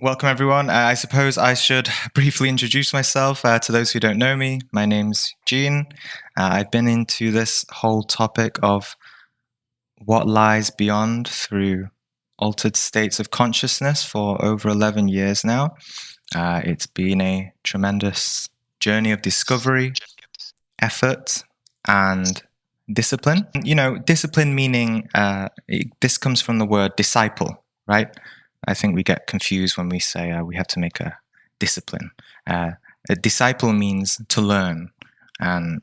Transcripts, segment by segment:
Welcome, everyone. I suppose I should briefly introduce myself to those who don't know me. My name's Gene. I've been into this whole topic of what lies beyond through altered states of consciousness for over 11 years now. It's been a tremendous journey of discovery, effort, and discipline. Discipline meaning this comes from the word disciple, right? I think we get confused when we say we have to make a discipline. A disciple means to learn, and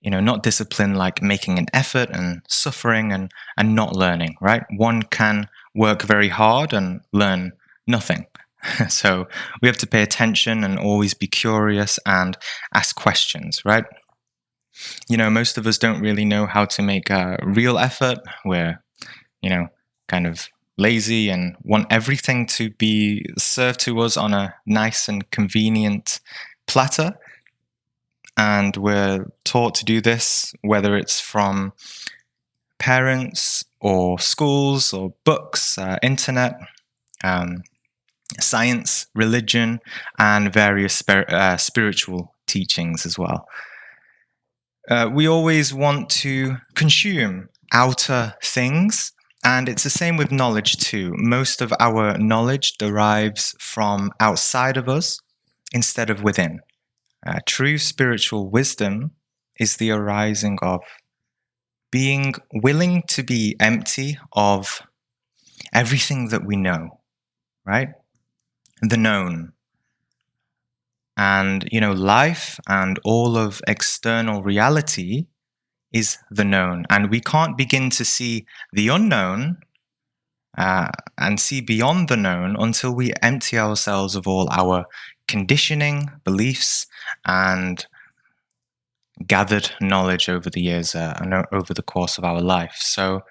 not discipline like making an effort and suffering and not learning, right? One can work very hard and learn nothing. So we have to pay attention and always be curious and ask questions, right? Most of us don't really know how to make a real effort. We're, kind of lazy and want everything to be served to us on a nice and convenient platter. And we're taught to do this, whether it's from parents or schools or books, internet, science, religion, and various spiritual teachings as well. We always want to consume outer things, and it's the same with knowledge too. Most of our knowledge derives from outside of us instead of within. True spiritual wisdom is the arising of being willing to be empty of everything that we know, right? The known. And, life and all of external reality is the known. And we can't begin to see the unknown and see beyond the known until we empty ourselves of all our conditioning, beliefs, and gathered knowledge over the years and over the course of our life. So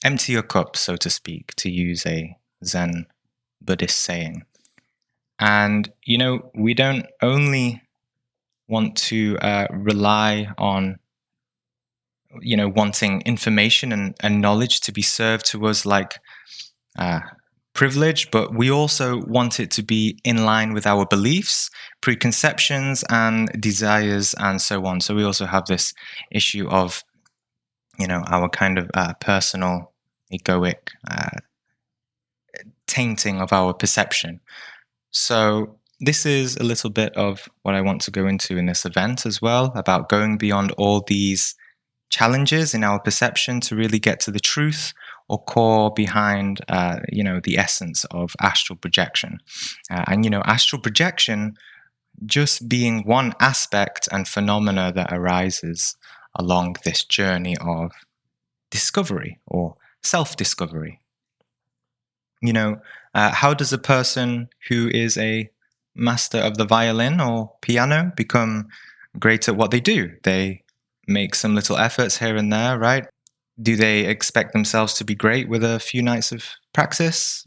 empty your cup, so to speak, to use a Zen Buddhist saying. And, we don't only want to rely on, wanting information and knowledge to be served to us like privilege, but we also want it to be in line with our beliefs, preconceptions, and desires, and so on. So we also have this issue of, our kind of personal, egoic tainting of our perception. So this is a little bit of what I want to go into in this event as well, about going beyond all these challenges in our perception to really get to the truth or core behind, the essence of astral projection. Astral projection just being one aspect and phenomena that arises along this journey of discovery or self-discovery. How does a person who is a master of the violin or piano become great at what they do? They make some little efforts here and there, right? Do they expect themselves to be great with a few nights of practice?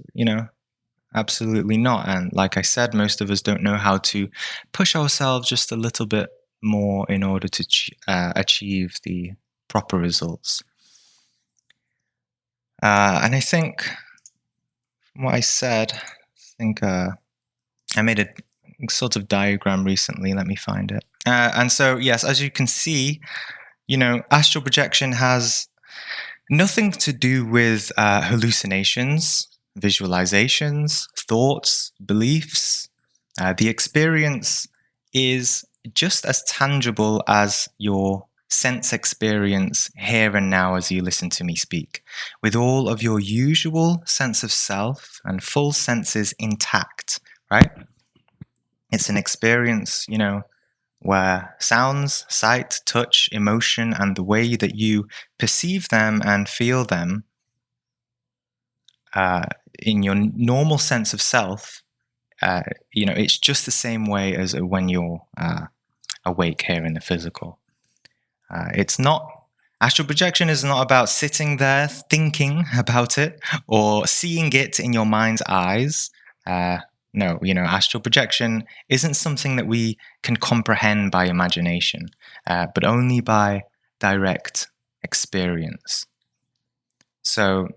Absolutely not. And like I said, most of us don't know how to push ourselves just a little bit more in order to achieve the proper results. And I think what I said, I made a sort of diagram recently. Let me find it. And so, yes, as you can see, astral projection has nothing to do with hallucinations, visualizations, thoughts, beliefs. The experience is just as tangible as your sense experience here and now as you listen to me speak, with all of your usual sense of self and full senses intact, right? It's an experience, where sounds, sight, touch, emotion, and the way that you perceive them and feel them in your normal sense of self, it's just the same way as when you're awake here in the physical. It's not, astral projection is not about sitting there thinking about it or seeing it in your mind's eyes. No, astral projection isn't something that we can comprehend by imagination, but only by direct experience. So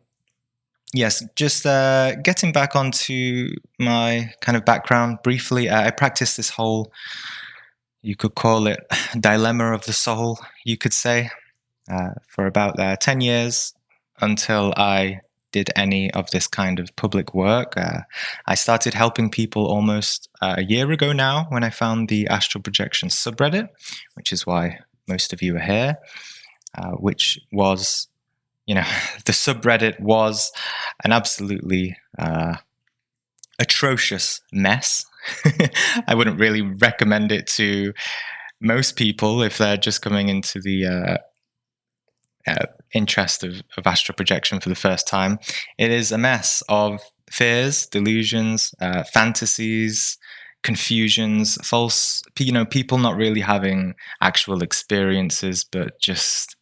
Yes, just getting back onto my kind of background briefly. I practiced this whole, you could call it, dilemma of the soul, you could say, for about 10 years until I did any of this kind of public work. I started helping people almost a year ago now when I found the astral projection subreddit, which is why most of you are here, which was, you know, the subreddit was an absolutely atrocious mess. I wouldn't really recommend it to most people if they're just coming into the interest of astral projection for the first time. It is a mess of fears, delusions, fantasies, confusions, false, people not really having actual experiences, but just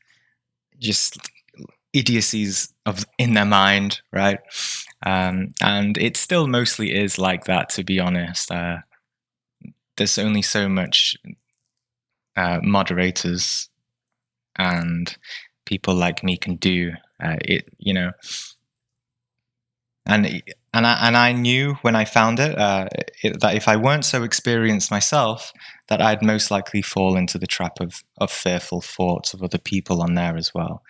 idiocies of in their mind, right? And it still mostly is like that, to be honest. There's only so much moderators and people like me can do and I knew when I found it, that if I weren't so experienced myself, that I'd most likely fall into the trap of fearful thoughts of other people on there as well.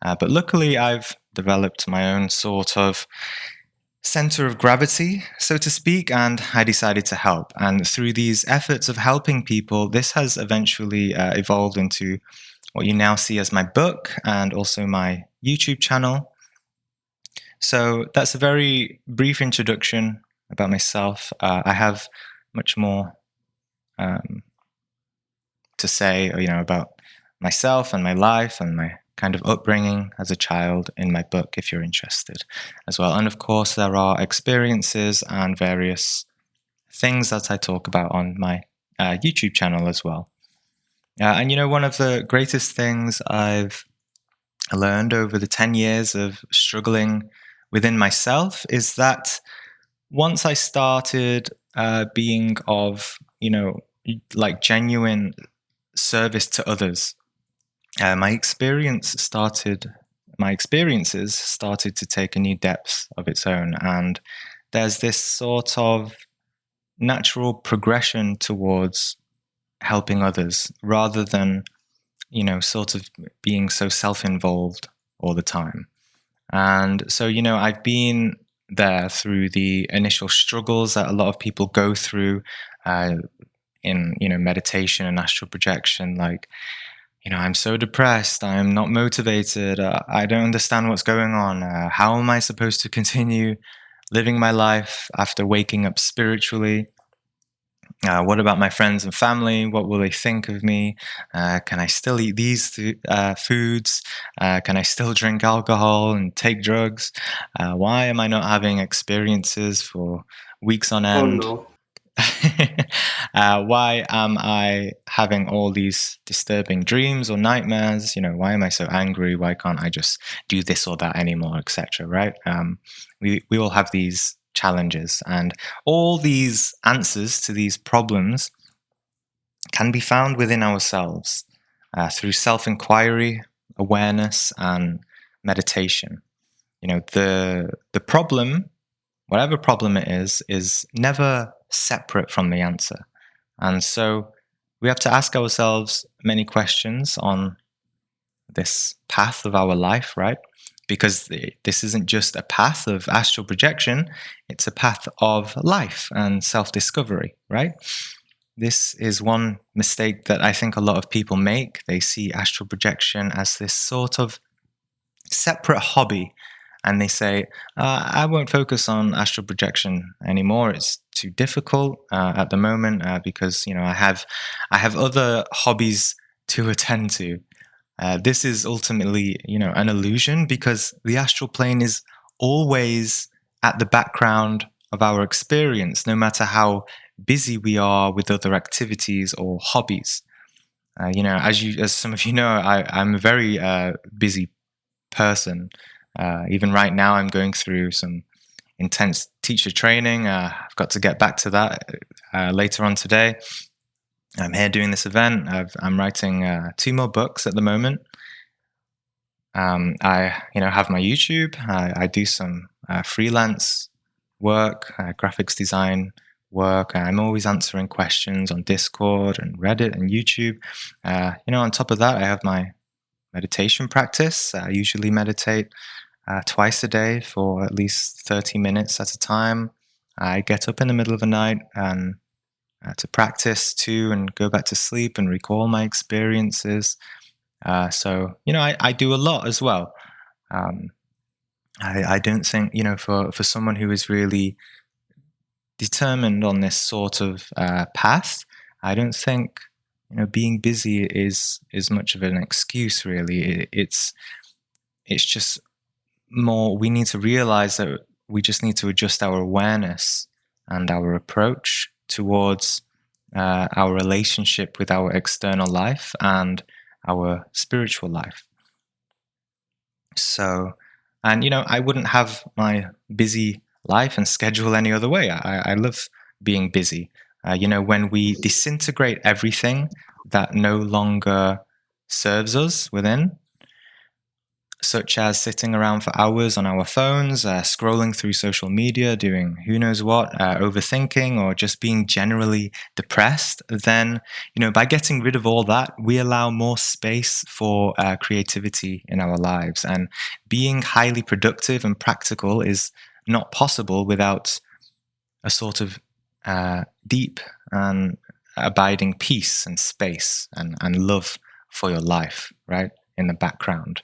But luckily, I've developed my own sort of center of gravity, so to speak, and I decided to help. And through these efforts of helping people, this has eventually evolved into what you now see as my book and also my YouTube channel. So that's a very brief introduction about myself. I have much more to say, about myself and my life and my kind of upbringing as a child in my book, if you're interested as well. And of course, there are experiences and various things that I talk about on my YouTube channel as well. And one of the greatest things I've learned over the 10 years of struggling within myself is that once I started being of, like genuine service to others, my experiences started to take a new depth of its own. And there's this sort of natural progression towards helping others rather than, sort of being so self-involved all the time. And so, I've been there through the initial struggles that a lot of people go through in, meditation and astral projection. Like, I'm so depressed. I'm not motivated. I don't understand what's going on. How am I supposed to continue living my life after waking up spiritually? What about my friends and family? What will they think of me? Can I still eat these foods? Can I still drink alcohol and take drugs? Why am I not having experiences for weeks on Oh end? no. Why am I having all these disturbing dreams or nightmares? Why am I so angry? Why can't I just do this or that anymore, etc. Right? We all have these challenges, and all these answers to these problems can be found within ourselves through self-inquiry, awareness, and meditation. The problem, whatever problem it is never separate from the answer. And so we have to ask ourselves many questions on this path of our life, right? Because this isn't just a path of astral projection, it's a path of life and self-discovery, right? This is one mistake that I think a lot of people make. They see astral projection as this sort of separate hobby, and they say, I won't focus on astral projection anymore. It's too difficult at the moment because I have other hobbies to attend to. This is ultimately, an illusion, because the astral plane is always at the background of our experience, no matter how busy we are with other activities or hobbies. As some of you know, I'm a very busy person. Even right now, I'm going through some intense teacher training. I've got to get back to that later on today. I'm here doing this event. I'm writing 2 more books at the moment. I have my YouTube. I do some freelance work, graphics design work. I'm always answering questions on Discord and Reddit and YouTube. On top of that, I have my meditation practice. I usually meditate twice a day for at least 30 minutes at a time. I get up in the middle of the night and to practice too, and go back to sleep and recall my experiences. I do a lot as well. Um, I don't think, for someone who is really determined on this sort of path, I don't think, being busy is much of an excuse, really. It's just more, we need to realize that we just need to adjust our awareness and our approach towards our relationship with our external life and our spiritual life. So, and I wouldn't have my busy life and schedule any other way. I love being busy. When we disintegrate everything that no longer serves us within, such as sitting around for hours on our phones, scrolling through social media, doing who knows what, overthinking, or just being generally depressed, then, by getting rid of all that, we allow more space for creativity in our lives. And being highly productive and practical is not possible without a sort of deep and abiding peace and space and love for your life, right, in the background.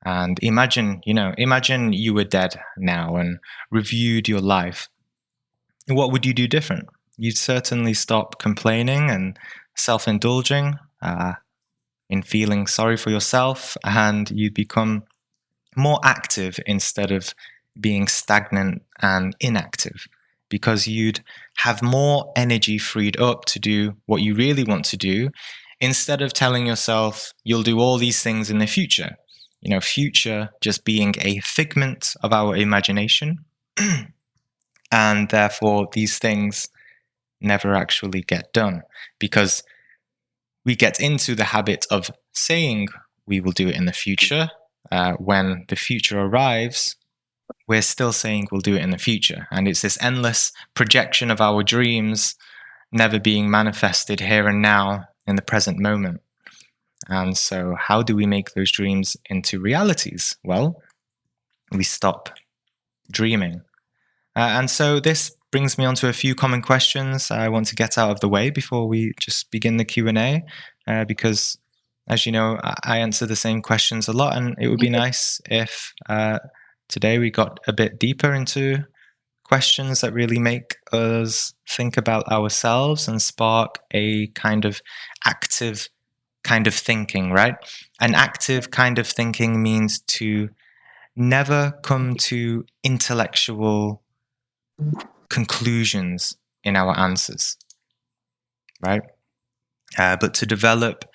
And imagine you were dead now and reviewed your life. What would you do different? You'd certainly stop complaining and self-indulging in feeling sorry for yourself, and you'd become more active instead of being stagnant and inactive, because you'd have more energy freed up to do what you really want to do, instead of telling yourself you'll do all these things in the future. Future just being a figment of our imagination. And therefore, these things never actually get done, because we get into the habit of saying we will do it in the future. When the future arrives, we're still saying we'll do it in the future. And it's this endless projection of our dreams never being manifested here and now in the present moment. And so how do we make those dreams into realities? Well, we stop dreaming. And so this brings me on to a few common questions I want to get out of the way before we just begin the Q&A, because, as you know, I answer the same questions a lot, and it would be nice if today we got a bit deeper into questions that really make us think about ourselves and spark a kind of active kind of thinking, right? An active kind of thinking means to never come to intellectual conclusions in our answers, right? But to develop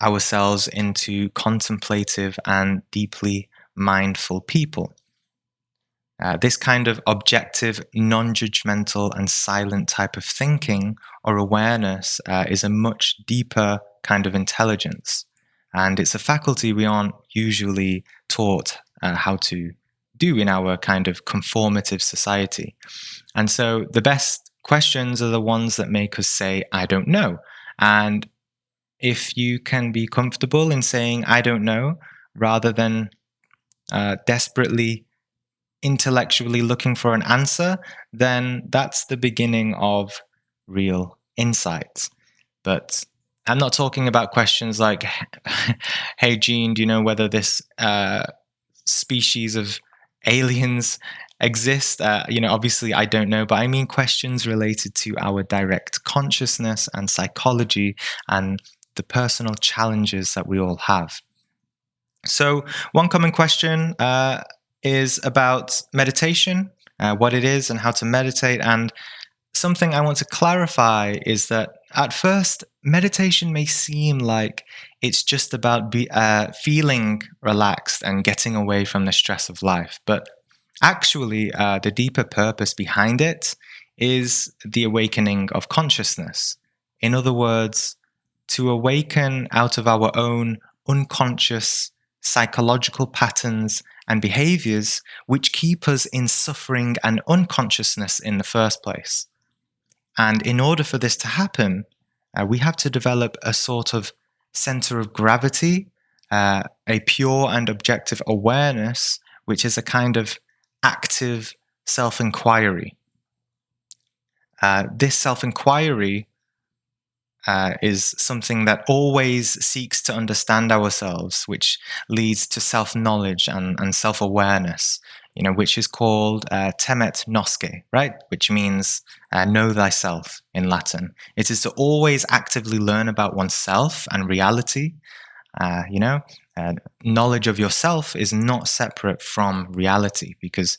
ourselves into contemplative and deeply mindful people. This kind of objective, non-judgmental, and silent type of thinking or awareness is a much deeper kind of intelligence. And it's a faculty we aren't usually taught how to do in our kind of conformative society. And so the best questions are the ones that make us say, I don't know. And if you can be comfortable in saying, I don't know, rather than desperately intellectually looking for an answer, then that's the beginning of real insight. But I'm not talking about questions like, hey, Gene, do you know whether this species of aliens exist? Obviously I don't know, but I mean questions related to our direct consciousness and psychology and the personal challenges that we all have. So one common question is about meditation, what it is and how to meditate. And something I want to clarify is that at first, meditation may seem like it's just about feeling relaxed and getting away from the stress of life. But actually, the deeper purpose behind it is the awakening of consciousness. In other words, to awaken out of our own unconscious psychological patterns and behaviors which keep us in suffering and unconsciousness in the first place. And in order for this to happen, we have to develop a sort of center of gravity, a pure and objective awareness, which is a kind of active self inquiry. This self inquiry is something that always seeks to understand ourselves, which leads to self-knowledge and self-awareness, which is called temet nosce, right? Which means know thyself in Latin. It is to always actively learn about oneself and reality. Knowledge of yourself is not separate from reality, because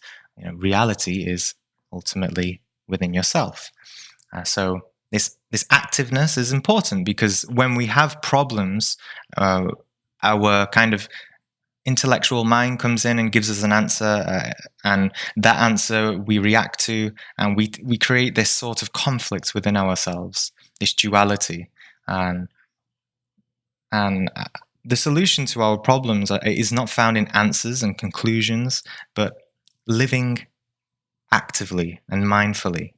reality is ultimately within yourself. So this activeness is important, because when we have problems, our kind of intellectual mind comes in and gives us an answer, and that answer we react to, and we create this sort of conflict within ourselves, this duality, and the solution to our problems is not found in answers and conclusions, but living actively and mindfully.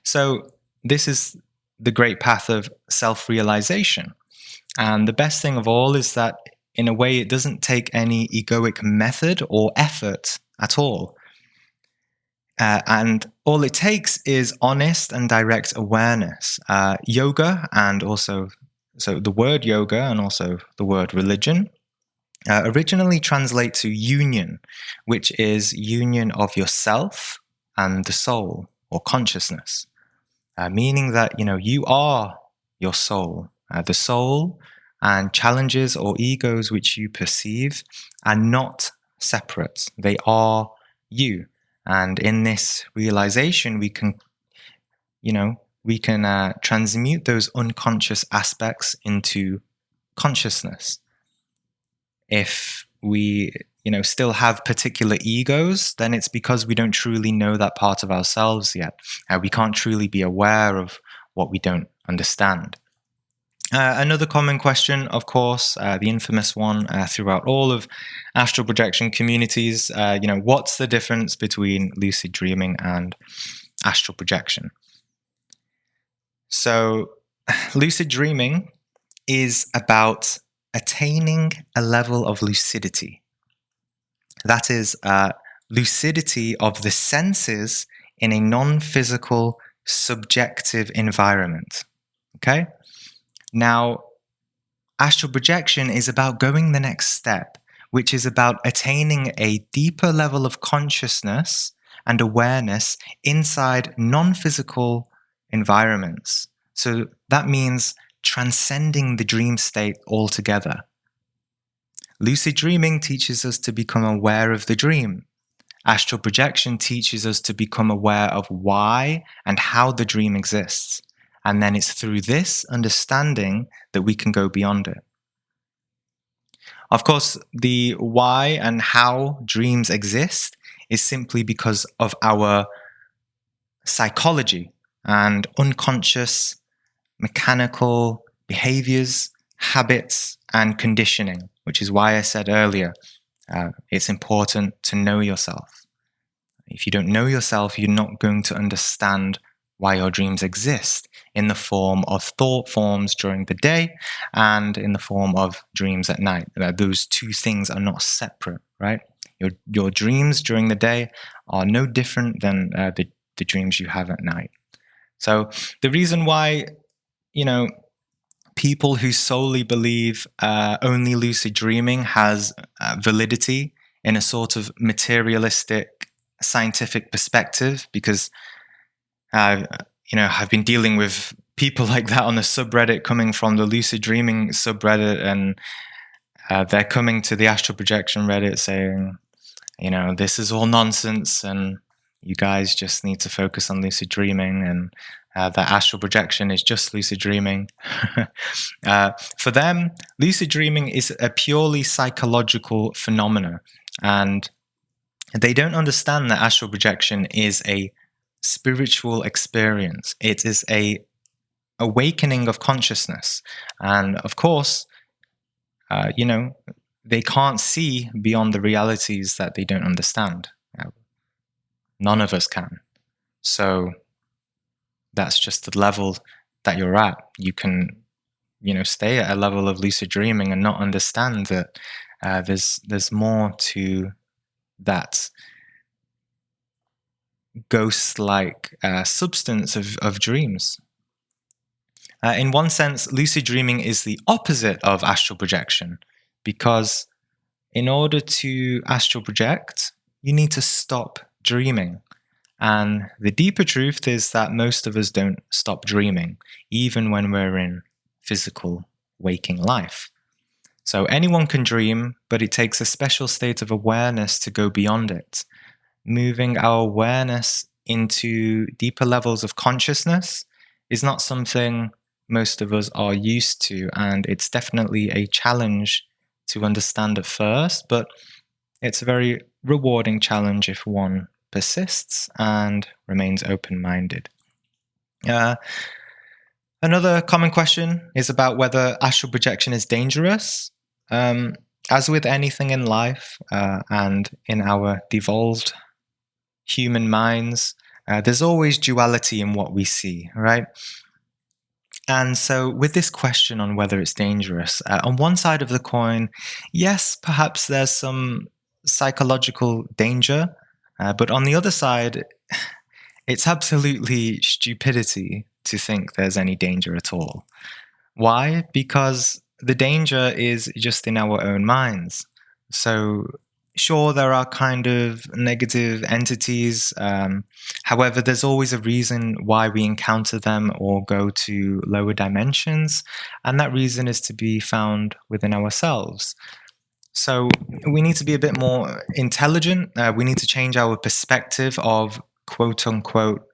So this is the great path of self-realization. And the best thing of all is that, in a way, it doesn't take any egoic method or effort at all. And all it takes is honest and direct awareness. Yoga, and also, so the word yoga and also the word religion, originally translate to union, which is union of yourself and the soul or consciousness. Meaning that you are your soul. The soul and challenges or egos which you perceive are not separate. They are you. And in this realization, we can transmute those unconscious aspects into consciousness. If we still have particular egos, then it's because we don't truly know that part of ourselves yet. We can't truly be aware of what we don't understand. Another common question, of course, the infamous one throughout all of astral projection communities, what's the difference between lucid dreaming and astral projection? So, lucid dreaming is about attaining a level of lucidity. That is lucidity of the senses in a non-physical, subjective environment. Okay? Now, astral projection is about going the next step, which is about attaining a deeper level of consciousness and awareness inside non-physical environments. So that means transcending the dream state altogether. Lucid dreaming teaches us to become aware of the dream. Astral projection teaches us to become aware of why and how the dream exists. And then it's through this understanding that we can go beyond it. Of course, the why and how dreams exist is simply because of our psychology and unconscious mechanical behaviors, habits, and conditioning, which is why I said earlier, it's important to know yourself. If you don't know yourself, you're not going to understand why your dreams exist in the form of thought forms during the day and in the form of dreams at night. Those two things are not separate, right? Your dreams during the day are no different than the dreams you have at night. So the reason why people who solely believe only lucid dreaming has validity in a sort of materialistic scientific perspective, because I've been dealing with people like that on the subreddit, coming from the lucid dreaming subreddit, and they're coming to the astral projection Reddit saying, this is all nonsense, and you guys just need to focus on lucid dreaming, and that astral projection is just lucid dreaming. For them, lucid dreaming is a purely psychological phenomena, and they don't understand that astral projection is a spiritual experience. It is a awakening of consciousness, and of course, they can't see beyond the realities that they don't understand. None of us can. So that's just the level that you're at. You can, stay at a level of lucid dreaming and not understand that there's more to that ghost-like substance of dreams. In one sense, lucid dreaming is the opposite of astral projection, because in order to astral project, you need to stop dreaming. And the deeper truth is that most of us don't stop dreaming, even when we're in physical waking life. So anyone can dream, but it takes a special state of awareness to go beyond it. Moving our awareness into deeper levels of consciousness is not something most of us are used to, and it's definitely a challenge to understand at first, but it's a very rewarding challenge if one persists and remains open-minded. Another common question is about whether astral projection is dangerous. As with anything in life and in our devolved human minds, there's always duality in what we see, right? And so with this question on whether it's dangerous, on one side of the coin, yes, perhaps there's some psychological danger, but on the other side, it's absolutely stupidity to think there's any danger at all. Why? Because the danger is just in our own minds. So sure, there are kind of negative entities. However, there's always a reason why we encounter them or go to lower dimensions. And that reason is to be found within ourselves. So we need to be a bit more intelligent. We need to change our perspective of quote unquote,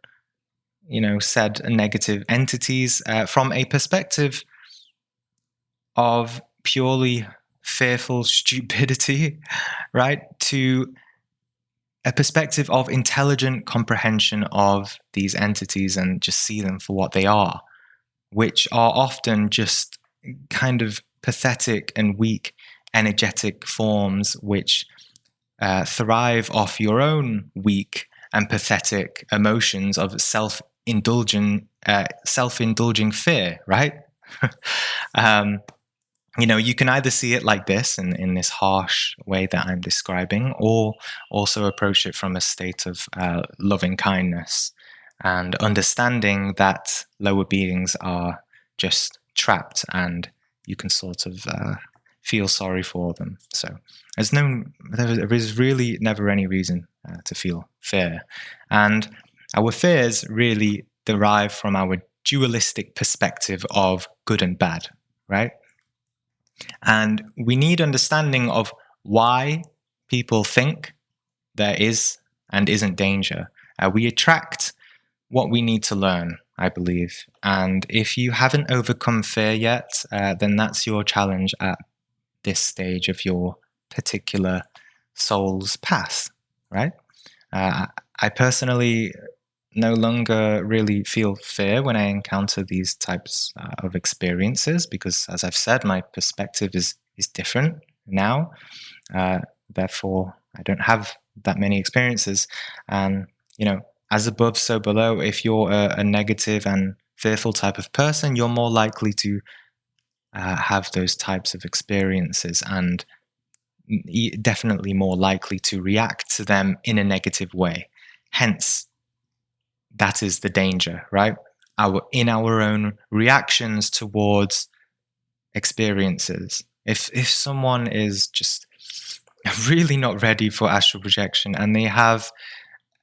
said negative entities from a perspective of purely fearful stupidity, right, to a perspective of intelligent comprehension of these entities and just see them for what they are, which are often just kind of pathetic and weak energetic forms which thrive off your own weak and pathetic emotions of self-indulging fear, right? You can either see it like this in this harsh way that I'm describing, or also approach it from a state of loving kindness and understanding that lower beings are just trapped and you can sort of feel sorry for them. So there is really never any reason to feel fear. And our fears really derive from our dualistic perspective of good and bad, right? And we need understanding of why people think there is and isn't danger. We attract what we need to learn, I believe. And if you haven't overcome fear yet, then that's your challenge at this stage of your particular soul's path, right? I personally no longer really feel fear when I encounter these types of experiences because, as I've said, my perspective is different now. Therefore, I don't have that many experiences. And, as above, so below, if you're a negative and fearful type of person, you're more likely to have those types of experiences and definitely more likely to react to them in a negative way. Hence, that is the danger, right? In our own reactions towards experiences. If someone is just really not ready for astral projection and they have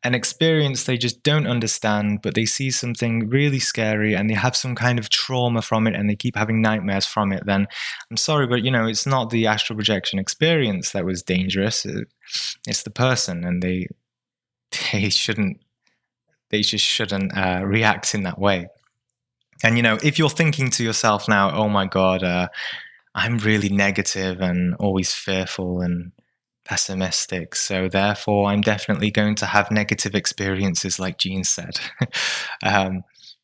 an experience they just don't understand, but they see something really scary and they have some kind of trauma from it and they keep having nightmares from it, then I'm sorry, but it's not the astral projection experience that was dangerous. It's the person, and they just shouldn't react in that way. And if you're thinking to yourself now, oh my God, I'm really negative and always fearful and pessimistic, so therefore I'm definitely going to have negative experiences like Jean said,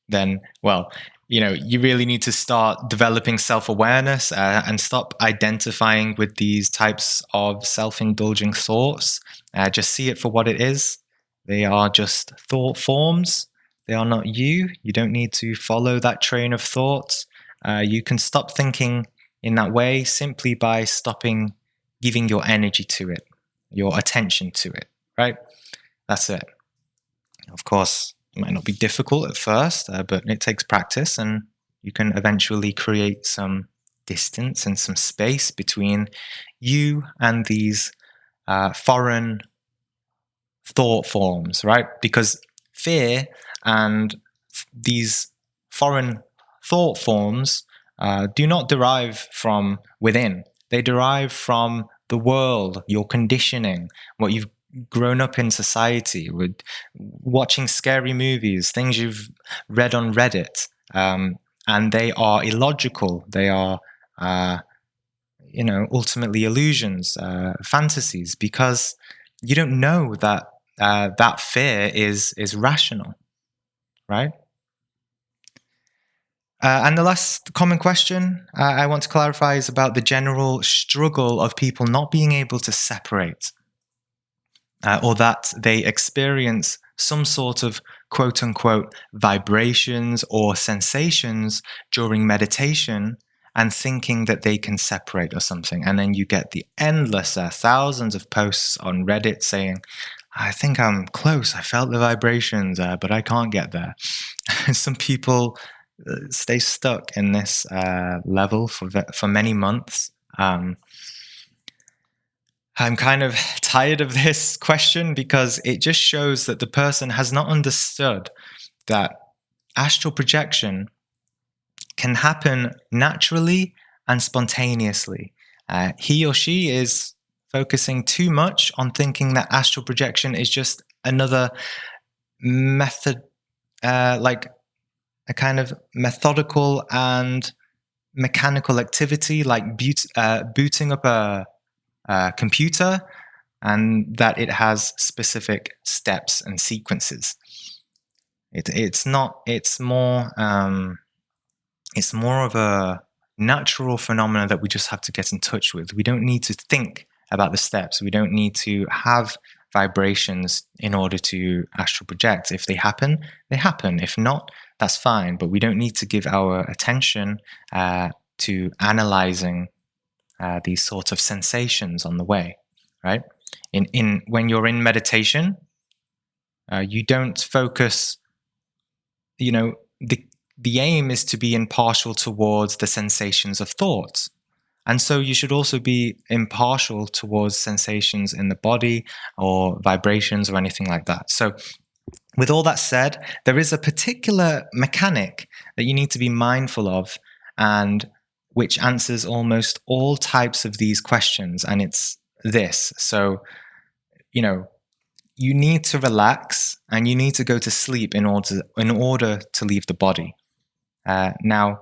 then, well, you really need to start developing self-awareness and stop identifying with these types of self-indulging thoughts. Just see it for what it is. They are just thought forms. They are not you. You don't need to follow that train of thought. You can stop thinking in that way simply by stopping giving your energy to it, your attention to it, right? That's it. Of course, it might not be difficult at first, but it takes practice, and you can eventually create some distance and some space between you and these foreign thought forms, right? Because fear and these foreign thought forms do not derive from within. They derive from the world, your conditioning, what you've grown up in society with, watching scary movies, things you've read on Reddit, and they are illogical. They are, ultimately illusions, fantasies, because you don't know that that fear is rational, right? And the last common question I want to clarify is about the general struggle of people not being able to separate, or that they experience some sort of quote unquote vibrations or sensations during meditation and thinking that they can separate or something. And then you get the endless thousands of posts on Reddit saying, I think I'm close. I felt the vibrations, but I can't get there. Some people stay stuck in this level for many months. I'm kind of tired of this question because it just shows that the person has not understood that astral projection can happen naturally and spontaneously. He or she is focusing too much on thinking that astral projection is just another method, like a kind of methodical and mechanical activity, like booting up a computer, and that it has specific steps and sequences. It's not. It's more of a natural phenomenon that we just have to get in touch with. We don't need to think about the steps. We don't need to have vibrations in order to astral project. If they happen, they happen. If not, that's fine. But we don't need to give our attention to analyzing these sorts of sensations on the way, right? In when you're in meditation, you don't focus. The aim is to be impartial towards the sensations of thought. And so you should also be impartial towards sensations in the body or vibrations or anything like that. So with all that said, there is a particular mechanic that you need to be mindful of, and which answers almost all types of these questions. And it's this. So, you need to relax and you need to go to sleep in order to leave the body. Now,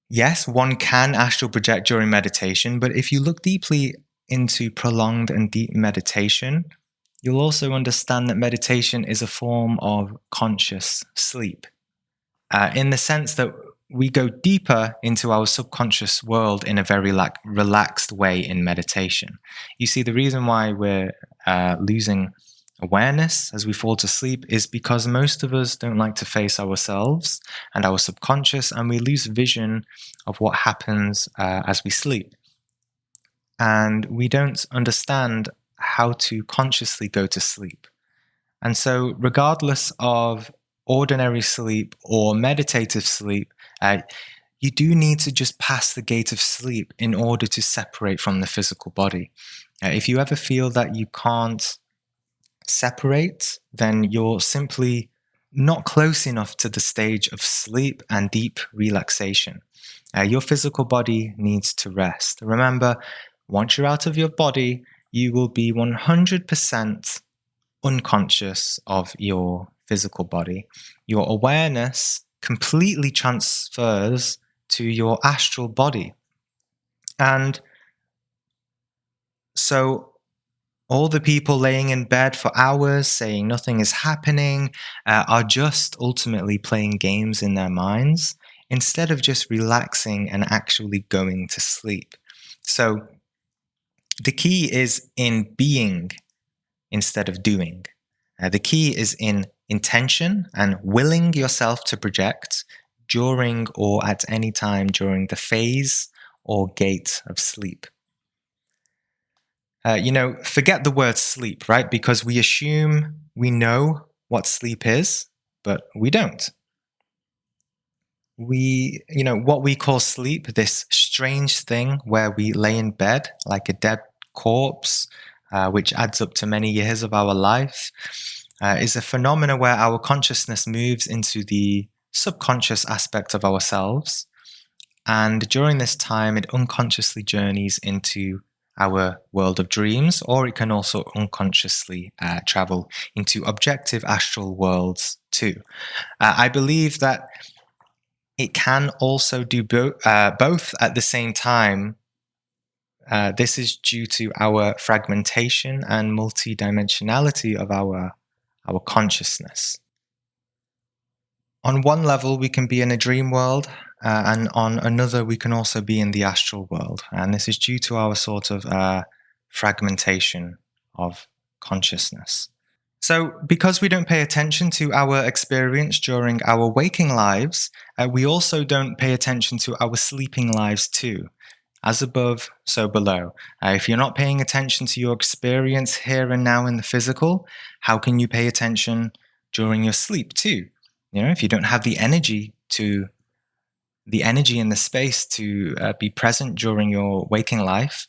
yes, one can astral project during meditation, but if you look deeply into prolonged and deep meditation, you'll also understand that meditation is a form of conscious sleep, in the sense that we go deeper into our subconscious world in a very relaxed way in meditation. You see, the reason why we're losing awareness as we fall to sleep is because most of us don't like to face ourselves and our subconscious, and we lose vision of what happens as we sleep. And we don't understand how to consciously go to sleep. And so, regardless of ordinary sleep or meditative sleep, you do need to just pass the gate of sleep in order to separate from the physical body. If you ever feel that you can't separate, then you're simply not close enough to the stage of sleep and deep relaxation. Your physical body needs to rest. Remember, once you're out of your body, you will be 100% unconscious of your physical body. Your awareness completely transfers to your astral body. And so All the people laying in bed for hours saying nothing is happening are just ultimately playing games in their minds instead of just relaxing and actually going to sleep. So the key is in being instead of doing. The key is in intention and willing yourself to project during or at any time during the phase or gate of sleep. Forget the word sleep, right? Because we assume we know what sleep is, but we don't. What we call sleep, this strange thing where we lay in bed like a dead corpse, which adds up to many years of our life, is a phenomena where our consciousness moves into the subconscious aspect of ourselves. And during this time, it unconsciously journeys into our world of dreams, or it can also unconsciously travel into objective astral worlds too. I believe that it can also do both at the same time. This is due to our fragmentation and multidimensionality of our consciousness. On one level, we can be in a dream world, and on another, we can also be in the astral world. And this is due to our sort of fragmentation of consciousness. So, because we don't pay attention to our experience during our waking lives, we also don't pay attention to our sleeping lives too. As above, so below. If you're not paying attention to your experience here and now in the physical, how can you pay attention during your sleep too? If you don't have the energy in the space to be present during your waking life,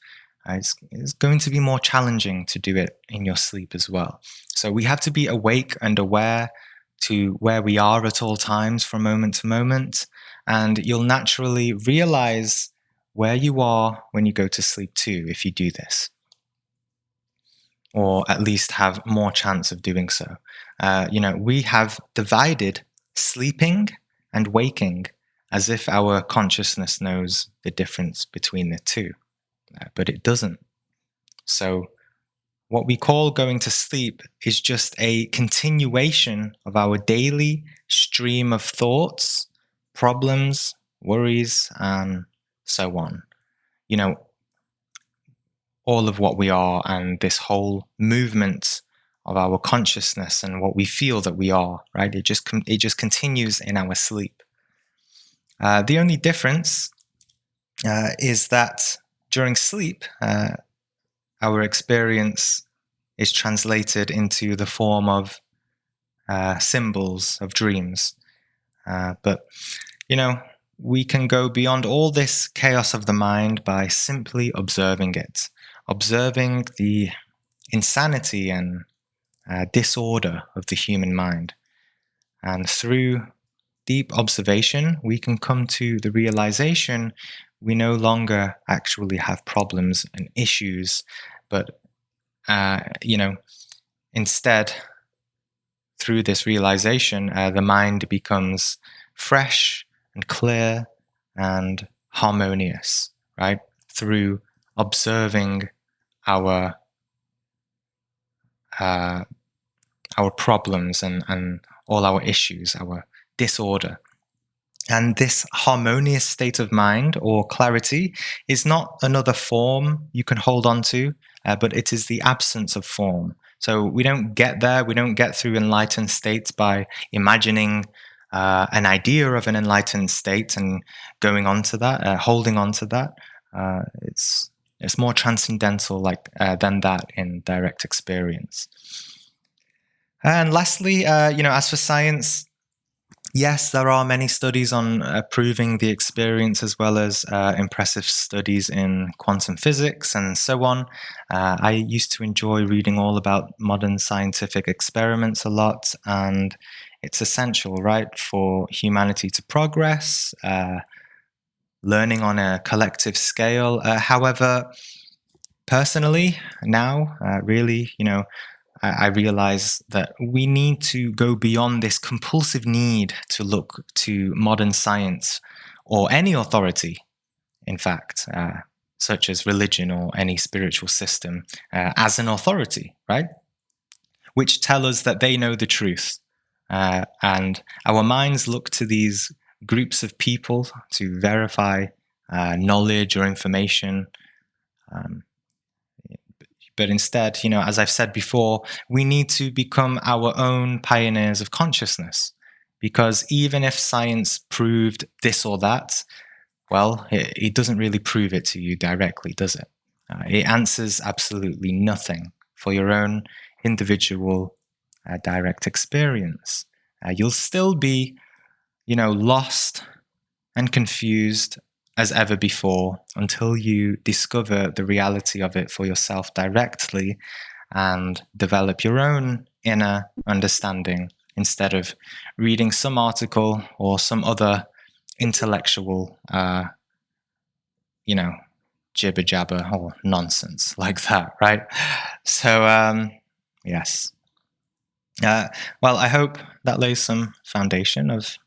it's going to be more challenging to do it in your sleep as well. So we have to be awake and aware to where we are at all times from moment to moment, and you'll naturally realize where you are when you go to sleep too, if you do this, or at least have more chance of doing so. We have divided sleeping and waking as if our consciousness knows the difference between the two, but it doesn't. So what we call going to sleep is just a continuation of our daily stream of thoughts, problems, worries, and so on. All of what we are and this whole movement of our consciousness and what we feel that we are, right? It just continues in our sleep. The only difference is that during sleep, our experience is translated into the form of symbols of dreams. But we can go beyond all this chaos of the mind by simply observing it, observing the insanity and disorder of the human mind. And through deep observation, we can come to the realization we no longer actually have problems and issues, but, instead, through this realization, the mind becomes fresh and clear and harmonious, right? Through observing our problems and all our issues, our disorder. And this harmonious state of mind or clarity is not another form you can hold on to, but it is the absence of form. So we don't get there, we don't get through enlightened states by imagining an idea of an enlightened state and going on to that, holding on to that. It's more transcendental than that in direct experience. And lastly, as for science, yes, there are many studies on proving the experience, as well as impressive studies in quantum physics and so on. I used to enjoy reading all about modern scientific experiments a lot, and it's essential, right, for humanity to progress, learning on a collective scale. However, personally, now, really, I realize that we need to go beyond this compulsive need to look to modern science or any authority, in fact. such as religion or any spiritual system, as an authority, right? Which tell us that they know the truth. And our minds look to these groups of people to verify knowledge or information. But instead, as I've said before, we need to become our own pioneers of consciousness. Because even if science proved this or that, well, it doesn't really prove it to you directly, does it? It answers absolutely nothing for your own individual direct experience. You'll still be, lost and confused as ever before until you discover the reality of it for yourself directly and develop your own inner understanding instead of reading some article or some other intellectual, jibber jabber or nonsense like that, right? So, yes. Well, I hope that lays some foundation of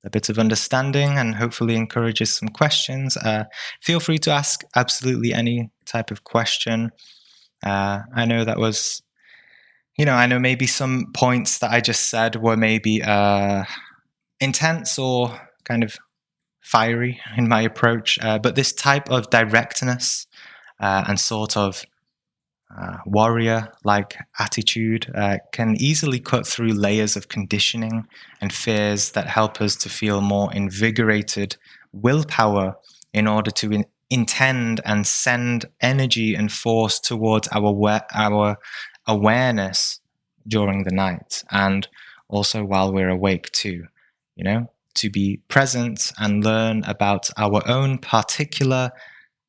a bit of understanding and hopefully encourages some questions. Feel free to ask absolutely any type of question. I know that was, I know maybe some points that I just said were maybe intense or kind of fiery in my approach, but this type of directness and sort of warrior-like attitude can easily cut through layers of conditioning and fears that help us to feel more invigorated willpower in order to intend and send energy and force towards our awareness during the night and also while we're awake too, to be present and learn about our own particular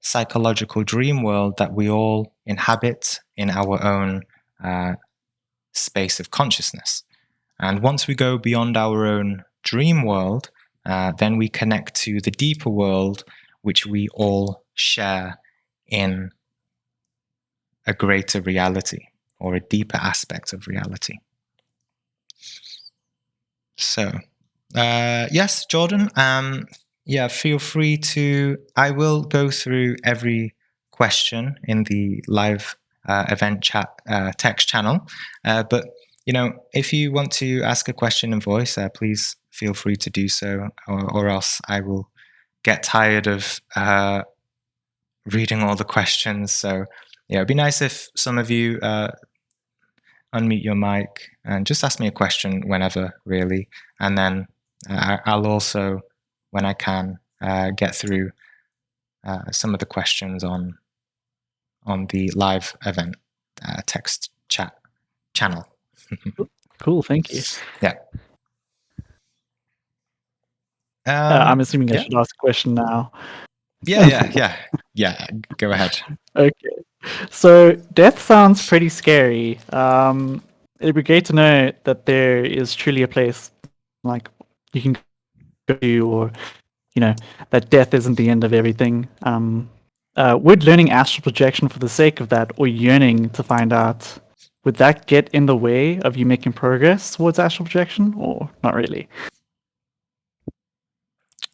psychological dream world that we all inhabit in our own space of consciousness. And once we go beyond our own dream world, then we connect to the deeper world, which we all share in a greater reality or a deeper aspect of reality. So, yes, Jordan, feel free to. I will go through every question in the live event chat text channel. But if you want to ask a question in voice, please feel free to do so, or else I will get tired of reading all the questions. So it'd be nice if some of you unmute your mic and just ask me a question whenever, really, and then I'll also, when I can, get through some of the questions on the live event text chat channel. Cool, thank you. Yeah. I'm assuming I should ask a question now. Yeah. Go ahead. Okay. So death sounds pretty scary. It'd be great to know that there is truly a place like you can go to, or that death isn't the end of everything. Would learning astral projection for the sake of that, or yearning to find out, would that get in the way of you making progress towards astral projection, or not really?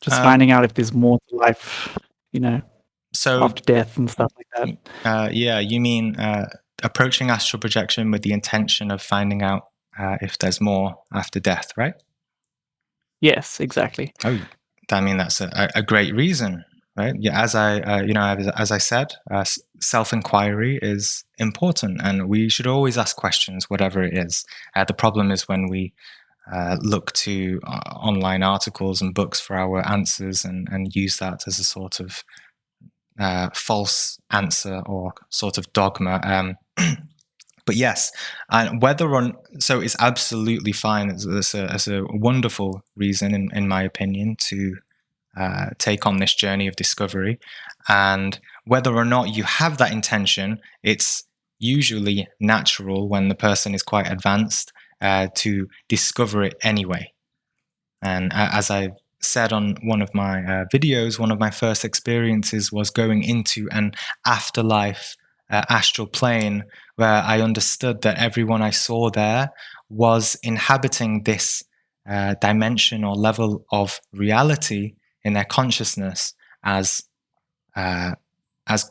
Just finding out if there's more to life, so after death and stuff like that. Yeah, you mean approaching astral projection with the intention of finding out if there's more after death, right? Yes, exactly. Oh, I mean that's a great reason, right? Yeah, as I said, self-inquiry is important, and we should always ask questions, whatever it is. The problem is when we look to online articles and books for our answers and use that as a sort of false answer or sort of dogma. But yes, and so it's absolutely fine. It's a wonderful reason, in my opinion, to take on this journey of discovery. And whether or not you have that intention, it's usually natural when the person is quite advanced to discover it anyway. And as I said on one of my videos, one of my first experiences was going into an afterlife astral plane where I understood that everyone I saw there was inhabiting this dimension or level of reality in their consciousness as as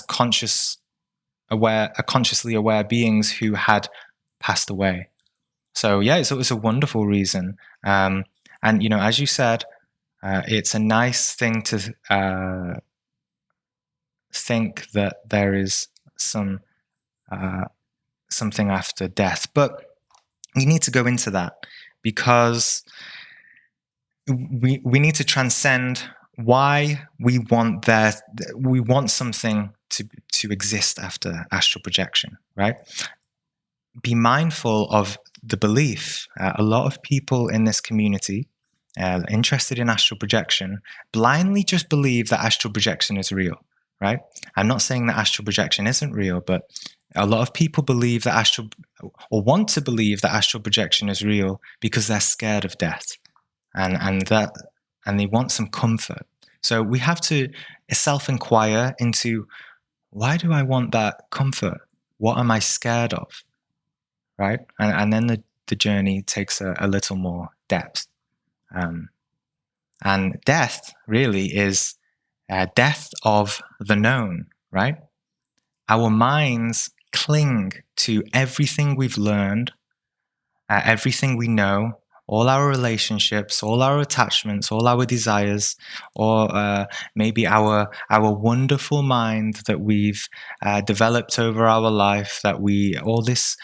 consciously aware beings who had passed away. So yeah, it's a wonderful reason. And as you said, it's a nice thing to think that there is something after death, but we need to go into that because we need to transcend why we want something to exist after astral projection, right? Be mindful of the belief. A lot of people in this community interested in astral projection blindly just believe that astral projection is real, right? I'm not saying that astral projection isn't real, but a lot of people believe that want to believe that astral projection is real because they're scared of death, and they want some comfort. So we have to self-inquire into, why do I want that comfort? What am I scared of? Right? And then the journey takes a little more depth. And death really is death of the known, right? Our minds cling to everything we've learned, everything we know, all our relationships, all our attachments, all our desires, or maybe our wonderful mind that we've developed over our life. All this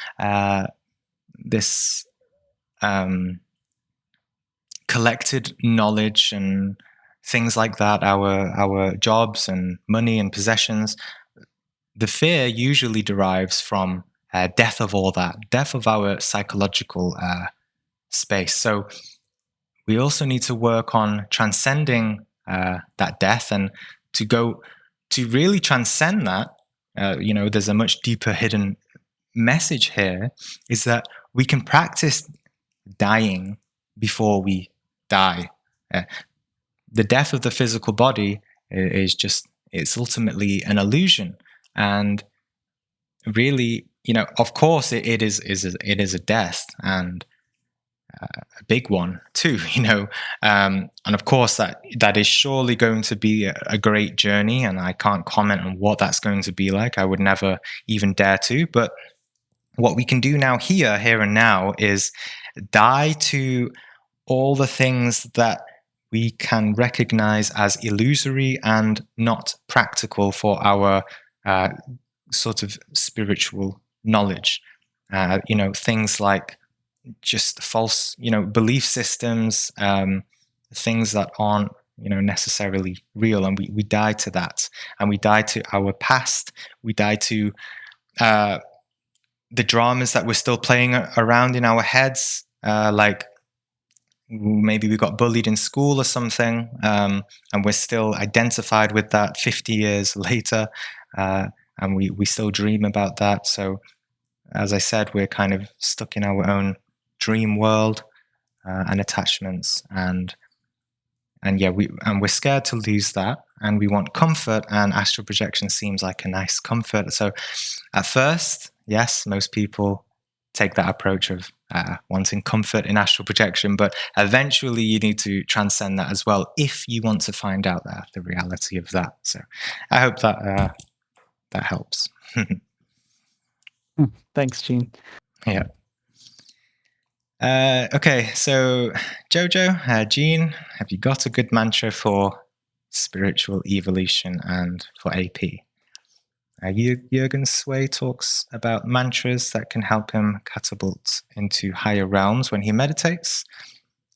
collected knowledge and things like that, our jobs and money and possessions. The fear usually derives from death of all that, death of our psychological space. So we also need to work on transcending that death, and to really transcend that. There's a much deeper hidden message here, is that we can practice dying before we die. The death of the physical body it's ultimately an illusion, and really, of course, it is a death, and a big one too. And of course that is surely going to be a great journey, and I can't comment on what that's going to be like. I would never even dare to. But what we can do now, here and now, is die to all the things that we can recognize as illusory and not practical for our sort of spiritual knowledge. Things like just false, belief systems, things that aren't, necessarily real. And we die to that. And we die to our past. We die to the dramas that we're still playing around in our heads, like maybe we got bullied in school or something, and we're still identified with that 50 years later, and we still dream about that. So, as I said, we're kind of stuck in our own dream world and attachments, and we're scared to lose that, and we want comfort, and astral projection seems like a nice comfort. So, at first, yes, most people take that approach of wanting comfort in astral projection, but eventually you need to transcend that as well if you want to find out the reality of that. So I hope that that helps. Thanks, Gene. Yeah. Okay, so Jojo, Gene, have you got a good mantra for spiritual evolution and for AP? Jürgen Sway talks about mantras that can help him catapult into higher realms when he meditates,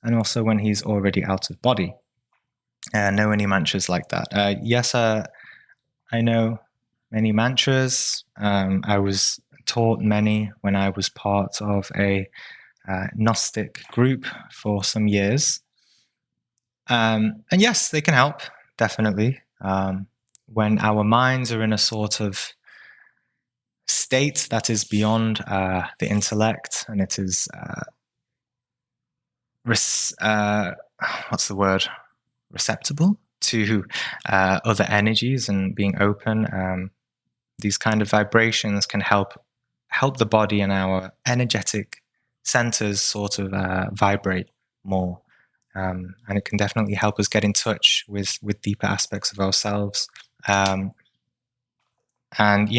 and also when he's already out of body. Know any mantras like that? Yes, I know many mantras. I was taught many when I was part of a Gnostic group for some years. And yes, they can help, definitely. When our minds are in a sort of state that is beyond the intellect, and it is what's the word? Receptible to other energies and being open. These kind of vibrations can help the body and our energetic centers sort of vibrate more. And it can definitely help us get in touch with deeper aspects of ourselves. And,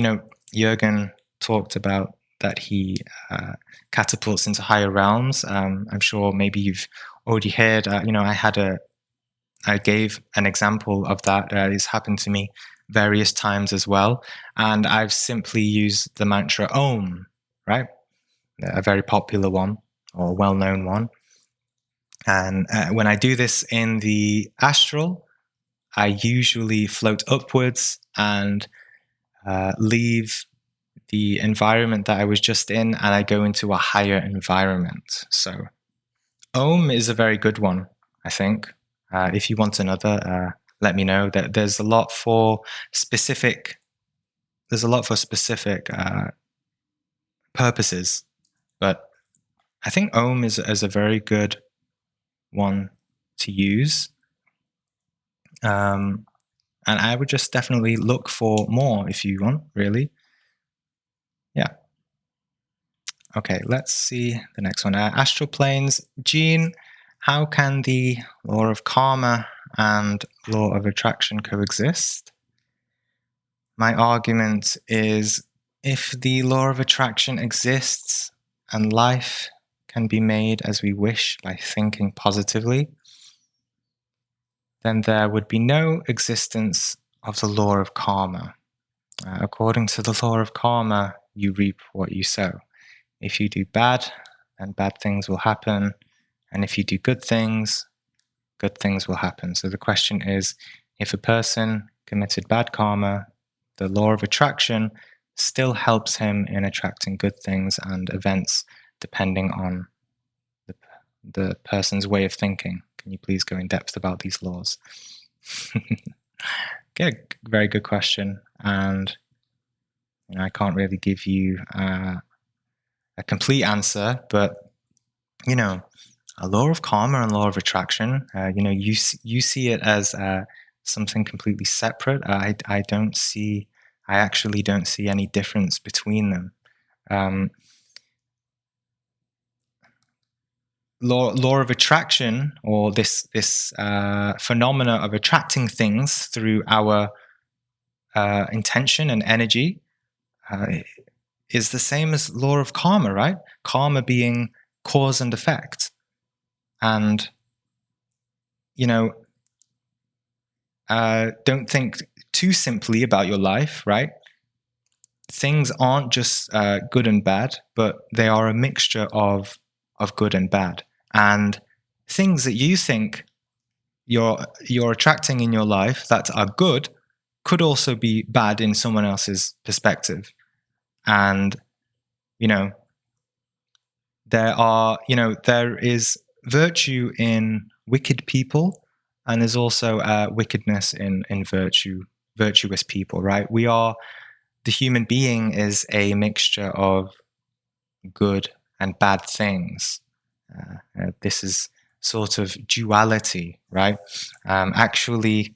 Jürgen talked about that he catapults into higher realms. I'm sure maybe you've already heard, I gave an example of that. It's happened to me various times as well. And I've simply used the mantra Om, right? A very popular one or well-known one. And when I do this in the astral, I usually float upwards and leave the environment that I was just in, and I go into a higher environment. So Om is a very good one, I think. If you want another, let me know. That there's a lot for specific. There's a lot for specific purposes, but I think Om is a very good one to use. And I would just definitely look for more if you want, really. Yeah. Okay, let's see the next one. Astral planes. Gene, how can the law of karma and law of attraction coexist? My argument is if the law of attraction exists and life can be made as we wish by thinking positively, then there would be no existence of the law of karma. According to the law of karma, you reap what you sow. If you do bad, then bad things will happen. And if you do good things will happen. So the question is, if a person committed bad karma, the law of attraction still helps him in attracting good things and events depending on the person's way of thinking. Can you please go in depth about these laws? Okay, very good question. And I can't really give you a complete answer, but a law of karma and law of attraction, you see it as something completely separate. I actually don't see any difference between them. Law of attraction, or this phenomena of attracting things through our intention and energy, is the same as law of karma, right? Karma being cause and effect. And, don't think too simply about your life, right? Things aren't just good and bad, but they are a mixture of good and bad. And things that you think you're attracting in your life that are good could also be bad in someone else's perspective. And, there is virtue in wicked people, and there's also wickedness in virtuous people, right? The human being is a mixture of good and bad things. This is sort of duality, right? Actually,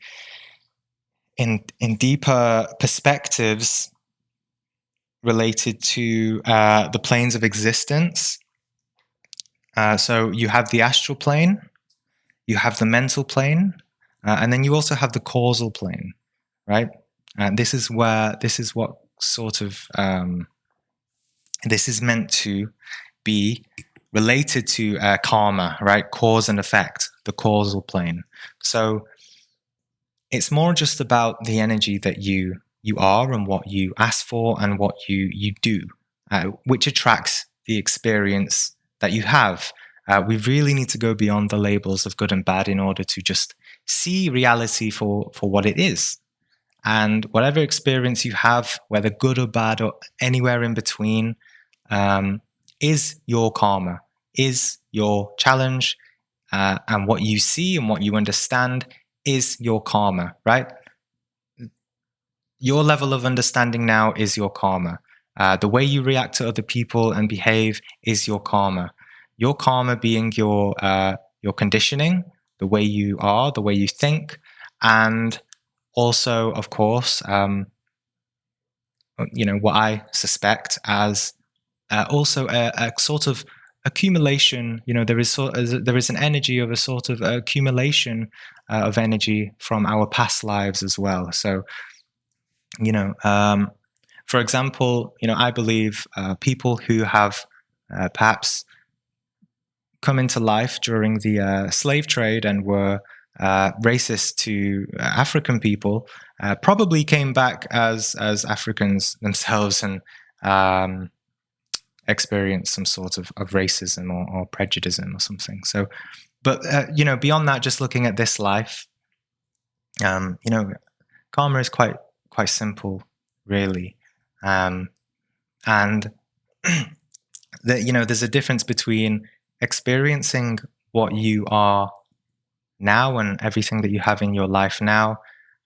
in deeper perspectives related to the planes of existence, so you have the astral plane, you have the mental plane, and then you also have the causal plane, right? And this is what sort of this is meant to be related to karma, right? Cause and effect, the causal plane. So it's more just about the energy that you are and what you ask for and what you do, which attracts the experience that you have. We really need to go beyond the labels of good and bad in order to just see reality for what it is. And whatever experience you have, whether good or bad or anywhere in between, is your karma, is your challenge, and what you see and what you understand is your karma, right? Your level of understanding now is your karma. The way you react to other people and behave is your karma. Your karma being your conditioning, the way you are, the way you think, and also, of course, what I suspect as also a sort of accumulation. There is an energy of a sort of accumulation of energy from our past lives as well. So, For example, I believe people who have perhaps come into life during the slave trade and were racist to African people probably came back as Africans themselves and experienced some sort of racism or prejudice or something. So, but beyond that, just looking at this life, karma is quite simple, really, and there's a difference between experiencing what you are now and everything that you have in your life now,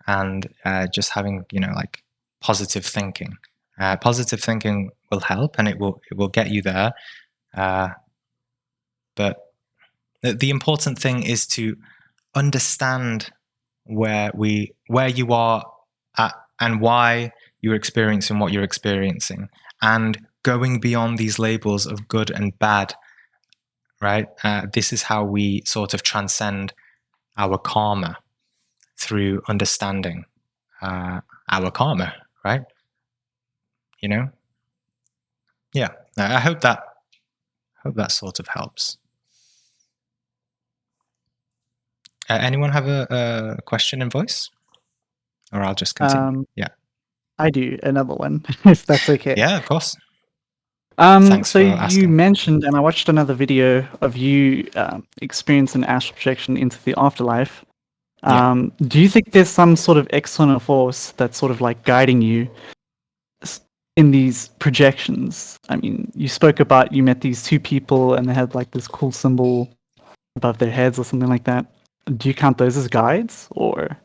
and just having like positive thinking. Positive thinking will help, and it will get you there. But the important thing is to understand where you are at and why you're experiencing what you're experiencing, and going beyond these labels of good and bad. Right? This is how we sort of transcend our karma, through understanding our karma, right? Yeah. I hope that sort of helps. Anyone have a question in voice, or I'll just continue? Yeah. I do another one, if that's okay. Yeah, of course. Thanks So for you asking. mentioned, and I watched another video of you experiencing astral projection into the afterlife. Do you think there's some sort of external force that's sort of like guiding you in these projections? I mean, you spoke about you met these two people and they had like this cool symbol above their heads or something like that. Do you count those as guides, or?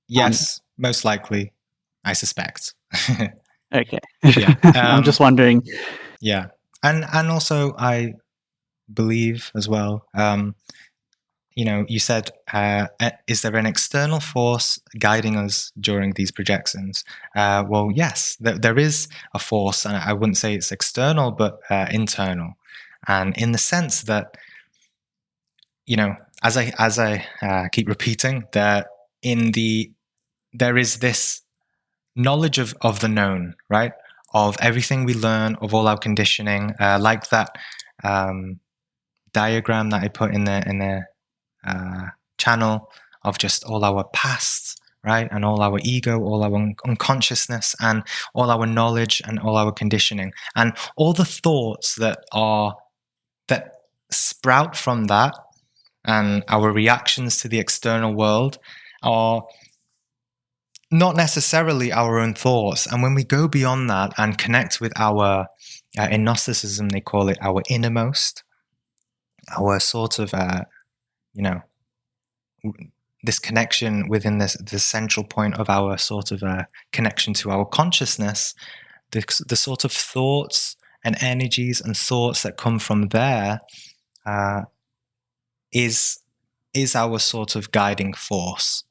Yes, most likely, I suspect. Okay. Yeah. I'm just wondering. Yeah, and also I believe as well. You said, is there an external force guiding us during these projections? Well, yes, there is a force, and I wouldn't say it's external, but internal, and in the sense that, as I keep repeating, that there is this knowledge of the known, right? Of everything we learn, of all our conditioning, like that diagram that I put in the channel, of just all our past, right? And all our ego, all our unconsciousness, and all our knowledge, and all our conditioning, and all the thoughts that sprout from that, and our reactions to the external world are not necessarily our own thoughts. And when we go beyond that and connect with our, in Gnosticism, they call it our innermost, our sort of, this connection within the central point of our sort of connection to our consciousness, the sort of thoughts and energies and thoughts that come from there is our sort of guiding force.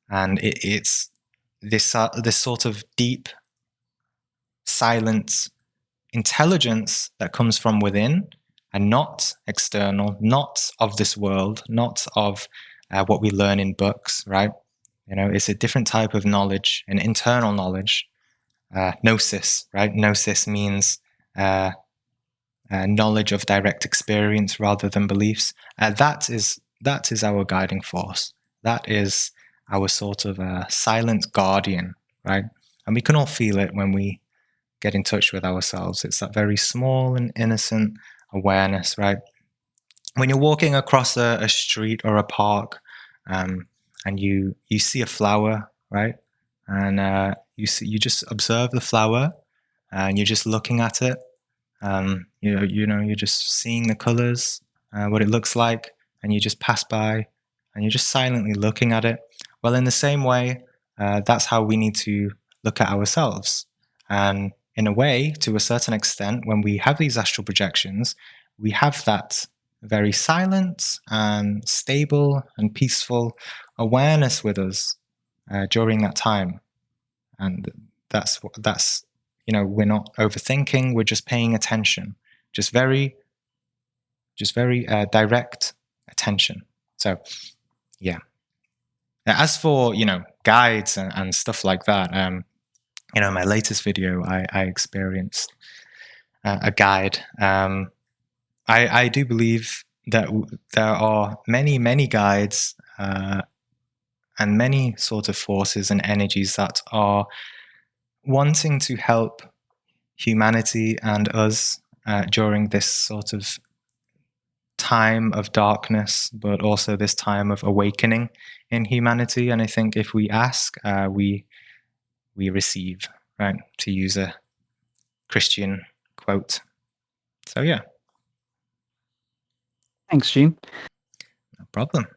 And it's this sort of deep, silent intelligence that comes from within, and not external, not of this world, not of what we learn in books, right? It's a different type of knowledge, an internal knowledge. Gnosis, right? Gnosis means knowledge of direct experience rather than beliefs. That is our guiding force. That is our sort of silent guardian, right? And we can all feel it when we get in touch with ourselves. It's that very small and innocent awareness, right? When you're walking across a street or a park, and you see a flower, right? And you just observe the flower, and you're just looking at it. You're just seeing the colors, what it looks like, and you just pass by, and you're just silently looking at it. Well, in the same way, that's how we need to look at ourselves. And in a way, to a certain extent, when we have these astral projections, we have that very silent and stable and peaceful awareness with us during that time. And that's we're not overthinking, we're just paying attention, just very direct attention. So yeah. As for, guides and stuff like that, my latest video, I experienced a guide. I do believe that there are many, many guides and many sort of forces and energies that are wanting to help humanity and us during this sort of time of darkness, but also this time of awakening in humanity. And I think if we ask, we receive, right? To use a Christian quote. So yeah, Thanks, Gene. no problem.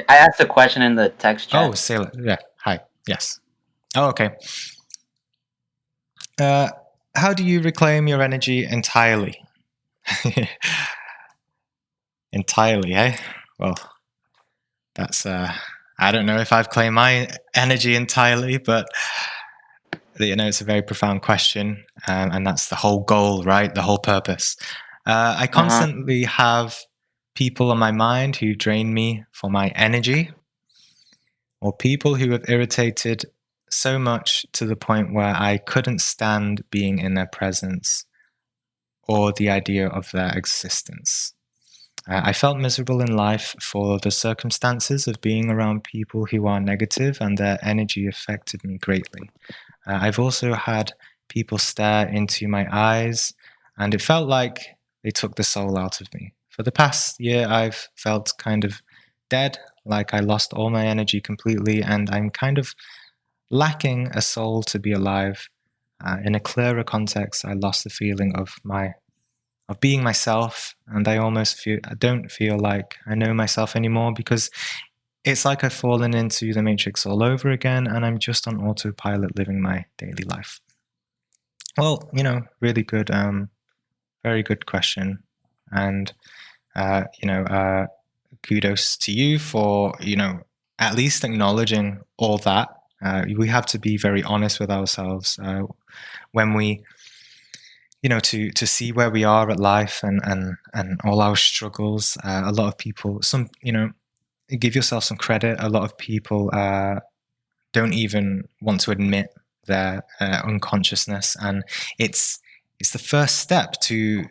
I asked a question in the text chat. Oh, Sailor. Yeah. Hi. Yes. Oh, okay. How do you reclaim your energy entirely? Entirely, eh? Well, that's I don't know if I've claimed my energy entirely, but it's a very profound question, and that's the whole goal, right? The whole purpose. I constantly have people on my mind who drain me for my energy, or people who have irritated so much to the point where I couldn't stand being in their presence or the idea of their existence. I felt miserable in life for the circumstances of being around people who are negative, and their energy affected me greatly. I've also had people stare into my eyes, and it felt like they took the soul out of me. For the past year, I've felt kind of dead, like I lost all my energy completely, and I'm kind of lacking a soul to be alive. In a clearer context, I lost the feeling of being myself, and I don't feel like I know myself anymore, because it's like I've fallen into the matrix all over again, and I'm just on autopilot living my daily life. Well, really good, very good question, and kudos to you for at least acknowledging all that. We have to be very honest with ourselves when we to see where we are at life, and all our struggles. A lot of people, give yourself some credit. A lot of people don't even want to admit their unconsciousness, and it's the first step to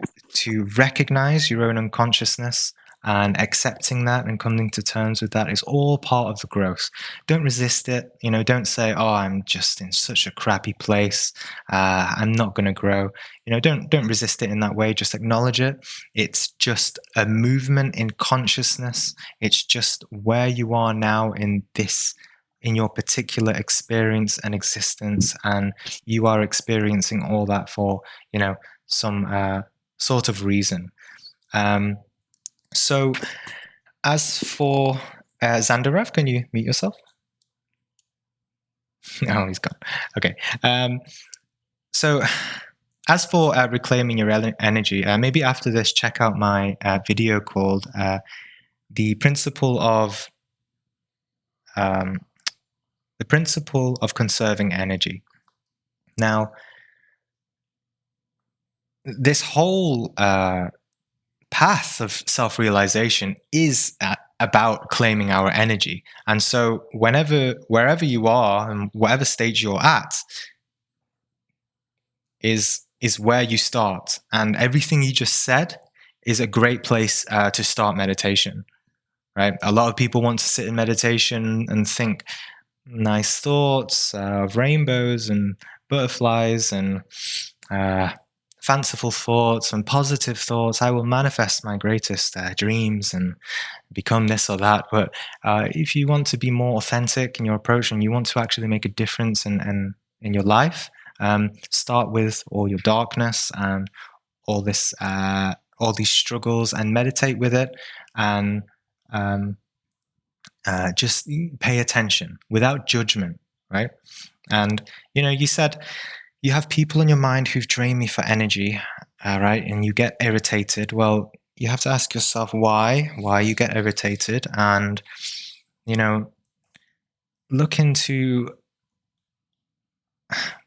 recognize your own unconsciousness, and accepting that and coming to terms with that is all part of the growth. Don't resist it. Don't say, oh, I'm just in such a crappy place, I'm not going to grow. Don't resist it in that way. Just acknowledge it. It's just a movement in consciousness. It's just where you are now in your particular experience and existence, and you are experiencing all that for some sort of reason. So as for Zandarev, can you mute yourself? Oh, he's gone. Okay. So as for reclaiming your energy, maybe after this, check out my video called the principle of conserving energy. Now, this whole path of self-realization is about claiming our energy. And so wherever you are and whatever stage you're at is where you start. And everything you just said is a great place to start meditation, right? A lot of people want to sit in meditation and think nice thoughts of rainbows and butterflies and fanciful thoughts and positive thoughts. I will manifest my greatest dreams and become this or that. But if you want to be more authentic in your approach, and you want to actually make a difference in your life, start with all your darkness and all these struggles, and meditate with it, and just pay attention without judgment, right? And you said you have people in your mind who've drained me for energy, right? And you get irritated. Well, you have to ask yourself why you get irritated, and look into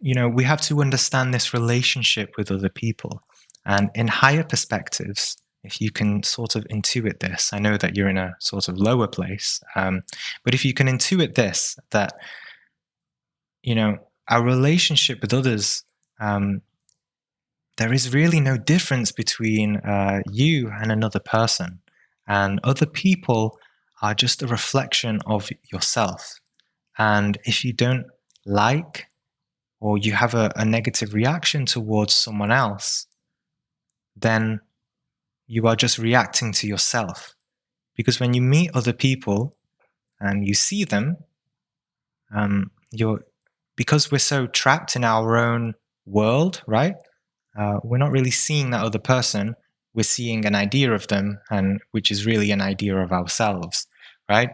we have to understand this relationship with other people, and in higher perspectives, if you can sort of intuit this, I know that you're in a sort of lower place, but if you can intuit this, that, our relationship with others, there is really no difference between you and another person. And other people are just a reflection of yourself. And if you don't like or you have a negative reaction towards someone else, then you are just reacting to yourself. Because when you meet other people and you see them, because we're so trapped in our own world, right? We're not really seeing that other person. We're seeing an idea of them, and which is really an idea of ourselves, right?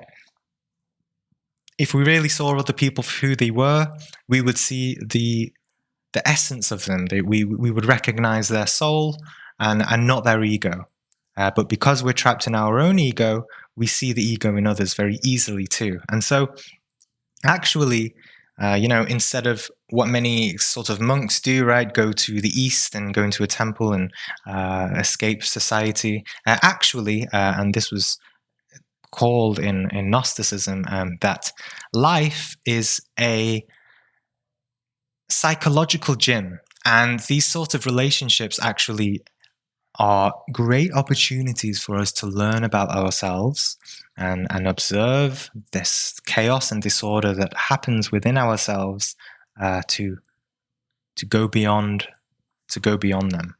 If we really saw other people for who they were, we would see the essence of them. We would recognize their soul and not their ego. But because we're trapped in our own ego, we see the ego in others very easily too. And so, actually, instead of what many sort of monks do, right, go to the east and go into a temple and escape society, and this was called in Gnosticism, that life is a psychological gym. And these sort of relationships actually are great opportunities for us to learn about ourselves and observe this chaos and disorder that happens within ourselves, to go beyond them.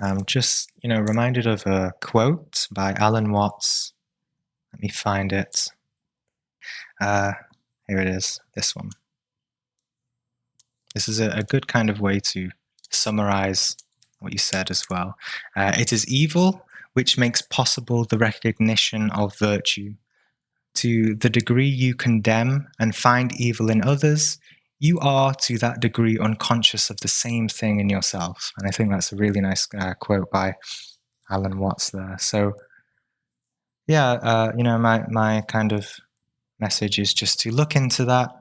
I'm just reminded of a quote by Alan Watts. Let me find it. Here it is. This one. This is a good kind of way to summarize what you said as well. It is evil which makes possible the recognition of virtue. To the degree you condemn and find evil in others, you are to that degree unconscious of the same thing in yourself. And I think that's a really nice quote by Alan Watts there. So, yeah, my kind of message is just to look into that.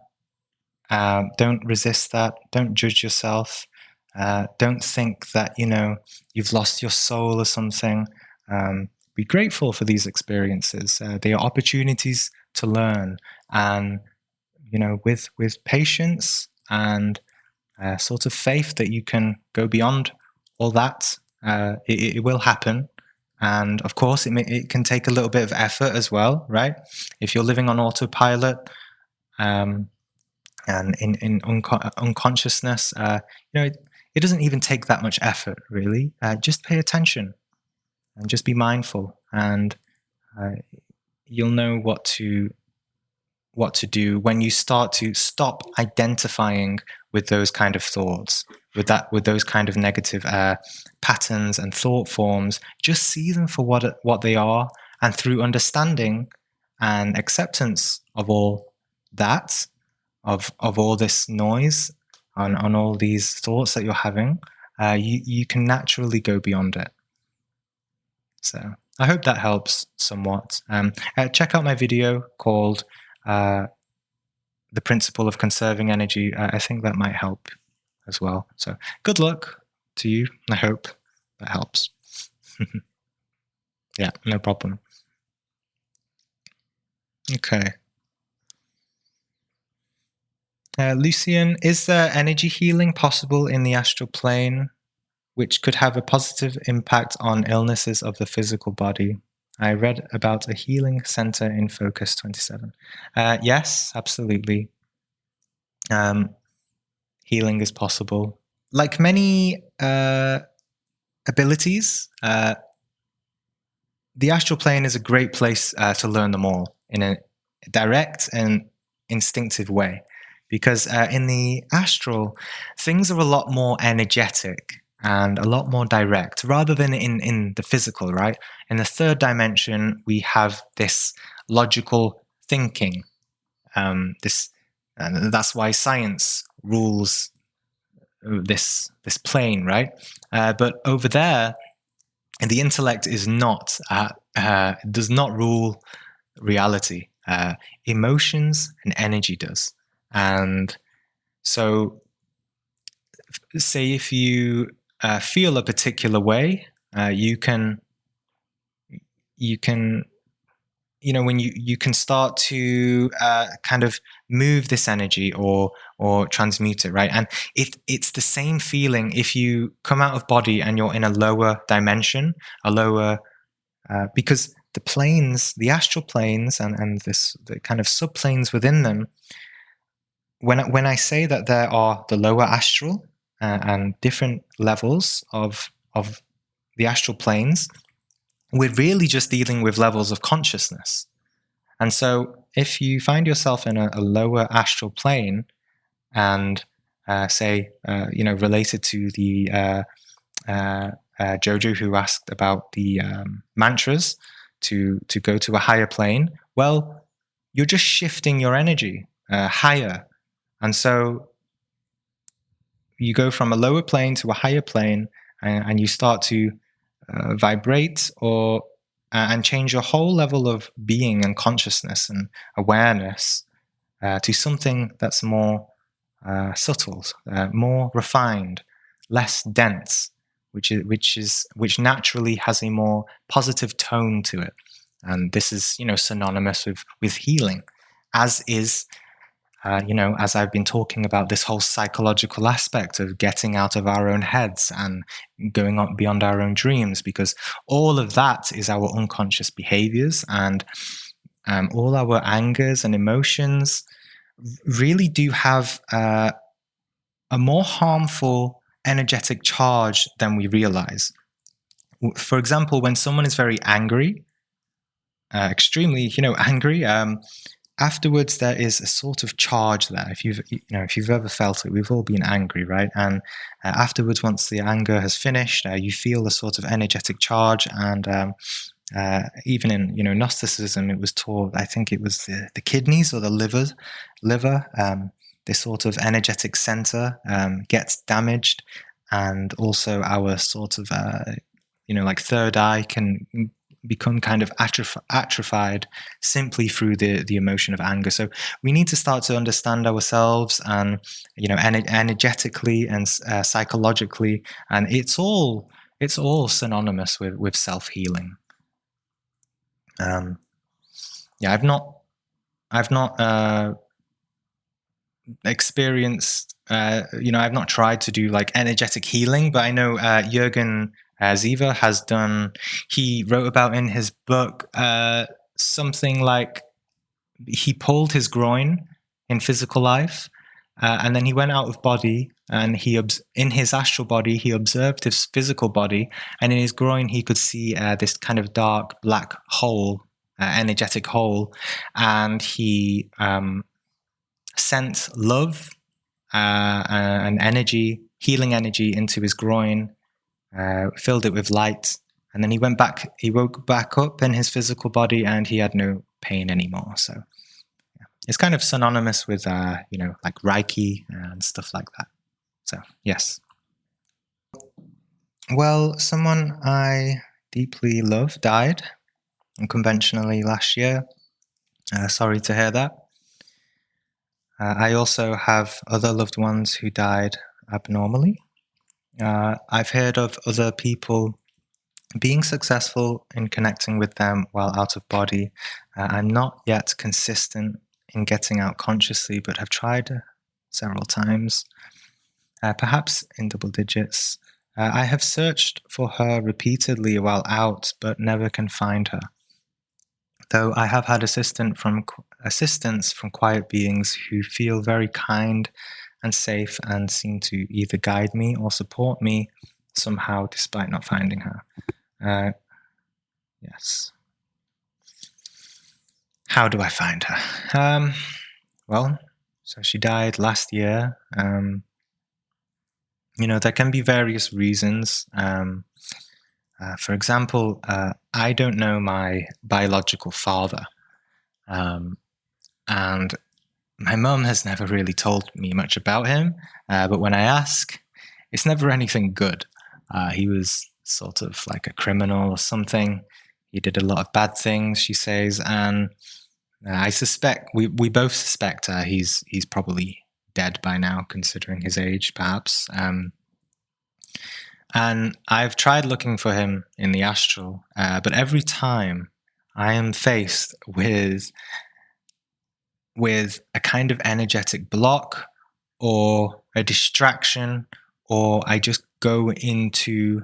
Don't resist that. Don't judge yourself. Don't think that you've lost your soul or something. Be grateful for these experiences. They are opportunities to learn, and with patience and sort of faith that you can go beyond all that. It will happen. And of course, it can take a little bit of effort as well, right? If you're living on autopilot, and in unconsciousness, it doesn't even take that much effort, really. Just pay attention and just be mindful, and you'll know what to do when you start to stop identifying with those kind of thoughts, with those kind of negative patterns and thought forms. Just see them for what they are, and through understanding and acceptance of all that, of all this noise, on all these thoughts that you're having, you can naturally go beyond it. So I hope that helps somewhat. Check out my video called The Principle of Conserving Energy. I think that might help as well. So good luck to you. I hope that helps. Yeah, no problem. Okay. Lucian, is there energy healing possible in the astral plane, which could have a positive impact on illnesses of the physical body? I read about a healing center in Focus 27. Yes, absolutely. Healing is possible. Like many abilities, the astral plane is a great place to learn them all in a direct and instinctive way. Because in the astral, things are a lot more energetic and a lot more direct, rather than in the physical, right? In the third dimension, we have this logical thinking. That's why science rules this plane, right? But over there, the intellect is not does not rule reality. Emotions and energy does. And so, say if you feel a particular way, you can when you can start to kind of move this energy or transmute it, right? And it's the same feeling if you come out of body and you're in a lower dimension, a lower because the planes, the astral planes, and the kind of subplanes within them. When I say that there are the lower astral and different levels of the astral planes, we're really just dealing with levels of consciousness. And so if you find yourself in a lower astral plane and say, related to the Jojo who asked about the mantras to go to a higher plane, well, you're just shifting your energy higher. And so you go from a lower plane to a higher plane and you start to vibrate and change your whole level of being and consciousness and awareness to something that's more subtle, more refined, less dense, which naturally has a more positive tone to it. And this is, synonymous with healing, as is, as I've been talking about this whole psychological aspect of getting out of our own heads and going on beyond our own dreams, because all of that is our unconscious behaviors, and all our angers and emotions really do have a more harmful energetic charge than we realize. For example, when someone is very angry, extremely, angry, afterwards there is a sort of charge there. If you've ever felt it, we've all been angry, right? And afterwards, once the anger has finished, you feel a sort of energetic charge. And even in Gnosticism, it was taught, I think it was the kidneys or the liver, this sort of energetic center gets damaged, and also our sort of like third eye can become kind of atrophied simply through the emotion of anger. So we need to start to understand ourselves, and energetically and psychologically, and it's all synonymous with self-healing. I've not experienced, I've not tried to do like energetic healing, but I know Jürgen Ziva has done. He wrote about in his book something like he pulled his groin in physical life, and then he went out of body, and in his astral body he observed his physical body, and in his groin he could see this kind of dark black hole, energetic hole, and he sent love and energy, healing energy, into his groin, filled it with light, and then he woke back up in his physical body, and he had no pain anymore. So it's kind of synonymous with like Reiki and stuff like that. So yes. Well, someone I deeply love died unconventionally last year. Sorry to hear that. I also have other loved ones who died abnormally. I've heard of other people being successful in connecting with them while out of body. I'm not yet consistent in getting out consciously, but have tried several times, perhaps in double digits. I have searched for her repeatedly while out, but never can find her. Though I have had assistance from quiet beings who feel very kind and safe and seem to either guide me or support me somehow, despite not finding her. Yes. How do I find her? Well, so she died last year. There can be various reasons. For example, I don't know my biological father. And my mum has never really told me much about him. But when I ask, it's never anything good. He was sort of like a criminal or something. He did a lot of bad things, she says. And I suspect, we both suspect he's probably dead by now, considering his age, perhaps. And I've tried looking for him in the astral, but every time I am faced with a kind of energetic block or a distraction, or I just go into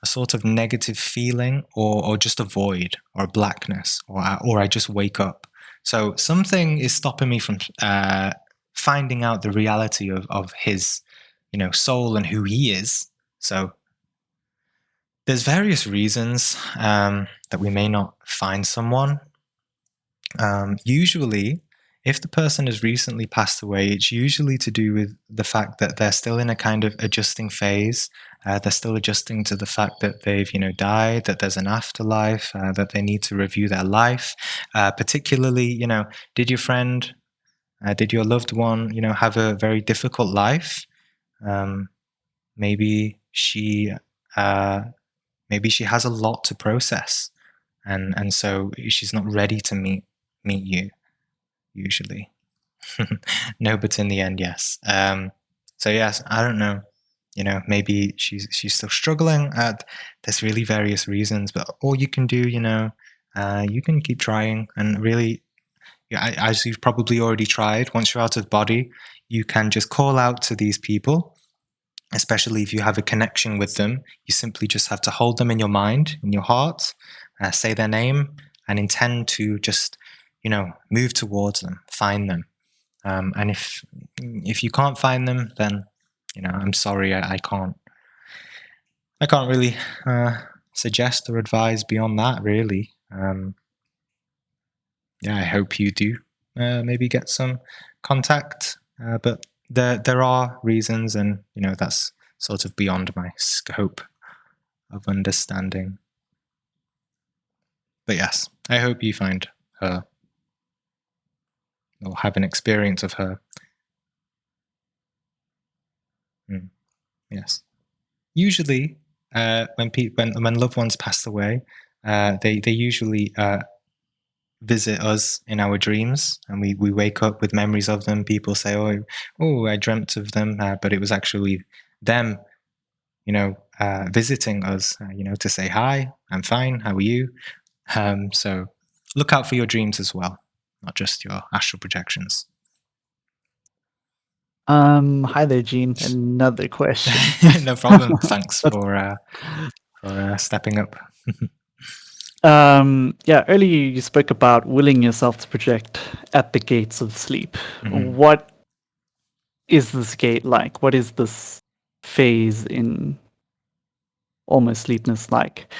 a sort of negative feeling, or just a void or a blackness, or I just wake up. So something is stopping me from finding out the reality of his, soul and who he is. So there's various reasons that we may not find someone. Usually, if the person has recently passed away, it's usually to do with the fact that they're still in a kind of adjusting phase. They're still adjusting to the fact that they've, died, that there's an afterlife, that they need to review their life. Particularly, did your friend, did your loved one, have a very difficult life? Maybe she, maybe she has a lot to process, and so she's not ready to meet you. Usually. No, but in the end, yes. So yes, I don't know. Maybe she's still struggling. There's really various reasons, but all you can do, you can keep trying. And really, as you've probably already tried, once you're out of body, you can just call out to these people. Especially if you have a connection with them, you simply just have to hold them in your mind, in your heart, say their name, and intend to just, move towards them, find them. And if you can't find them, then I'm sorry, I can't really suggest or advise beyond that. Really, yeah, I hope you do maybe get some contact, but there are reasons, and that's sort of beyond my scope of understanding. But yes, I hope you find her or have an experience of her. Yes. Usually, when loved ones pass away, they usually visit us in our dreams, and we wake up with memories of them. People say, "Oh, I dreamt of them," but it was actually them, visiting us, to say, "Hi, I'm fine. How are you?" So look out for your dreams as well, not just your astral projections. Hi there, Gene. Another question. No problem. Thanks for stepping up. Yeah, earlier you spoke about willing yourself to project at the gates of sleep. Mhm. What is this gate like? What is this phase in almost sleepness like?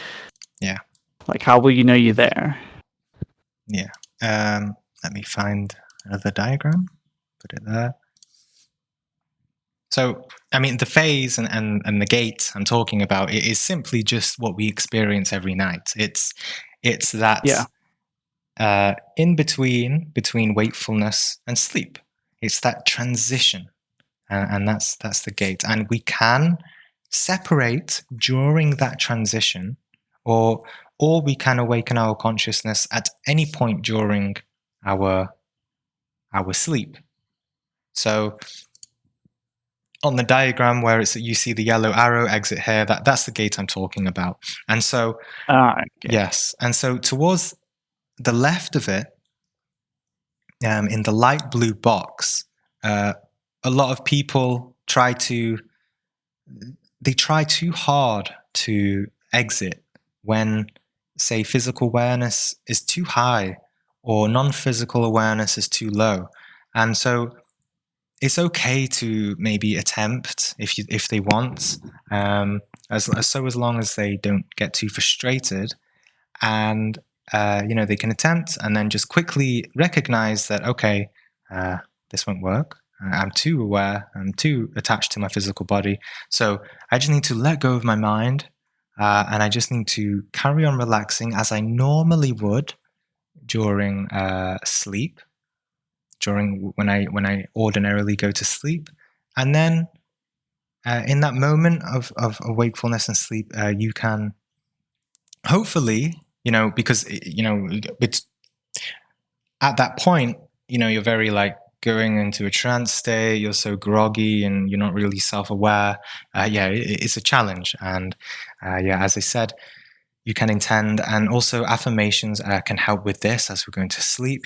Yeah. Like, how will you know you're there? Yeah. Let me find another diagram. Put it there. So, I mean, the phase and the gate I'm talking about, it is simply just what we experience every night. It's that in between wakefulness and sleep. It's that transition, and that's the gate. And we can separate during that transition, or we can awaken our consciousness at any point during our sleep. So on the diagram where you see the yellow arrow exit here, that's the gate I'm talking about. And so Okay. yes, and so towards the left of it, in the light blue box, a lot of people try too hard to exit when, say, physical awareness is too high or non-physical awareness is too low. And so it's okay to maybe attempt if they want, as long as they don't get too frustrated, and they can attempt and then just quickly recognize that, okay, this won't work. I'm too aware. I'm too attached to my physical body. So I just need to let go of my mind, and I just need to carry on relaxing as I normally would during sleep, during when I ordinarily go to sleep. And then in that moment of wakefulness and sleep, you can hopefully, because it's at that point, you're very like going into a trance state, you're so groggy and you're not really self-aware. It's a challenge. And as I said, you can intend, and also affirmations can help with this as we're going to sleep,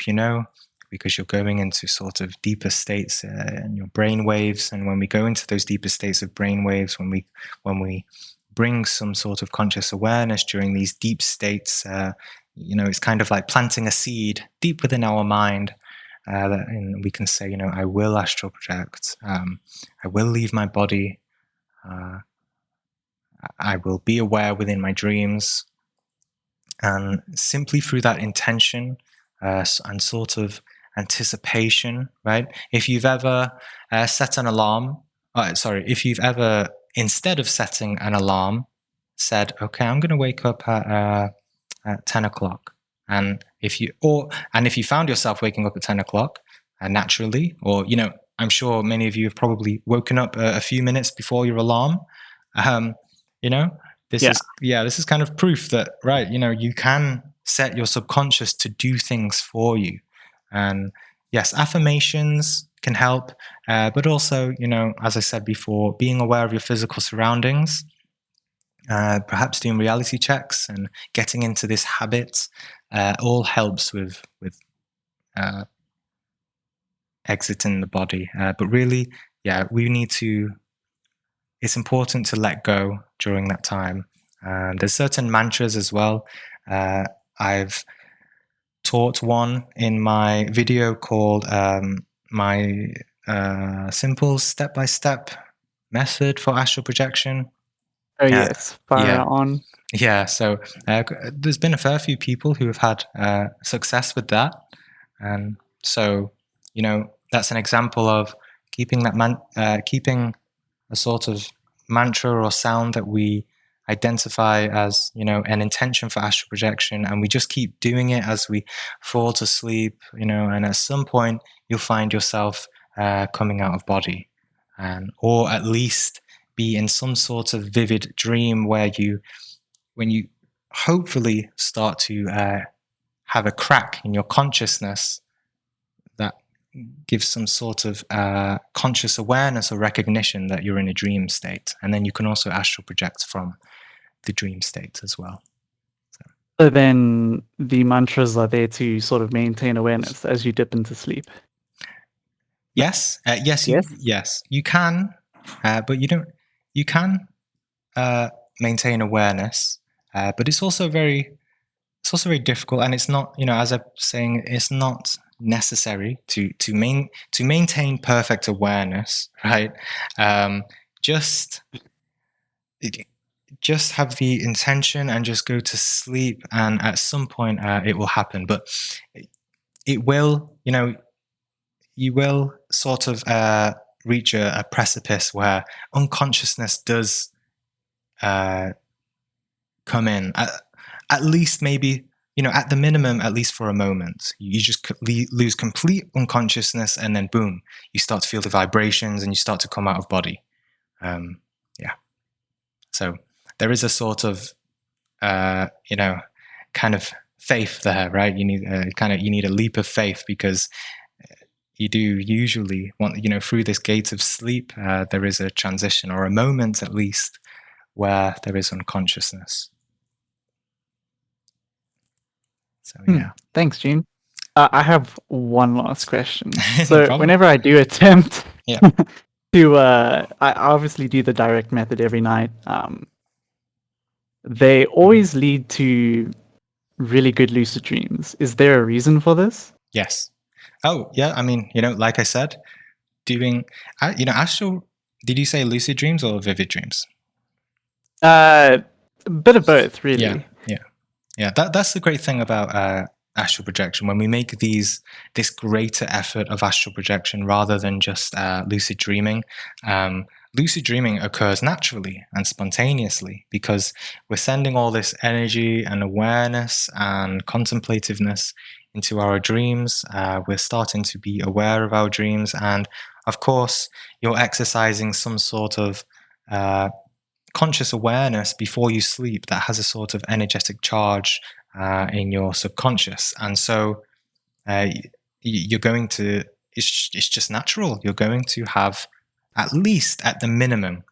because you're going into sort of deeper states in your brain waves. And when we go into those deeper states of brain waves, when we bring some sort of conscious awareness during these deep states, it's kind of like planting a seed deep within our mind. And we can say, I will astral project. I will leave my body. I will be aware within my dreams. And simply through that intention and sort of anticipation, right? If you've ever set an alarm, if you've ever, instead of setting an alarm, said, okay, I'm going to wake up at 10 o'clock. And if you found yourself waking up at 10 o'clock naturally, or, I'm sure many of you have probably woken up a few minutes before your alarm. This is kind of proof that, right, you can set your subconscious to do things for you. And yes, affirmations can help, but also, as I said before, being aware of your physical surroundings, perhaps doing reality checks and getting into this habit all helps with exiting the body. But really, it's important to let go during that time. There's certain mantras as well. I've taught one in my video called my simple step-by-step method for astral projection. Oh yes, fire on. Yeah, so there's been a fair few people who have had success with that. And so, that's an example of keeping keeping a sort of mantra or sound that we identify as, an intention for astral projection, and we just keep doing it as we fall to sleep, and at some point you'll find yourself coming out of body, or at least be in some sort of vivid dream where when you hopefully start to have a crack in your consciousness that gives some sort of conscious awareness or recognition that you're in a dream state. And then you can also astral project from the dream state as well. So then the mantras are there to sort of maintain awareness as you dip into sleep. Yes, you can, but you don't. You can maintain awareness, but it's also very difficult, and it's not. As I'm saying, it's not necessary to maintain perfect awareness, right? Just have the intention and just go to sleep, and at some point it will happen. But it will, you will sort of reach a precipice where unconsciousness does come in. At least maybe, at the minimum, at least for a moment, you just lose complete unconsciousness, and then boom, you start to feel the vibrations and you start to come out of body. So there is a sort of, kind of faith there, right? You need a leap of faith, because you do usually want, through this gate of sleep, there is a transition, or a moment at least, where there is unconsciousness. So yeah. Thanks, Gene. I have one last question. So whenever I do attempt to, I obviously do the direct method every night. They always lead to really good lucid dreams. Is there a reason for this? Yes. Oh yeah. I mean, like I said, doing, astral. Did you say lucid dreams or vivid dreams? A bit of both, really. Yeah. That's the great thing about astral projection. When we make this greater effort of astral projection rather than just lucid dreaming, lucid dreaming occurs naturally and spontaneously, because we're sending all this energy and awareness and contemplativeness into our dreams. We're starting to be aware of our dreams, and of course, you're exercising some sort of conscious awareness before you sleep that has a sort of energetic charge in your subconscious. And so you're going to it's just natural. You're going to have, at least at the minimum,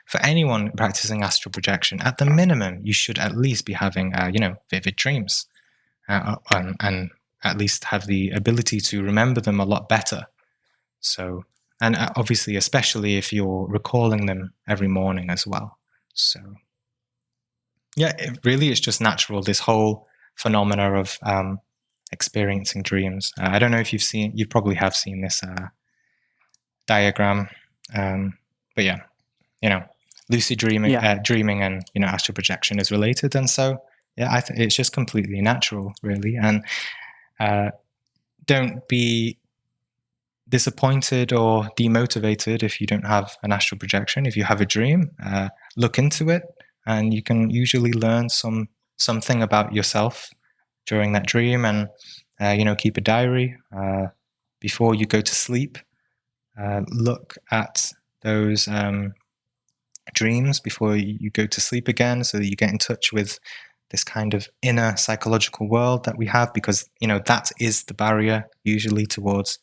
for anyone practicing astral projection, at the minimum, you should at least be having, vivid dreams, and at least have the ability to remember them a lot better. So, and obviously, especially if you're recalling them every morning as well. So, yeah, it really is just natural, this whole phenomena of experiencing dreams. I don't know if you probably have seen this diagram, but yeah, lucid dreaming, dreaming, and astral projection is related, and so yeah, it's just completely natural, really. And don't be disappointed or demotivated if you don't have an astral projection. If you have a dream, look into it, and you can usually learn something about yourself during that dream. And keep a diary before you go to sleep. Look at those dreams before you go to sleep again, so that you get in touch with this kind of inner psychological world that we have, because that is the barrier usually towards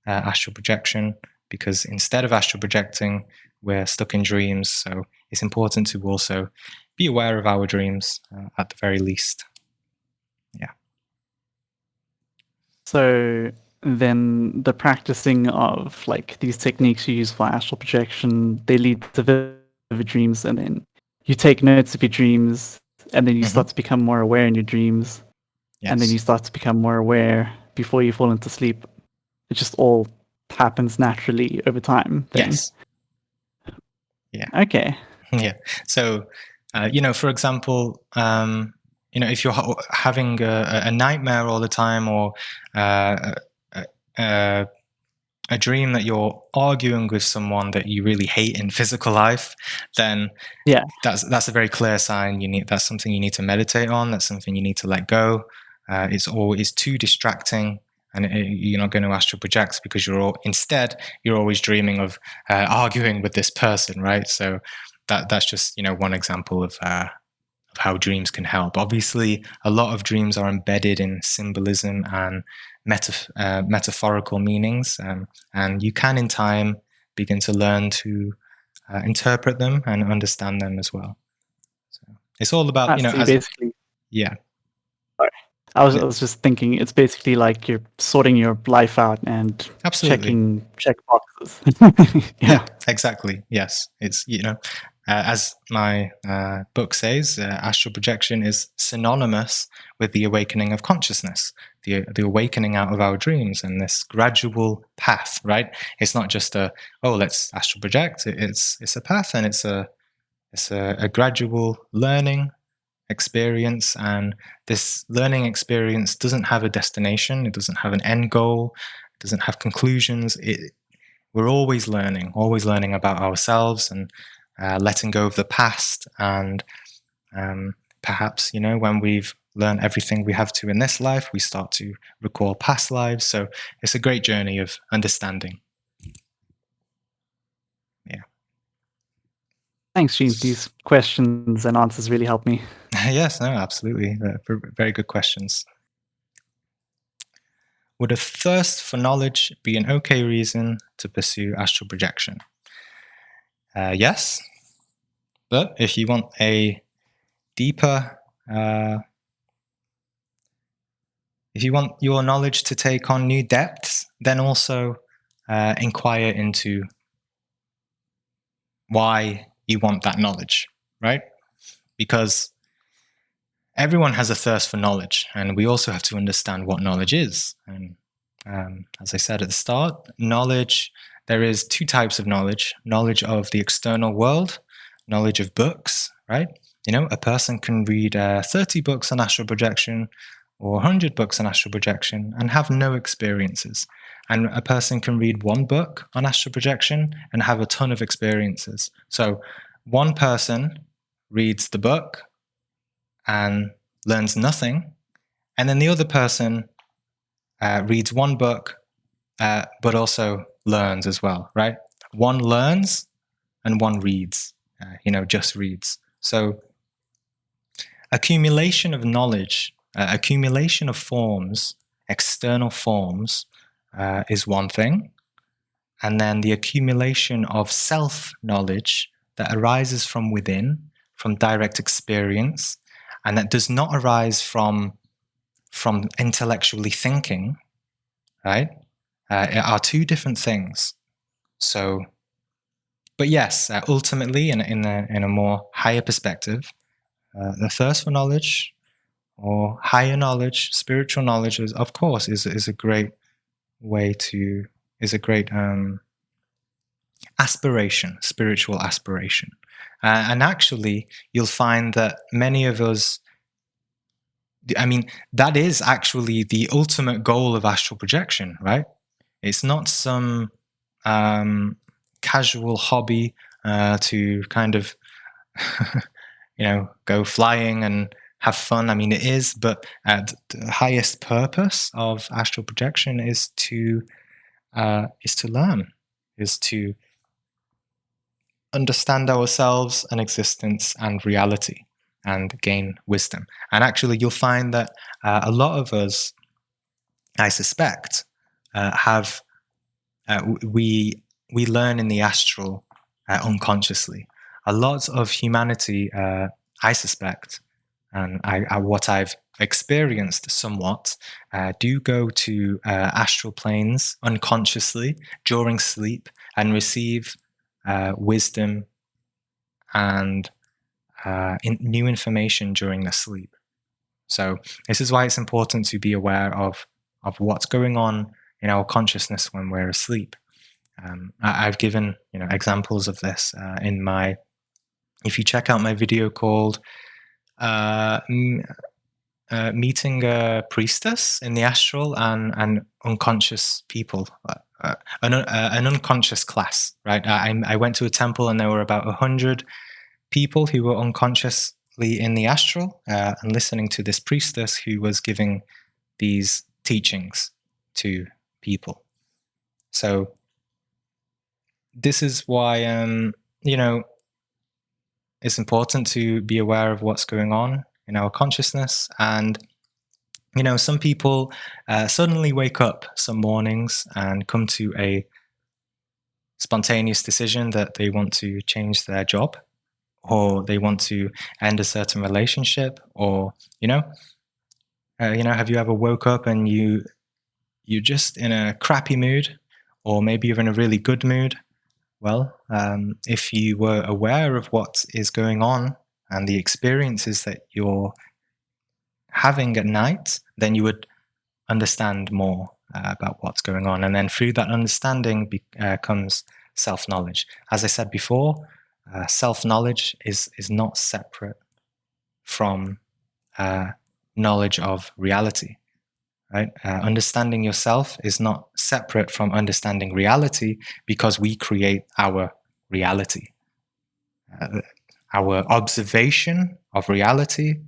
astral projection, because instead of astral projecting, we're stuck in dreams. So it's important to also be aware of our dreams at the very least. Yeah. So then the practicing of like these techniques you use for astral projection, they lead to vivid dreams, and then you take notes of your dreams, and then you start to become more aware in your dreams. Yes. And then you start to become more aware before you fall into sleep. It just all happens naturally over time then. Yes. Yeah. Okay. Yeah. So, for example, if you're having a nightmare all the time, or a dream that you're arguing with someone that you really hate in physical life, then that's a very clear sign. That's something you need to meditate on. That's something you need to let go. It's too distracting, and you're not going to astral project because you're always dreaming of arguing with this person, right? So that's just one example of how dreams can help. Obviously, a lot of dreams are embedded in symbolism and metaphorical meanings, and you can in time begin to learn to interpret them and understand them as well. So it's all about basically. Yeah. Sorry. I was just thinking, it's basically like you're sorting your life out and checking check boxes. Yeah, exactly. Yes, it's as my book says, astral projection is synonymous with the awakening of consciousness, the awakening out of our dreams, and this gradual path. Right? It's not just let's astral project. It's a path, and it's a gradual learning experience, and this learning experience doesn't have a destination. It doesn't have an end goal. It doesn't have conclusions. We're always learning about ourselves, and letting go of the past, and perhaps when we've learned everything we have to in this life, we start to recall past lives. So it's a great journey of understanding. Yeah. Thanks, Gene. These questions and answers really help me. Yes, no, absolutely. Very good questions. Would a thirst for knowledge be an okay reason to pursue astral projection? Yes. But if you want a deeper, if you want your knowledge to take on new depths, then also inquire into why you want that knowledge, right? Because everyone has a thirst for knowledge, and we also have to understand what knowledge is. And as I said at the start, there is two types of knowledge: knowledge of the external world, knowledge of books, right? A person can read 30 books on astral projection or 100 books on astral projection and have no experiences. And a person can read one book on astral projection and have a ton of experiences. So one person reads the book and learns nothing, and then the other person reads one book but also learns as well, right? One learns and one reads, just reads. So accumulation of knowledge, accumulation of forms, external forms, is one thing, and then the accumulation of self-knowledge that arises from within, from direct experience, and that does not arise from intellectually thinking, right? Are two different things. So, but yes, ultimately, in a more higher perspective, the thirst for knowledge or higher knowledge, spiritual knowledge, is of course is a great way to is a great aspiration, spiritual aspiration. And actually, you'll find that many of us, I mean, that is actually the ultimate goal of astral projection, right? It's not some casual hobby to kind of, go flying and have fun. I mean, it is, but the highest purpose of astral projection is to learn, is to understand ourselves and existence and reality, and gain wisdom. And actually, you'll find that a lot of us, I suspect, have we learn in the astral unconsciously. A lot of humanity, I suspect, and what I've experienced somewhat, do go to astral planes unconsciously during sleep and receive wisdom and new information during the sleep. So this is why it's important to be aware of what's going on in our consciousness when we're asleep. I've given examples of this in my. If you check out my video called "Meeting a Priestess in the Astral and Unconscious People," an unconscious class, right? I went to a temple and there were about 100 people who were unconsciously in the astral and listening to this priestess who was giving these teachings to people. So this is why it's important to be aware of what's going on in our consciousness. And some people suddenly wake up some mornings and come to a spontaneous decision that they want to change their job, or they want to end a certain relationship, or have you ever woke up and you're just in a crappy mood, or maybe you're in a really good mood? Well, if you were aware of what is going on and the experiences that you're having at night, then you would understand more about what's going on. And then through that understanding comes self-knowledge. As I said before, self-knowledge is not separate from knowledge of reality. Right? Understanding yourself is not separate from understanding reality, because we create our reality. Our observation of reality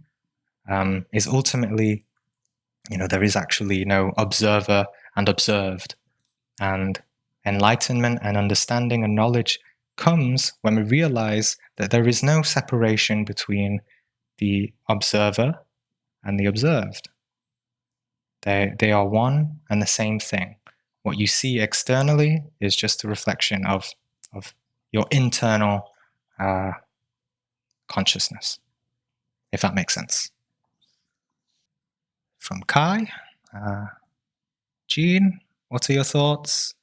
is ultimately, there is actually no observer and observed. And enlightenment and understanding and knowledge comes when we realize that there is no separation between the observer and the observed. They are one and the same thing. What you see externally is just a reflection of your internal consciousness, if that makes sense. From Kai, Jean, what are your thoughts?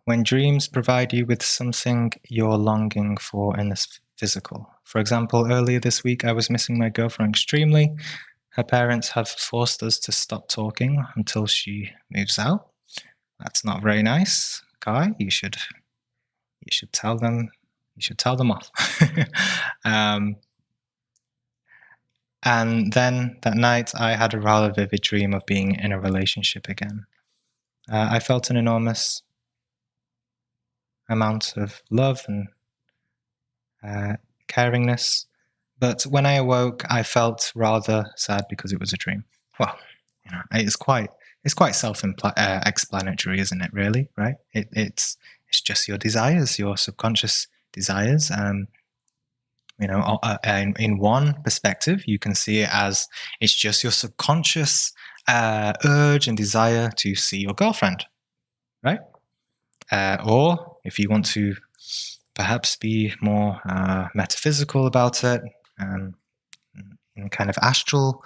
When dreams provide you with something you're longing for in this physical. For example, earlier this week, I was missing my girlfriend extremely. Her parents have forced us to stop talking until she moves out. That's not very nice, Kai. You should tell them. You should tell them off. And then that night, I had a rather vivid dream of being in a relationship again. I felt an enormous amount of love and caringness, but when I awoke, I felt rather sad because it was a dream. Well, it's quite self-explanatory, isn't it? Really, right? It's just your desires, your subconscious desires. In one perspective, you can see it as it's just your subconscious urge and desire to see your girlfriend, right? Or if you want to perhaps be more metaphysical about it, in kind of astral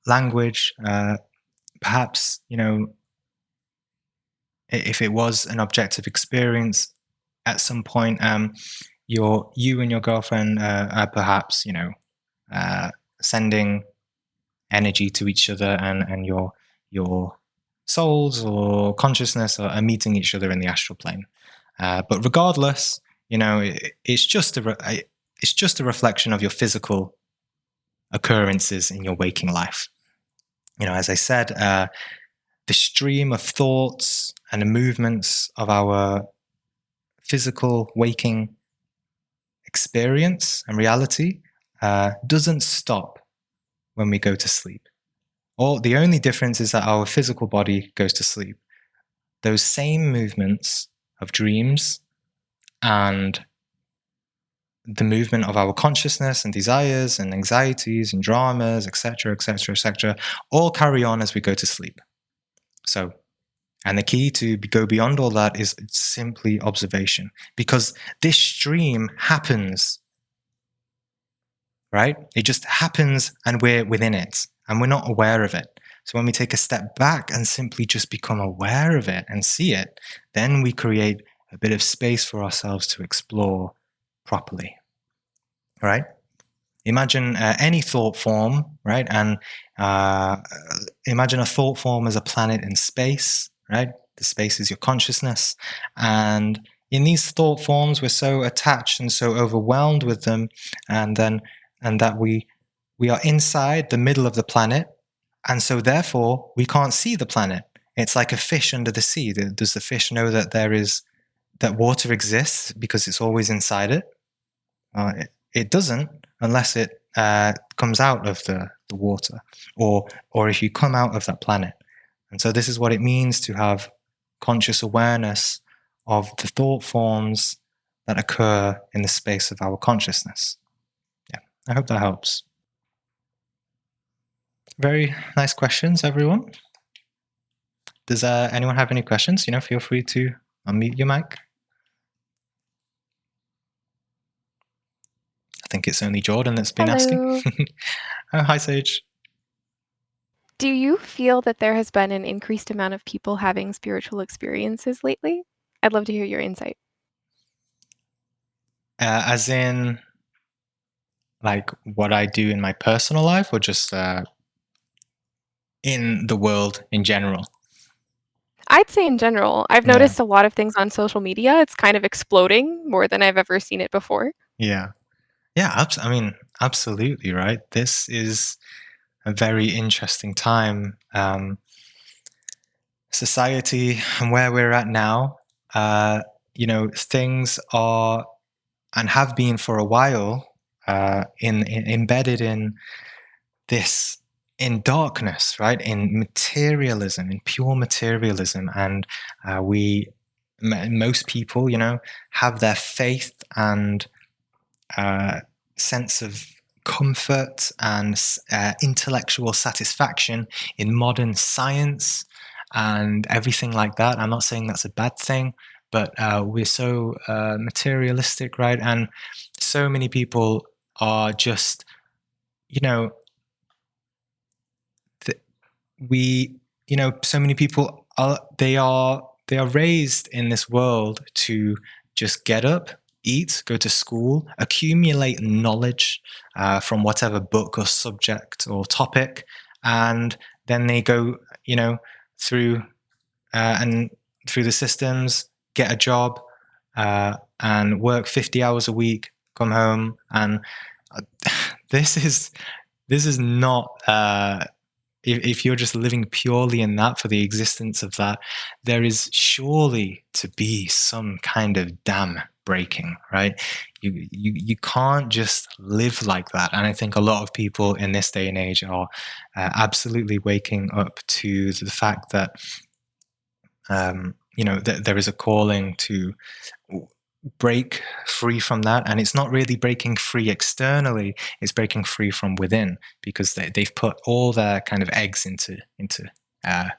language, perhaps, if it was an objective experience at some point, you and your girlfriend are perhaps, sending energy to each other, and your souls or consciousness are meeting each other in the astral plane. But regardless, it's just a reflection of your physical occurrences in your waking life. As I said, the stream of thoughts and the movements of our physical waking experience and reality doesn't stop when we go to sleep. The only difference is that our physical body goes to sleep. Those same movements of dreams and the movement of our consciousness and desires and anxieties and dramas, etc., etc., etc., all carry on as we go to sleep. So, and the key to go beyond all that is simply observation, because this stream happens, right? It just happens, and we're within it, and we're not aware of it. So when we take a step back and simply just become aware of it and see it, then we create a bit of space for ourselves to explore properly, right? Imagine any thought form, right? And imagine a thought form as a planet in space, right? The space is your consciousness. And in these thought forms, we're so attached and so overwhelmed with them, and that we are inside the middle of the planet, and so therefore we can't see the planet. It's like a fish under the sea. Does the fish know that water exists because it's always inside it? It doesn't, unless it comes out of the water, or if you come out of that planet. And so this is what it means to have conscious awareness of the thought forms that occur in the space of our consciousness. Yeah, I hope that helps. Very nice questions, everyone. Does anyone have any questions? Feel free to unmute your mic. I think it's only Jordan that's been asking. Oh, hi, Sage. Do you feel that there has been an increased amount of people having spiritual experiences lately? I'd love to hear your insight. As in, like, what I do in my personal life, or just in the world in general? I'd say in general. I've noticed a lot of things on social media. It's kind of exploding more than I've ever seen it before. Yeah. I mean, absolutely, right? This is a very interesting time. Society and where we're at now, things are, and have been for a while, embedded in this, in darkness, right? In materialism, in pure materialism. And most people, have their faith and sense of comfort and intellectual satisfaction in modern science and everything like that. I'm not saying that's a bad thing, but we're so materialistic, right? And so many people are just, so many people are raised in this world to just get up, eat, go to school, accumulate knowledge from whatever book or subject or topic, and then they go, through the systems, get a job, and work 50 hours a week, come home, and this is not. If you're just living purely in that, for the existence of that, there is surely to be some kind of dam breaking, right? You can't just live like that. And I think a lot of people in this day and age are absolutely waking up to the fact that that there is a calling to break free from that. And it's not really breaking free externally, it's breaking free from within, because they've put all their kind of eggs into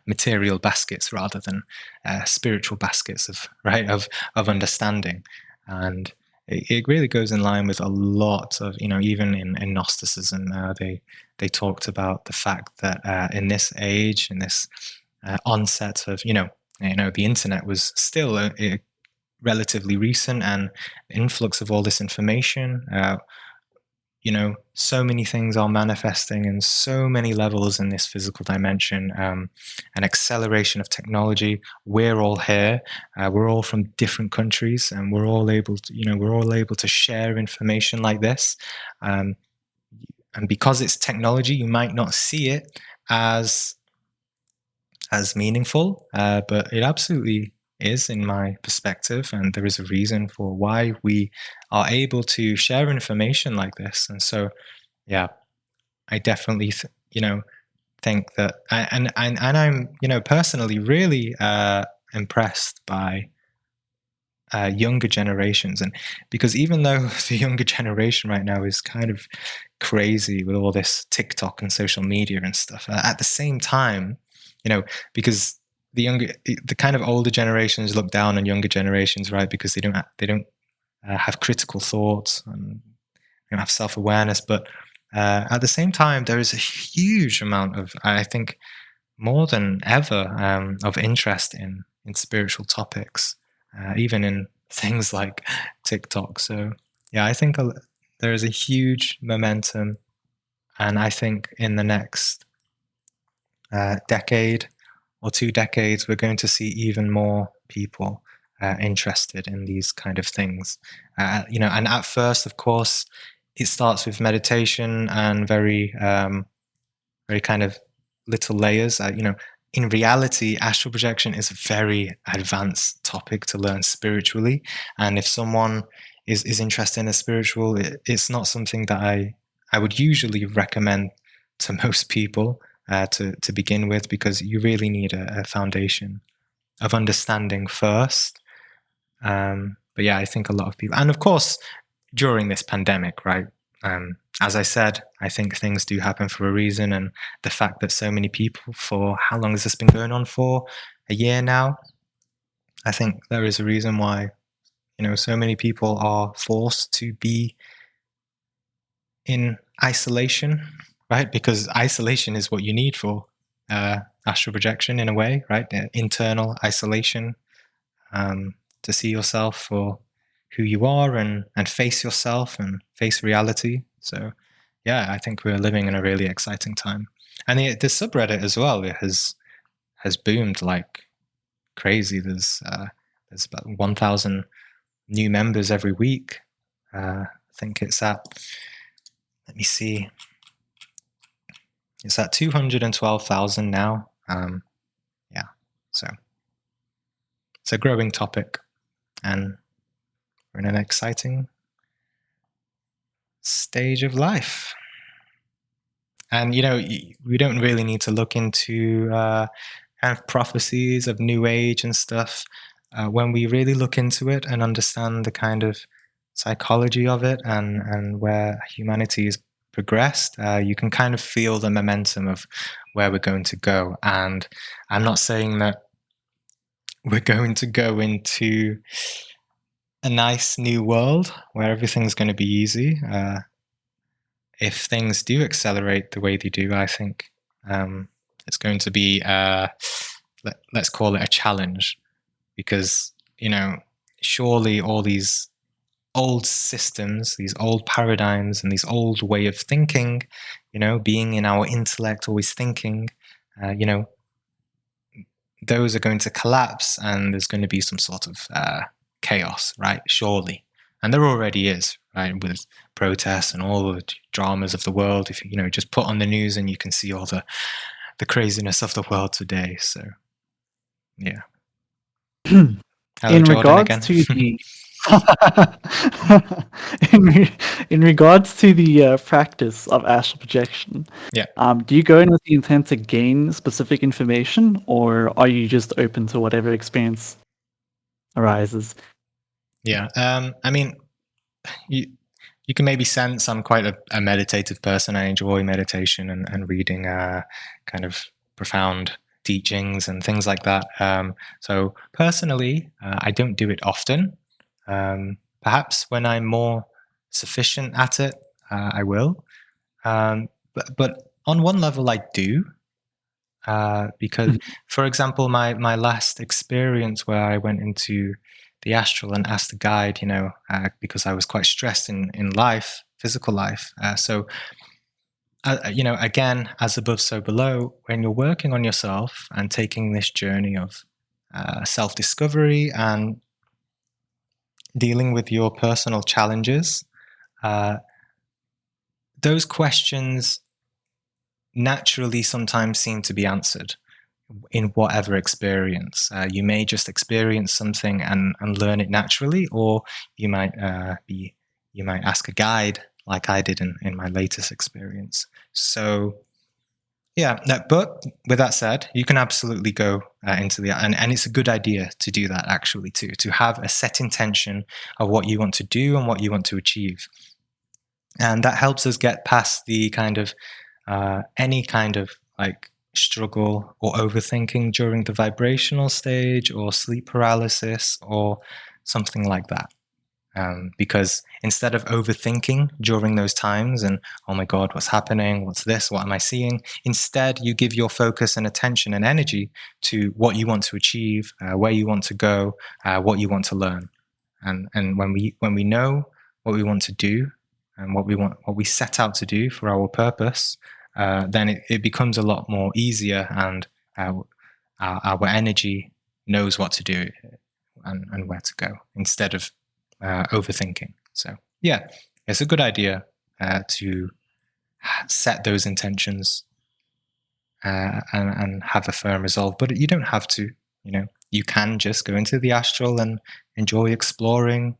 material baskets rather than spiritual baskets of understanding. And it really goes in line with a lot of, even in Gnosticism, they talked about the fact that in this age, in this onset of, the internet was still a relatively recent, and the influx of all this information, so many things are manifesting in so many levels in this physical dimension, an acceleration of technology. We're all here, we're all from different countries, and we're all able to share information like this, and because it's technology, you might not see it as meaningful, but it absolutely is, in my perspective, and there is a reason for why we are able to share information like this. And so, yeah, I definitely, think that, and I'm, personally really impressed by younger generations, and because even though the younger generation right now is kind of crazy with all this TikTok and social media and stuff, at the same time, because the kind of older generations look down on younger generations, right? Because they don't have critical thoughts and they don't have self-awareness. But at the same time, there is a huge amount of, I think, more than ever, of interest in spiritual topics, even in things like TikTok. So yeah, I think there is a huge momentum, and I think in the next decade or 2 decades, we're going to see even more people interested in these kind of things. And at first, of course, it starts with meditation and very kind of little layers. In reality, astral projection is a very advanced topic to learn spiritually. And if someone is interested in a spiritual, it's not something that I would usually recommend to most people to begin with, because you really need a foundation of understanding first. But yeah, I think a lot of people, and of course, during this pandemic, right? As I said, I think things do happen for a reason, and the fact that so many people, for how long has this been going on for? A year now. I think there is a reason why, so many people are forced to be in isolation, right? Because isolation is what you need for astral projection, in a way, right? The internal isolation, to see yourself for who you are, and face yourself and face reality. So yeah, I think we're living in a really exciting time. And the subreddit as well, it has boomed like crazy. There's about 1,000 new members every week. I think it's at, let me see, it's at 212,000 now. Yeah, so it's a growing topic, and we're in an exciting stage of life. And we don't really need to look into kind of prophecies of New Age and stuff. When we really look into it and understand the kind of psychology of it, and where humanity has progressed, you can kind of feel the momentum of where we're going to go. And I'm not saying that we're going to go into a nice new world where everything's going to be easy. If things do accelerate the way they do, I think it's going to be, let's call it a challenge, because, surely all these old systems, these old paradigms, and these old way of thinking, being in our intellect, always thinking, those are going to collapse, and there's going to be some sort of chaos, right? Surely. And there already is, right? With protests and all the dramas of the world. If you just put on the news, and you can see all the craziness of the world today. So, yeah. Hello, In Jordan, regards again. to the in regards to the practice of astral projection, Yeah. Do you go in with the intent to gain specific information, or are you just open to whatever experience arises? Yeah. I mean, you can maybe sense I'm quite a meditative person. I enjoy meditation and reading kind of profound teachings and things like that. So personally, I don't do it often. Perhaps when I'm more sufficient at it, I will. But on one level, I do. Because, for example, my last experience where I went into the astral and asked the guide, because I was quite stressed in life, physical life. So, again, as above, so below, when you're working on yourself and taking this journey of self-discovery and dealing with your personal challenges, those questions naturally sometimes seem to be answered in whatever experience. You may just experience something and learn it naturally, or you might ask a guide like I did in my latest experience. So yeah, but with that said, you can absolutely go into the and it's a good idea to do that actually too, to have a set intention of what you want to do and what you want to achieve. And that helps us get past the kind of any kind of like struggle or overthinking during the vibrational stage or sleep paralysis or something like that. Because instead of overthinking during those times and, oh my God, what's happening? What's this? What am I seeing? Instead, you give your focus and attention and energy to what you want to achieve, where you want to go, what you want to learn. And when we know what we want to do and what we set out to do for our purpose, then it becomes a lot more easier, and our energy knows what to do and where to go instead of overthinking. So yeah, it's a good idea to set those intentions and have a firm resolve. But you don't have to. You can just go into the astral and enjoy exploring,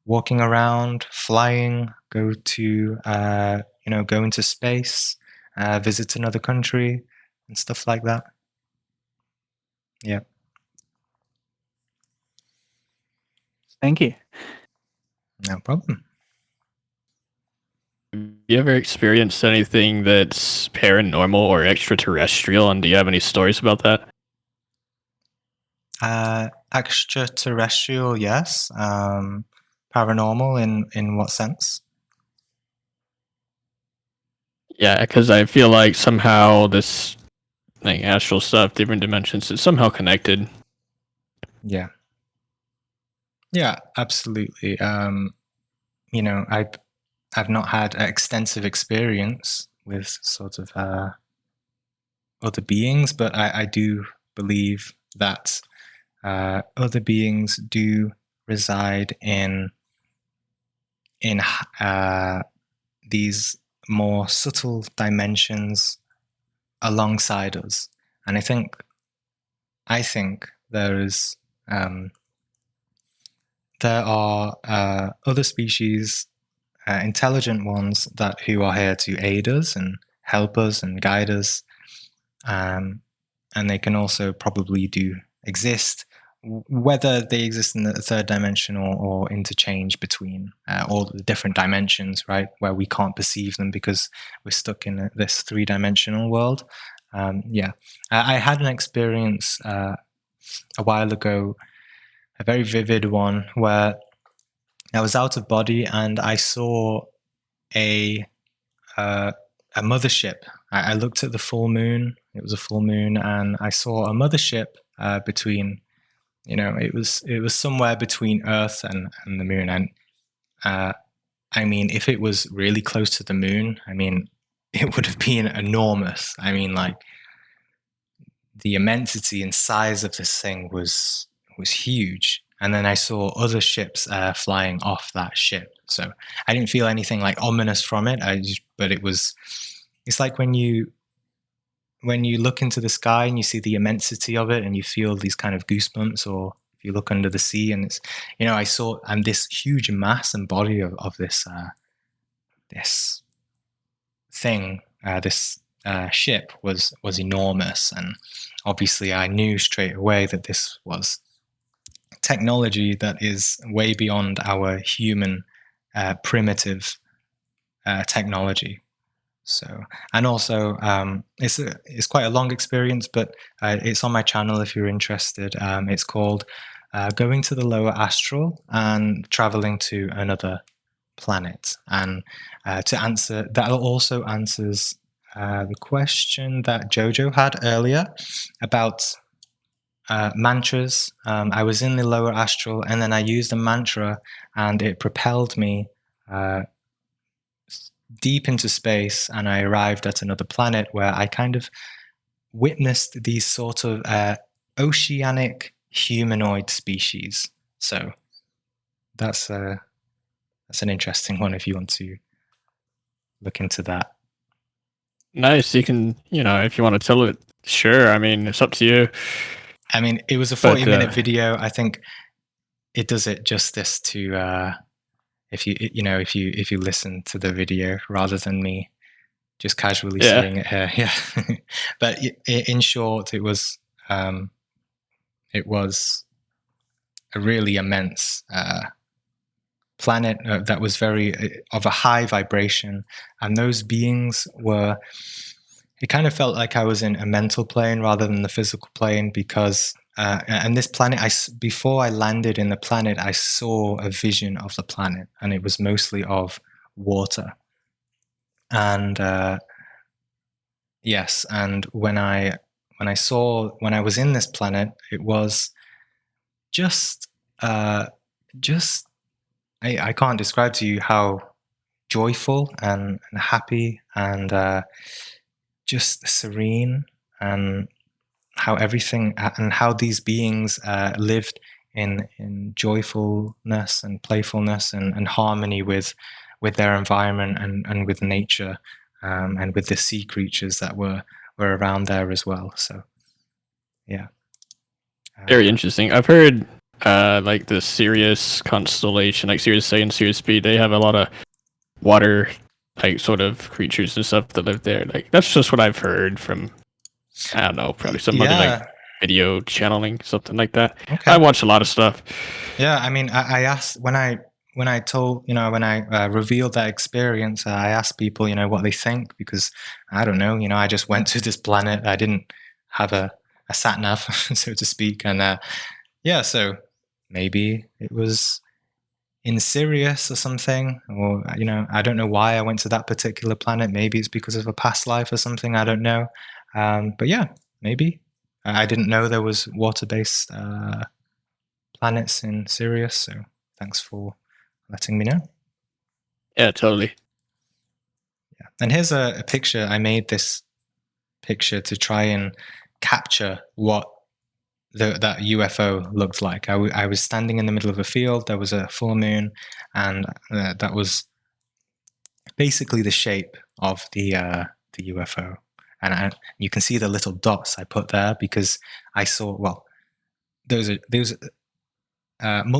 walking around, flying, go into space, visit another country, and stuff like that. Yeah. Thank you. No problem. Have you ever experienced anything that's paranormal or extraterrestrial, and do you have any stories about that? Extraterrestrial, yes. Paranormal in what sense? Yeah, because I feel like somehow this like astral stuff, different dimensions, it's somehow connected. Yeah. Yeah, absolutely. I've not had extensive experience with sort of other beings, but I do believe that other beings do reside in these more subtle dimensions alongside us, and I think there are other species, intelligent ones who are here to aid us and help us and guide us, and they can also probably exist. Whether they exist in the third dimension or interchange between all the different dimensions, right, where we can't perceive them because we're stuck in this three-dimensional world. Yeah, I had an experience a while ago, a very vivid one, where I was out of body and I saw a mothership. I looked at the full moon. It was a full moon, and I saw a mothership between. It was somewhere between Earth and the moon. And I mean, if it was really close to the moon, I mean, it would have been enormous. I mean, like the immensity and size of this thing was huge. And then I saw other ships flying off that ship. So I didn't feel anything like ominous from it. But it's like when you look into the sky and you see the immensity of it and you feel these kind of goosebumps, or if you look under the sea and it's, I saw this huge mass and body of this this thing, this ship was enormous. And obviously I knew straight away that this was technology that is way beyond our human primitive technology. So, and also, it's quite a long experience, but it's on my channel if you're interested. It's called Going to the Lower Astral and Traveling to Another Planet. And to answer, that also answers the question that Jojo had earlier about mantras. I was in the lower astral, and then I used a mantra, and it propelled me deep into space, and I arrived at another planet where I kind of witnessed these sort of oceanic humanoid species. So that's an interesting one if you want to look into that. Nice. You can, if you want to tell it, sure. I mean, it's up to you. I mean, it was a But, 40-minute video. I think it does it justice to if you listen to the video rather than me just casually Yeah. saying it here. Yeah. But in short, it was a really immense planet that was very of a high vibration, and those beings were. It kind of felt like I was in a mental plane rather than the physical plane because. And this planet, before I landed in the planet, I saw a vision of the planet, and it was mostly of water. And yes, and when I was in this planet, it was just I can't describe to you how joyful and happy and just serene, and how everything and how these beings lived in joyfulness and playfulness and harmony with their environment and with nature, and with the sea creatures that were around there as well. So yeah, Very interesting. I've heard like the Sirius constellation, like Sirius A and Sirius B, they have a lot of water like sort of creatures and stuff that live there. Like that's just what I've heard from, I don't know, probably some other like video channeling, something like that. Okay. I watch a lot of stuff. Yeah, I mean, I asked when I revealed that experience, I asked people, what they think, because I don't know, I just went to this planet. I didn't have a sat nav, so to speak, and yeah, so maybe it was in Sirius or something, or I don't know why I went to that particular planet. Maybe it's because of a past life or something. I don't know, but yeah, maybe I didn't know there was water-based planets in Sirius, so thanks for letting me know. Yeah, totally. Yeah. And here's a picture. I made this picture to try and capture what that UFO looked like. I was standing in the middle of a field. There was a full moon, and that was basically the shape of the UFO. And you can see the little dots I put there because I saw, well, those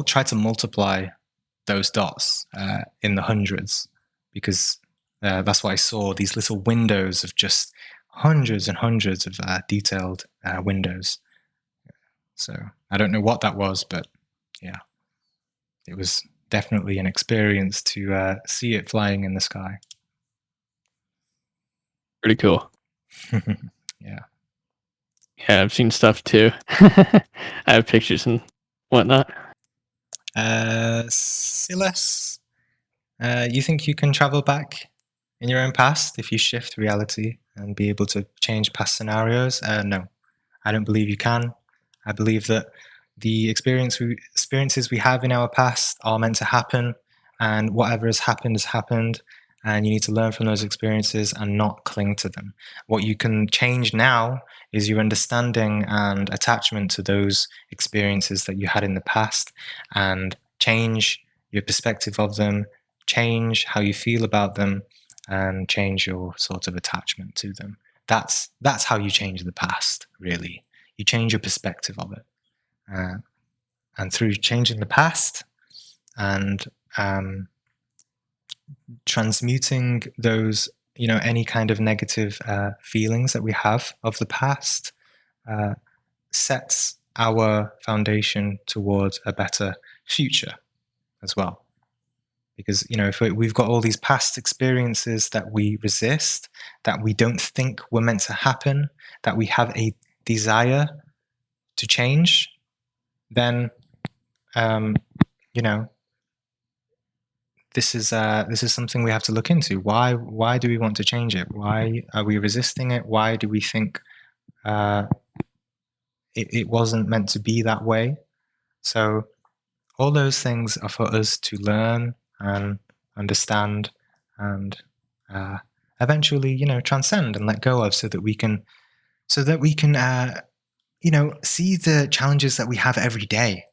try to multiply those dots in the hundreds, because that's what I saw, these little windows of just hundreds and hundreds of detailed windows. So I don't know what that was, but yeah, it was definitely an experience to see it flying in the sky. Pretty cool. Yeah. Yeah, I've seen stuff too. I have pictures and whatnot. Silas, you think you can travel back in your own past if you shift reality and be able to change past scenarios? No, I don't believe you can. I believe that the experiences we have in our past are meant to happen, and whatever has happened, and you need to learn from those experiences and not cling to them. What you can change now is your understanding and attachment to those experiences that you had in the past, and change your perspective of them, change how you feel about them, and change your sort of attachment to them. That's how you change the past, really. You change your perspective of it. And through changing the past and transmuting those, any kind of negative feelings that we have of the past, sets our foundation towards a better future as well. Because, if we've got all these past experiences that we resist, that we don't think were meant to happen, that we have a desire to change, then, this is something we have to look into. Why do we want to change it? Why are we resisting it? Why do we think it wasn't meant to be that way? So all those things are for us to learn and understand and eventually, transcend and let go of, so that we can see the challenges that we have every day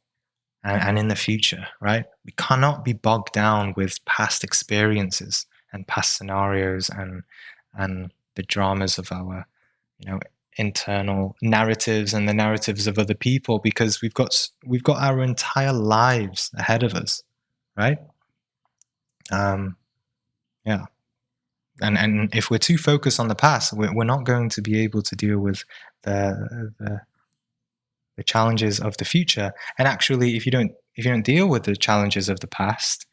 and in the future, right? We cannot be bogged down with past experiences and past scenarios and the dramas of our, internal narratives and the narratives of other people, because we've got our entire lives ahead of us, right? Yeah. And if we're too focused on the past, we're not going to be able to deal with the challenges of the future. And actually, if you don't deal with the challenges of the past,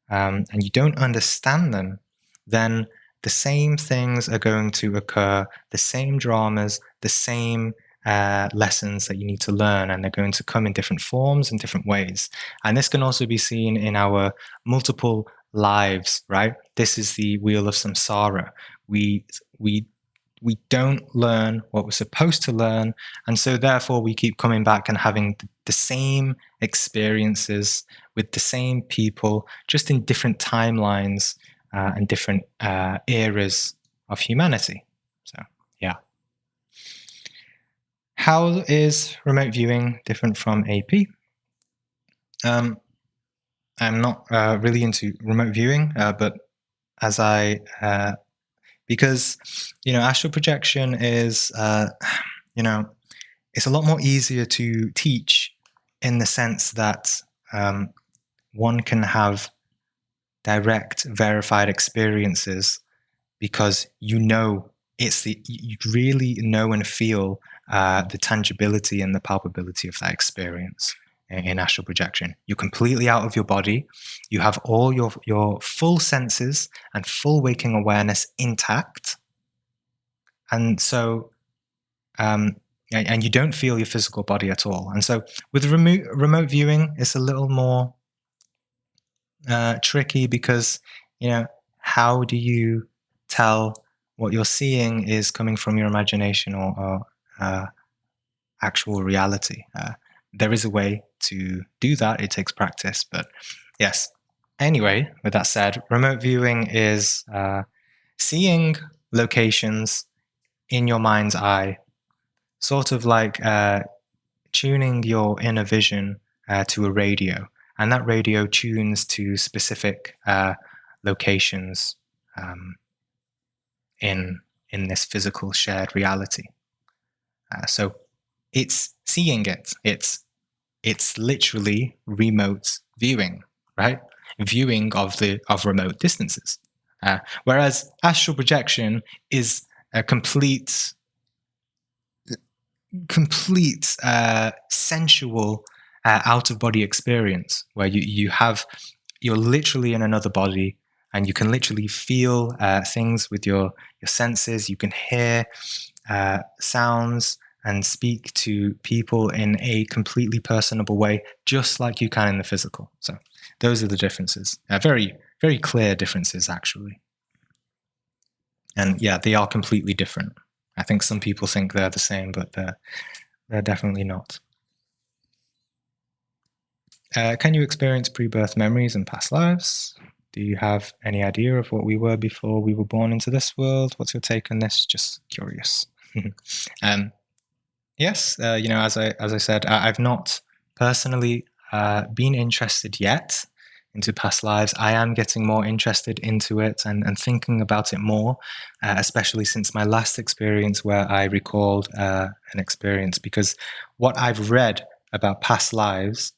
and you don't understand them, then the same things are going to occur, the same dramas, the same lessons that you need to learn, and they're going to come in different forms and different ways. And this can also be seen in our multiple lives, right? This is the wheel of samsara. We don't learn what we're supposed to learn, and so therefore we keep coming back and having the same experiences with the same people, just in different timelines and different eras of humanity. So, yeah. How is remote viewing different from AP? I'm not really into remote viewing, but because astral projection is it's a lot more easier to teach, in the sense that one can have direct, verified experiences, because you really know and feel the tangibility and the palpability of that experience in astral projection. You're completely out of your body. You have all your full senses and full waking awareness intact. And so, and you don't feel your physical body at all. And so with remote viewing, it's a little more tricky, because, how do you tell what you're seeing is coming from your imagination or actual reality? There is a way to do that. It takes practice, but yes. Anyway, with that said, remote viewing is seeing locations in your mind's eye, sort of like tuning your inner vision to a radio, and that radio tunes to specific locations in this physical shared reality. So it's seeing it. It's literally remote viewing, right? Viewing of remote distances. Whereas astral projection is a complete sensual out of body experience, where you're literally in another body, and you can literally feel things with your senses. You can hear sounds and speak to people in a completely personable way, just like you can in the physical. So those are the differences. Very, very clear differences, actually. And yeah, they are completely different. I think some people think they're the same, but they're definitely not. Can you experience pre-birth memories and past lives? Do you have any idea of what we were before we were born into this world? What's your take on this? Just curious. Yes, as I said, I've not personally been interested yet into past lives. I am getting more interested into it and thinking about it more, especially since my last experience, where I recalled an experience, because what I've read about past lives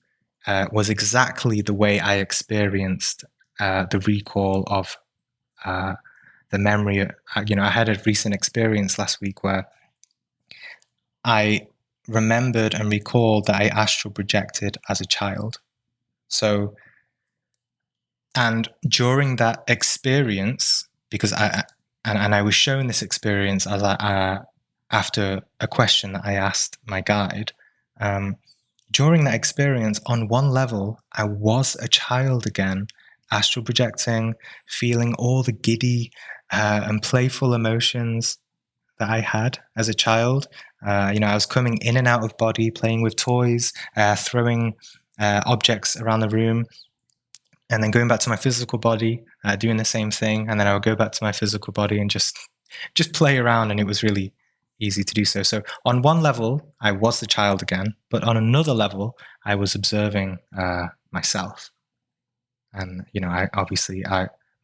was exactly the way I experienced the recall of the memory. I had a recent experience last week where I remembered and recalled that I astral projected as a child. So And during that experience, because I was shown this experience as after a question that I asked my guide. During that experience, on one level, I was a child again, astral projecting, feeling all the giddy and playful emotions that I had as a child. I was coming in and out of body, playing with toys, throwing objects around the room, and then going back to my physical body, doing the same thing. And then I would go back to my physical body and just play around. And it was really easy to do so. So on one level, I was the child again, but on another level, I was observing myself. And,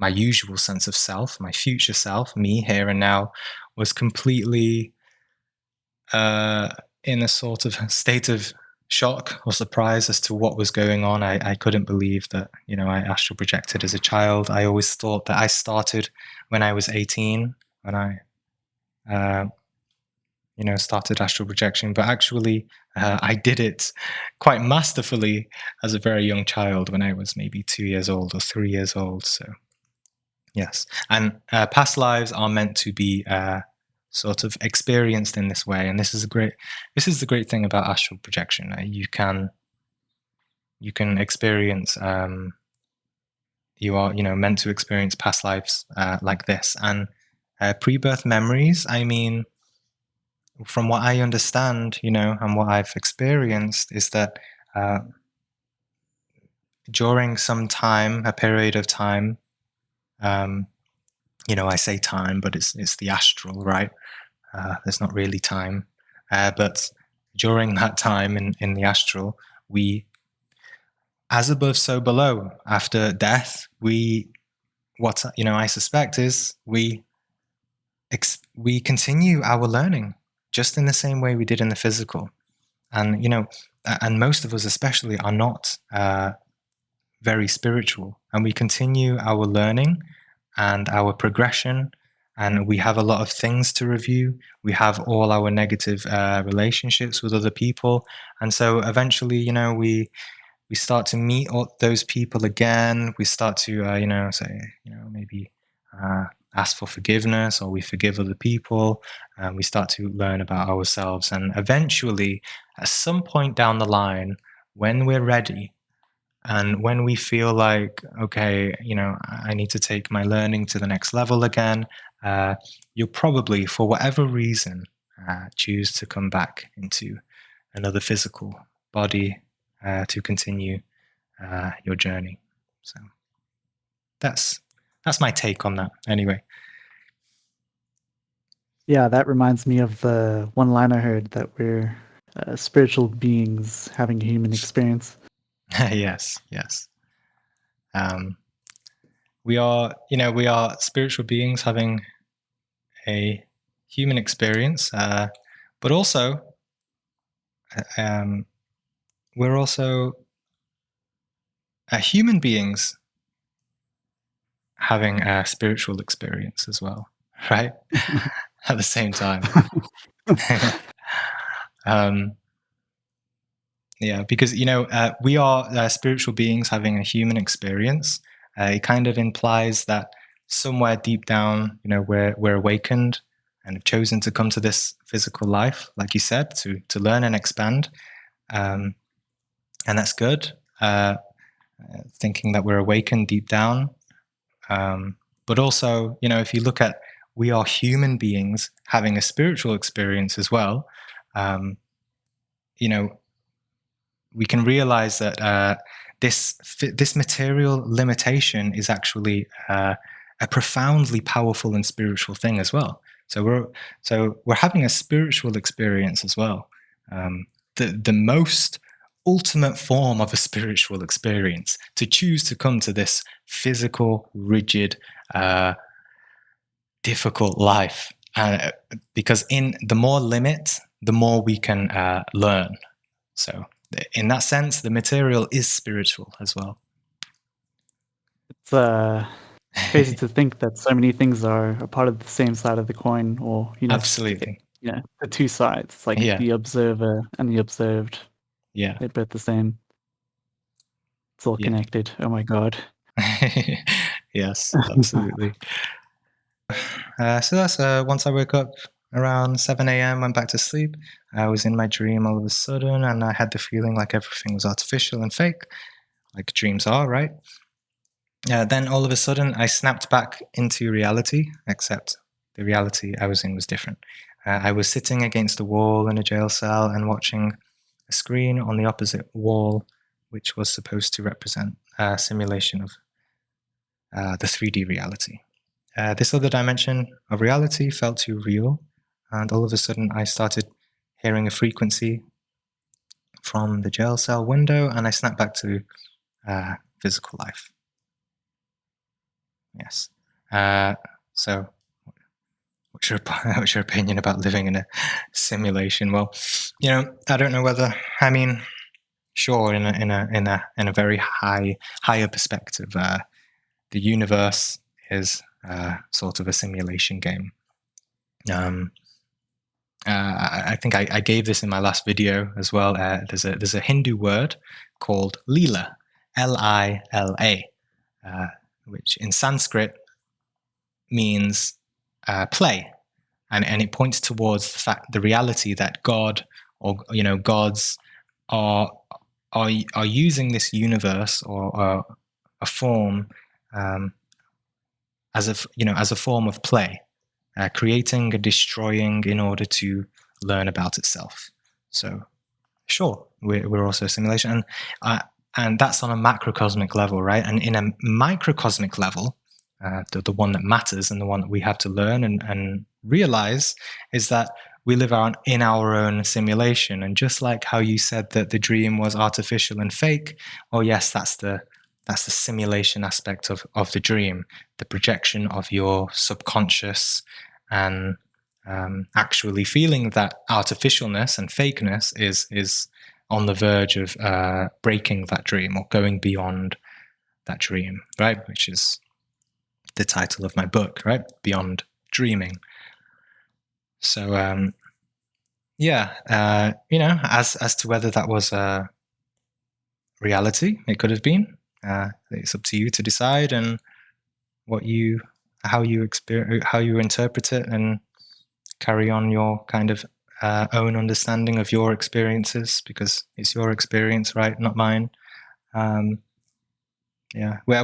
my usual sense of self, my future self, me here and now, was completely in a sort of state of shock or surprise as to what was going on. I couldn't believe that, I astral projected as a child. I always thought that I started when I was 18, when I, started astral projection, but actually I did it quite masterfully as a very young child when I was maybe 2 years old or 3 years old. So yes, and past lives are meant to be sort of experienced in this way, and this is the great thing about astral projection. You can experience. You are meant to experience past lives like this, and pre-birth memories. I mean, from what I understand, and what I've experienced, is that during some time, a period of time. I say time, but it's the astral, right? There's not really time, but during that time in the astral, we, as above, so below. After death, I suspect is we continue our learning just in the same way we did in the physical, and and most of us especially are not very spiritual, and we continue our learning and our progression, and we have a lot of things to review. We have all our negative relationships with other people, and so eventually, we start to meet all those people again. We start to, say, maybe ask for forgiveness, or we forgive other people, and we start to learn about ourselves. And eventually, at some point down the line, when we're ready, and when we feel like, okay, I need to take my learning to the next level again, you'll probably, for whatever reason, choose to come back into another physical body to continue your journey. So that's my take on that. Anyway. Yeah, that reminds me of the one line I heard that we're spiritual beings having a human experience. Yes. We are spiritual beings having a human experience, but also we're also human beings having a spiritual experience as well, right? At the same time. Yeah, because we are spiritual beings having a human experience. It kind of implies that somewhere deep down, we're awakened and have chosen to come to this physical life, like you said, to learn and expand, and that's good. Thinking that we're awakened deep down, but also, if you look at, we are human beings having a spiritual experience as well. We can realize that this material limitation is actually a profoundly powerful and spiritual thing as well. So we're having a spiritual experience as well. The most ultimate form of a spiritual experience, to choose to come to this physical, rigid, difficult life, because in the more limit, the more we can learn. So in that sense, the material is spiritual as well. It's crazy to think that so many things are a part of the same side of the coin, or Absolutely. The two sides. It's like the observer and the observed. Yeah, They're both the same. It's all connected. Oh my god. Yes, absolutely. So that's once I woke up around 7 a.m., went back to sleep. I was in my dream all of a sudden, and I had the feeling like everything was artificial and fake, like dreams are, right? Then all of a sudden, I snapped back into reality, except the reality I was in was different. I was sitting against a wall in a jail cell and watching a screen on the opposite wall, which was supposed to represent a simulation of the 3D reality. This other dimension of reality felt too real, and all of a sudden I started hearing a frequency from the jail cell window, and I snapped back to physical life. Yes. So, what's your opinion about living in a simulation? Well, I don't know whether. I mean, sure, in a very higher perspective, the universe is sort of a simulation game. I think I gave this in my last video as well. There's a Hindu word called lila, Lila, which in Sanskrit means play, and it points towards the reality that God or gods are using this universe or a form as a form of play, creating and destroying in order to learn about itself. So, sure, we're also a simulation, and that's on a macrocosmic level, right? And in a microcosmic level, the one that matters and the one that we have to learn and realize is that we live in our own simulation. And just like how you said that the dream was artificial and fake, well, yes, that's the simulation aspect of the dream, the projection of your subconscious, and actually feeling that artificialness and fakeness is on the verge of breaking that dream or going beyond that dream, right? Which is the title of my book, right? Beyond Dreaming. So, as to whether that was a reality, it could have been. It's up to you to decide and how you interpret it and carry on your kind of own understanding of your experiences, because it's your experience, right? Not mine. Well,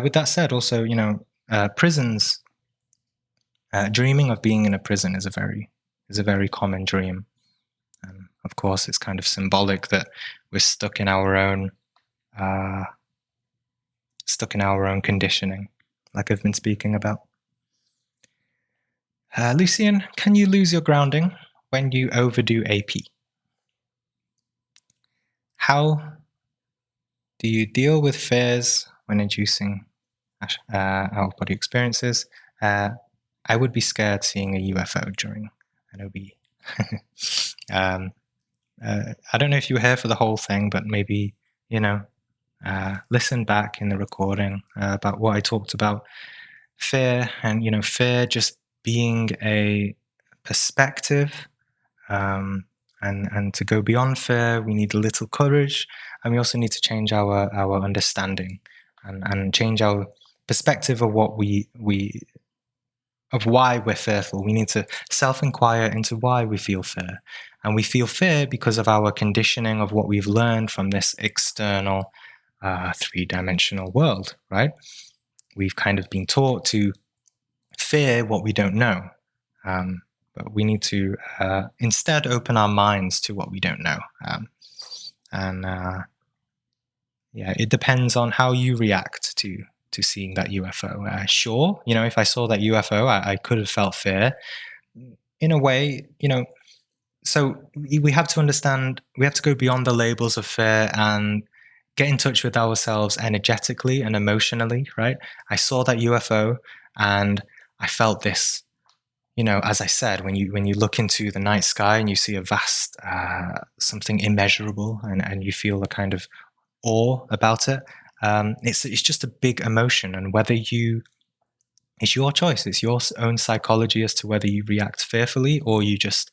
with that said, also, prisons, dreaming of being in a prison is a very common dream. Of course, it's kind of symbolic that we're stuck in our own conditioning, like I've been speaking about. Lucian, can you lose your grounding when you overdo AP? How do you deal with fears when inducing out-of-body experiences? I would be scared seeing a UFO during an OB. I don't know if you were here for the whole thing, but maybe, listen back in the recording about what I talked about. Fear, and, fear just being a perspective. And to go beyond fear, we need a little courage, and we also need to change our understanding and change our perspective of what of why we're fearful. We need to self-inquire into why we feel fear. And we feel fear because of our conditioning of what we've learned from this external three-dimensional world, right? We've kind of been taught to fear what we don't know. But we need to instead open our minds to what we don't know. It depends on how you react to seeing that UFO. Sure, if I saw that UFO, I could have felt fear. In a way, so we have to understand, we have to go beyond the labels of fear and get in touch with ourselves energetically and emotionally, right? I saw that UFO and I felt this, as I said, when you look into the night sky and you see a vast, something immeasurable, and you feel a kind of awe about it, it's just a big emotion, and it's your choice. It's your own psychology as to whether you react fearfully or you just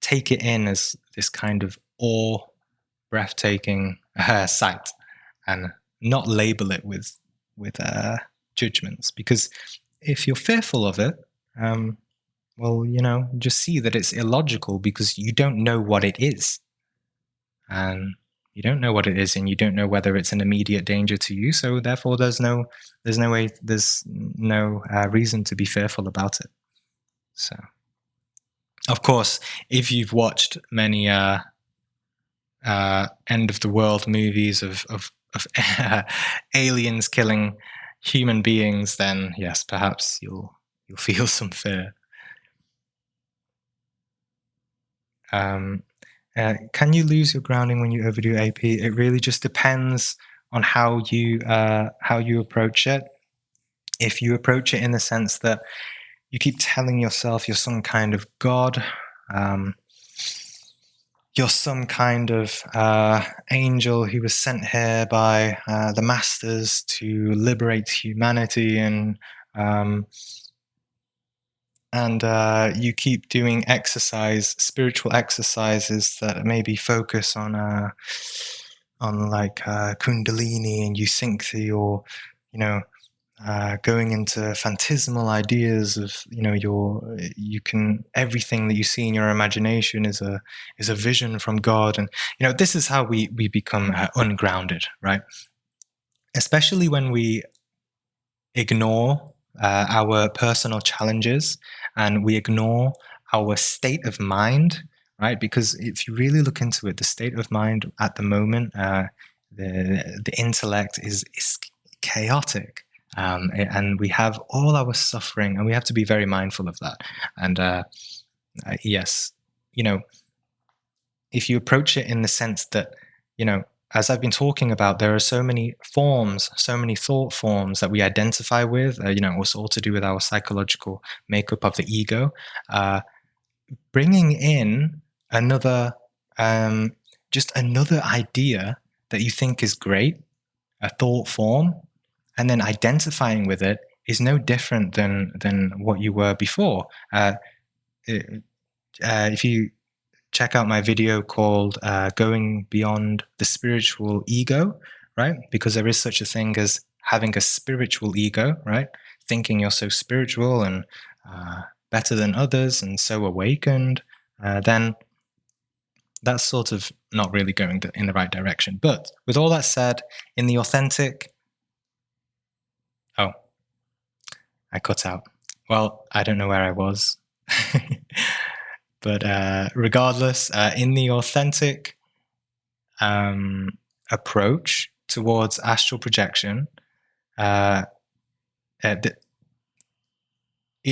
take it in as this kind of breathtaking sight, and not label it with judgments, because if you're fearful of it, well, just see that it's illogical because you don't know what it is. And you don't know what it is, and you don't know whether it's an immediate danger to you. So therefore, there's no reason to be fearful about it. So, of course, if you've watched many end of the world movies of aliens killing human beings, then yes, perhaps you'll feel some fear. Can you lose your grounding when you overdo AP? It really just depends on how you approach it. If you approach it in the sense that you keep telling yourself you're some kind of god, you're some kind of angel who was sent here by the masters to liberate humanity, and you keep doing spiritual exercises that maybe focus on like Kundalini, and you think that you're, going into phantasmal ideas of, everything that you see in your imagination is a vision from God, and this is how we become ungrounded, right? Especially when we ignore our personal challenges, and we ignore our state of mind, right? Because if you really look into it, the state of mind at the moment, the intellect is chaotic, and we have all our suffering, and we have to be very mindful of that. And yes, if you approach it in the sense that, as I've been talking about, there are so many forms, so many thought forms that we identify with, it's all to do with our psychological makeup of the ego. Bringing in just another idea that you think is great, a thought form, and then identifying with it is no different than what you were before. If you check out my video called Going Beyond the Spiritual Ego, right? Because there is such a thing as having a spiritual ego, right? Thinking you're so spiritual and better than others and so awakened, then that's sort of not really going in the right direction. But with all that said, in the authentic... Oh, I cut out. Well, I don't know where I was. But regardless, in the authentic approach towards astral projection, it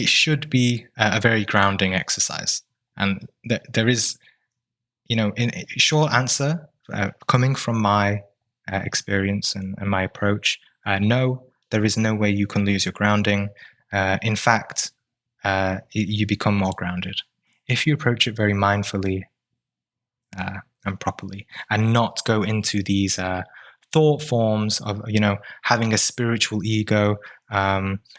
should be a very grounding exercise. And there is, in a short answer, coming from my experience and my approach, no, there is no way you can lose your grounding. In fact, you become more grounded if you approach it very mindfully and properly, and not go into these thought forms of, having a spiritual ego,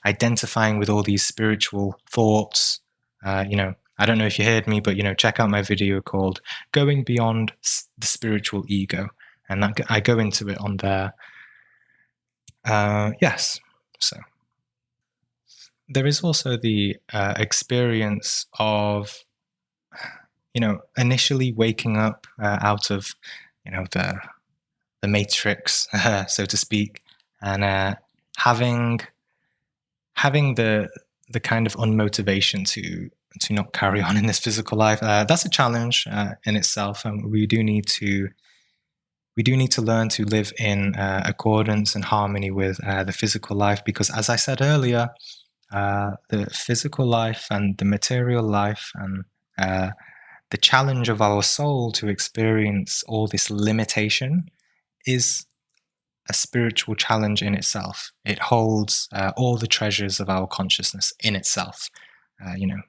identifying with all these spiritual thoughts. I don't know if you heard me, but, check out my video called Going Beyond the Spiritual Ego. And I go into it on there. Yes. So there is also the experience of, initially waking up out of, the matrix, so to speak, and having the kind of unmotivation to not carry on in this physical life. That's a challenge in itself, and we do need to learn to live in accordance and harmony with the physical life, because, as I said earlier, the physical life and the material life and the challenge of our soul to experience all this limitation is a spiritual challenge in itself. It holds all the treasures of our consciousness in itself, and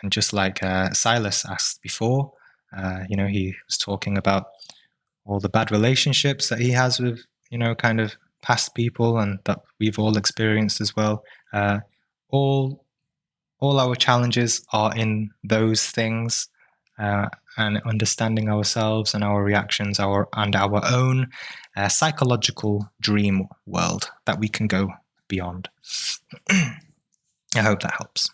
just like Silas asked before, he was talking about all the bad relationships that he has with, kind of past people, and that we've all experienced as well. All our challenges are in those things. and understanding ourselves and our reactions, our own psychological dream world that we can go beyond. I hope that helps.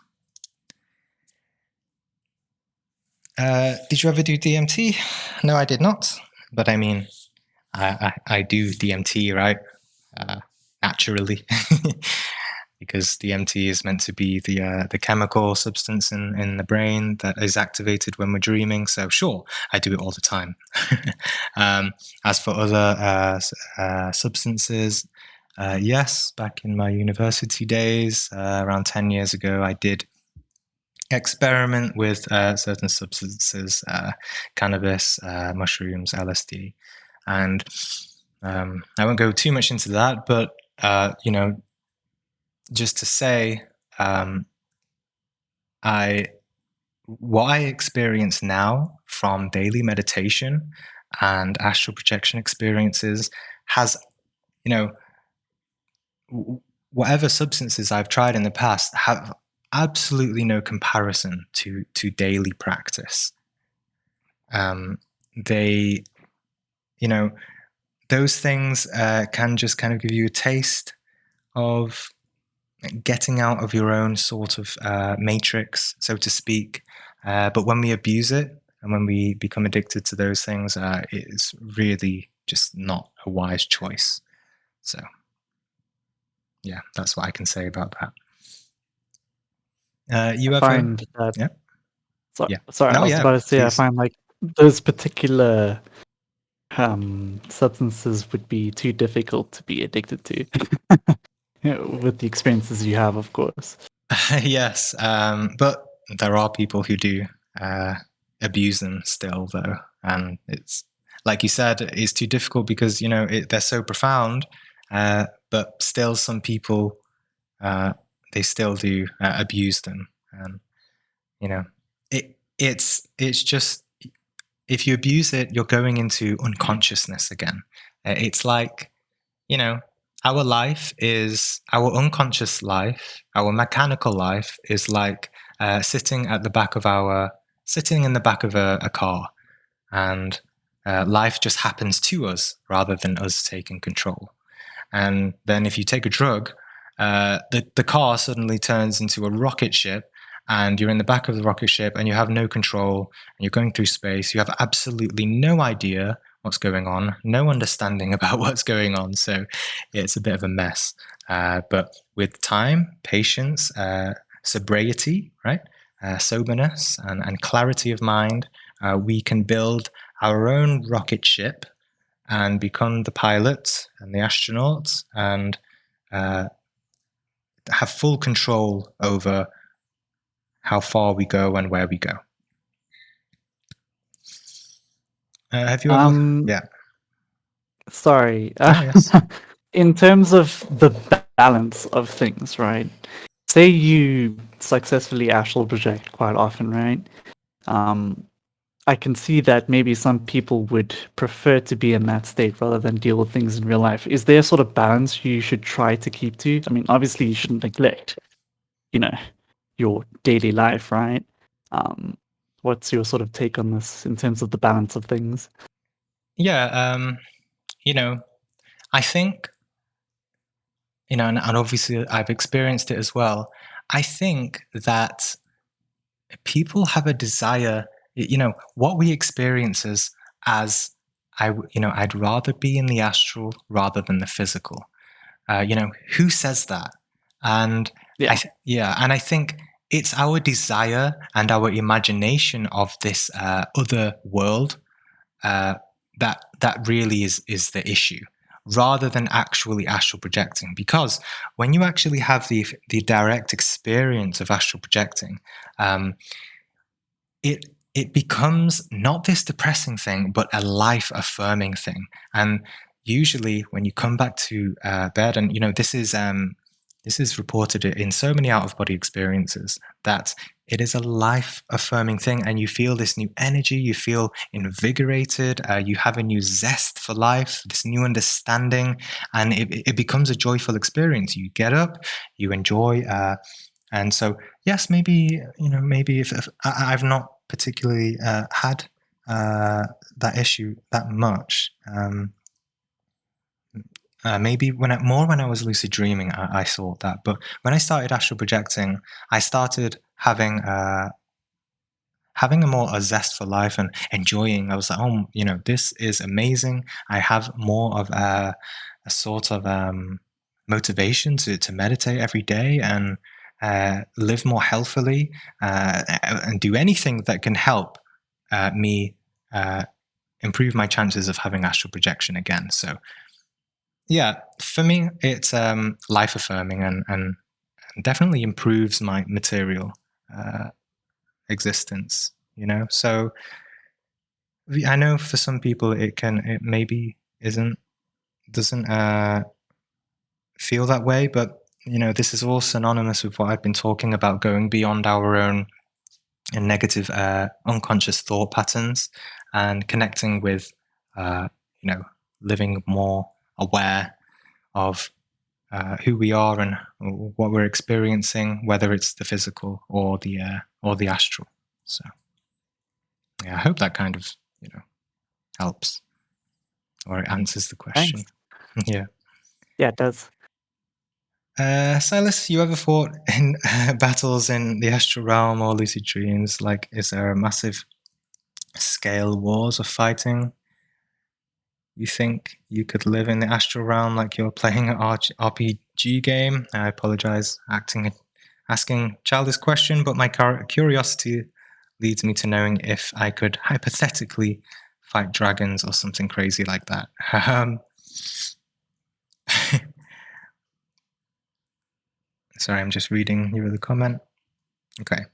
Did you ever do DMT? No, I did not. But I mean, I do DMT, right? Naturally, because DMT is meant to be the chemical substance in the brain that is activated when we're dreaming. So sure, I do it all the time. As for other substances, yes, back in my university days, around 10 years ago, I did experiment with certain substances, cannabis, mushrooms, LSD, and I won't go too much into that, but just to say, what I experience now from daily meditation and astral projection experiences has, whatever substances I've tried in the past have absolutely no comparison to daily practice. They, those things can just kind of give you a taste of getting out of your own sort of matrix, so to speak. But when we abuse it and when we become addicted to those things, it's really just not a wise choice. So, yeah, that's what I can say about that. You I ever find that. Yeah. Sorry, No, I was yeah, about to say, I please. find like those particular substances would be too difficult to be addicted to. With the experiences you have, of course. Yes, but there are people who do abuse them still, though, and it's like you said, it's too difficult because they're so profound. But still, some people they still do abuse them, and it's just, if you abuse it, you're going into unconsciousness again. It's like, our life is, our unconscious life, our mechanical life is like sitting in the back of a car, and life just happens to us rather than us taking control. And then if you take a drug, the car suddenly turns into a rocket ship, and you're in the back of the rocket ship and you have no control, and you're going through space. You have absolutely no idea what's going on, no understanding about what's going on. So it's a bit of a mess. But with time, patience, sobriety, right? Soberness and clarity of mind, we can build our own rocket ship and become the pilot and the astronaut and have full control over how far we go and where we go. Have you ever? Yeah. Sorry. Yes. In terms of the balance of things, right? Say you successfully astral project quite often, right? I can see that maybe some people would prefer to be in that state rather than deal with things in real life. Is there a sort of balance you should try to keep to? I mean, obviously you shouldn't neglect, your daily life, right? What's your sort of take on this in terms of the balance of things? Yeah. I think, and obviously I've experienced it as well. I think that people have a desire, what we experience as I'd rather be in the astral rather than the physical. Who says that? And and I think it's our desire and our imagination of this other world that really is the issue, rather than actually astral projecting. Because when you actually have the direct experience of astral projecting, it becomes not this depressing thing, but a life affirming thing. And usually, when you come back to bed, and this is reported in so many out of body experiences, that it is a life affirming thing, and you feel this new energy, you feel invigorated, you have a new zest for life, this new understanding, and it becomes a joyful experience. You get up, you enjoy, and so yes, maybe if I've not particularly had that issue that much. Maybe when I was lucid dreaming, I thought that. But when I started astral projecting, I started having a zest for life and enjoying. I was like, oh, this is amazing. I have more of a sort of motivation to meditate every day and live more healthily and do anything that can help me improve my chances of having astral projection again. So yeah, for me, it's life affirming and definitely improves my material existence. So I know for some people it maybe doesn't feel that way, but this is all synonymous with what I've been talking about, going beyond our own negative unconscious thought patterns and connecting with living more aware of who we are and what we're experiencing, whether it's the physical or the astral. So yeah, I hope that kind of helps or it answers the question. Thanks. Yeah. Yeah, it does. Silas, you ever fought in battles in the astral realm or lucid dreams? Like, is there a massive scale wars of fighting? You think you could live in the astral realm like you're playing an RPG game? I apologize asking childish question, but my curiosity leads me to knowing if I could hypothetically fight dragons or something crazy like that. Sorry, I'm just reading you the comment. Okay.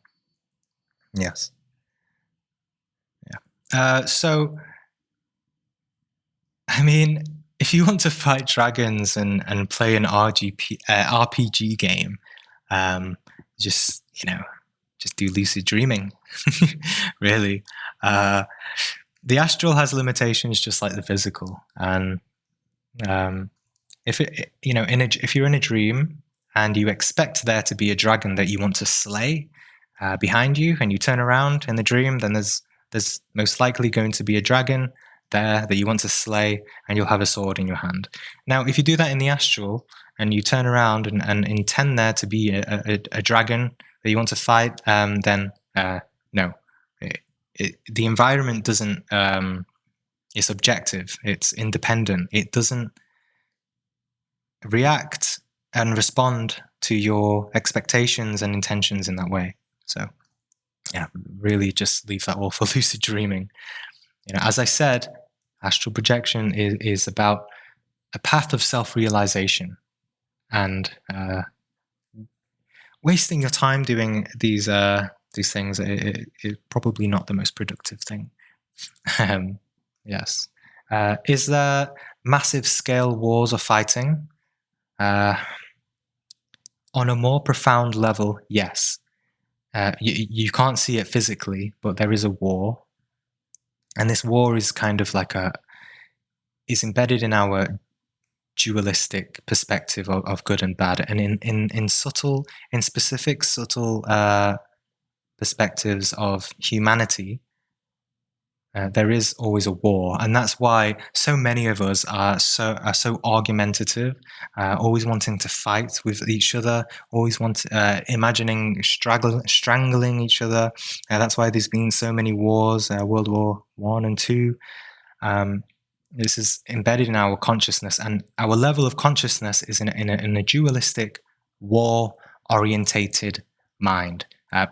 Yes. Yeah. So, I mean, if you want to fight dragons and play an RPG game, just do lucid dreaming. Really, the astral has limitations just like the physical, and if you're in a dream and you expect there to be a dragon that you want to slay behind you, and you turn around in the dream, then there's most likely going to be a dragon there that you want to slay, and you'll have a sword in your hand. Now, if you do that in the astral and you turn around and intend there to be a dragon that you want to fight, then no, the environment doesn't. It's objective. It's independent. It doesn't react and respond to your expectations and intentions in that way. So, yeah, really just leave that all for lucid dreaming. As I said, astral projection is about a path of self-realization, and wasting your time doing these things is probably not the most productive thing. Yes. Is there massive scale wars or fighting? On a more profound level, yes. You can't see it physically, but there is a war. And this war is kind of like is embedded in our dualistic perspective of good and bad. And in specific subtle perspectives of humanity, there is always a war, and that's why so many of us are so argumentative, always wanting to fight with each other, always imagining strangling each other. That's why there's been so many wars, World War I and II. This is embedded in our consciousness, and our level of consciousness is in a dualistic, war-orientated mind.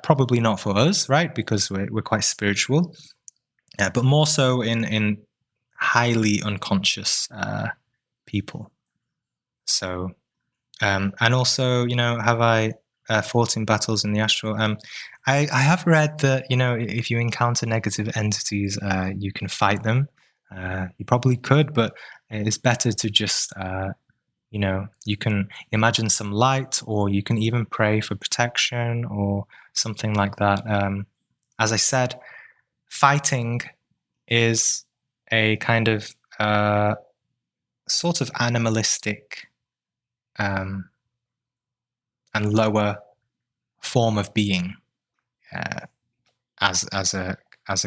Probably not for us, right? Because we're quite spiritual. But more so in highly unconscious people. So, and also, have I fought in battles in the astral? I have read that, if you encounter negative entities, you can fight them. You probably could, but it's better to just, you can imagine some light, or you can even pray for protection or something like that. As I said, fighting is a kind of sort of animalistic and lower form of being. as a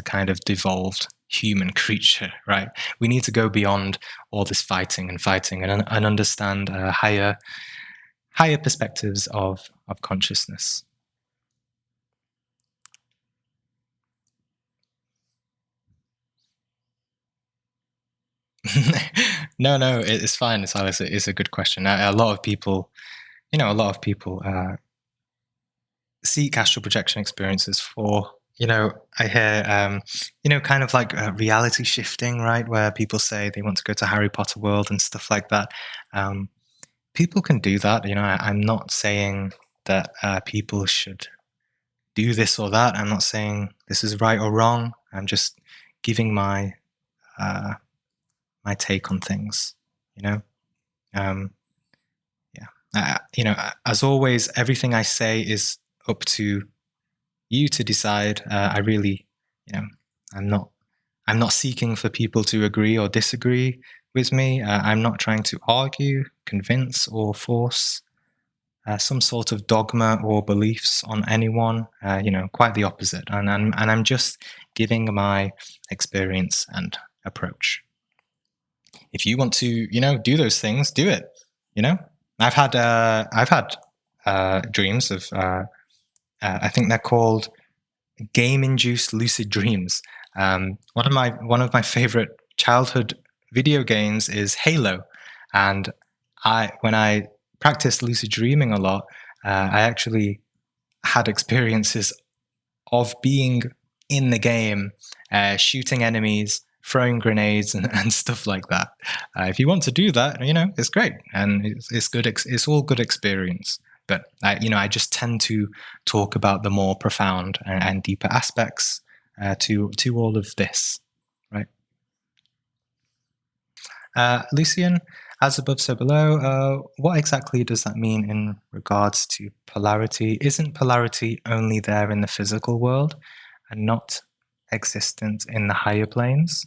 kind of devolved human creature, right? We need to go beyond all this fighting and understand higher perspectives of consciousness. No, it's fine. It's a good question. A lot of people, seek astral projection experiences for, I hear, kind of like reality shifting, right? Where people say they want to go to Harry Potter world and stuff like that. People can do that. I'm not saying that people should do this or that. I'm not saying this is right or wrong. I'm just giving my take on things, as always, everything I say is up to you to decide. I really, I'm not seeking for people to agree or disagree with me. I'm not trying to argue, convince, or force some sort of dogma or beliefs on anyone. Quite the opposite. And I'm just giving my experience and approach. If you want to, do those things, do it. I've had dreams of. I think they're called game-induced lucid dreams. One of my favorite childhood video games is Halo, and when I practiced lucid dreaming a lot, I actually had experiences of being in the game, shooting enemies, throwing grenades, and stuff like that. If you want to do that, it's great, and it's good. It's all good experience. But I just tend to talk about the more profound and deeper aspects to all of this, right? Lucian, as above, so below. What exactly does that mean in regards to polarity? Isn't polarity only there in the physical world and not existent in the higher planes?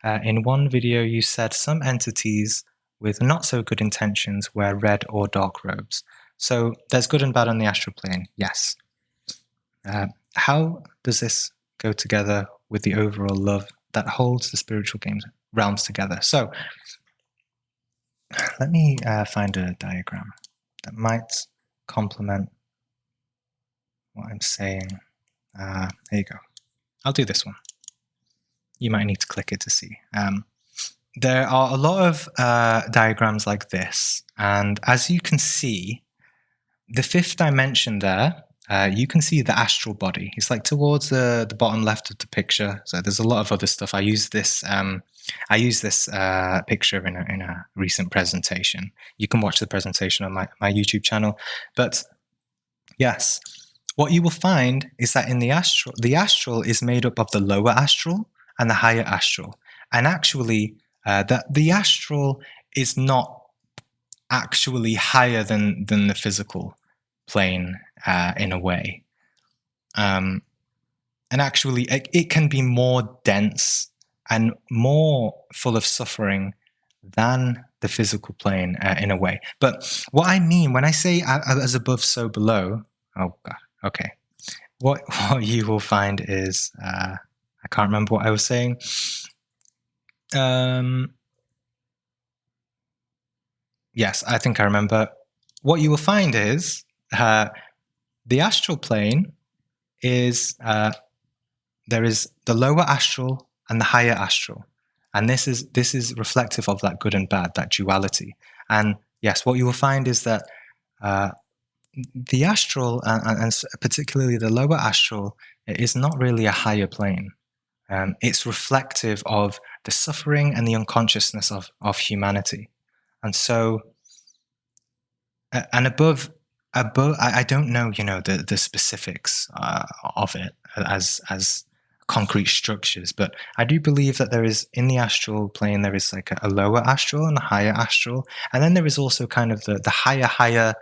In one video, you said some entities with not so good intentions wear red or dark robes. So there's good and bad on the astral plane, yes. How does this go together with the overall love that holds the spiritual realms together? So let me find a diagram that might complement what I'm saying. There you go. I'll do this one. You might need to click it to see. There are a lot of diagrams like this, and as you can see, the fifth dimension there, you can see the astral body. It's like towards the bottom left of the picture. So there's a lot of other stuff. I use this picture in a recent presentation. You can watch the presentation on my YouTube channel. But yes, what you will find is that in the astral is made up of the lower astral and the higher astral. And actually, the astral is not actually higher than the physical plane in a way. And actually, it can be more dense and more full of suffering than the physical plane in a way. But what I mean when I say as above, so below, oh God, okay. What you will find is, I can't remember what I was saying. Yes, I think I remember. What you will find is the astral plane is there is the lower astral and the higher astral, and this is reflective of that good and bad, that duality. And yes, what you will find is that the astral and particularly the lower astral is not really a higher plane. It's reflective of the suffering and the unconsciousness of humanity. And so, and above, I don't know, the specifics of it as concrete structures, but I do believe that there is, in the astral plane, there is like a lower astral and a higher astral, and then there is also kind of the higher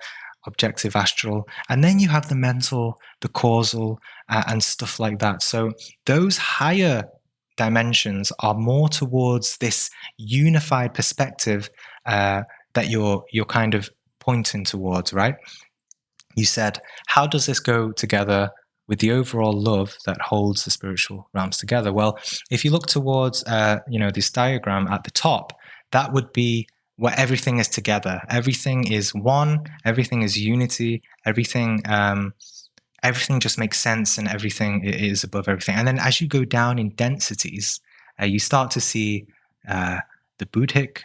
objective astral, and then you have the mental, the causal, and stuff like that. So those higher dimensions are more towards this unified perspective that you're kind of pointing towards, right? You said, how does this go together with the overall love that holds the spiritual realms together. Well, if you look towards, this diagram at the top, that would be where everything is together. Everything is one. Everything is unity. Everything just makes sense, and everything is above everything. And then as you go down in densities, you start to see the Buddhic,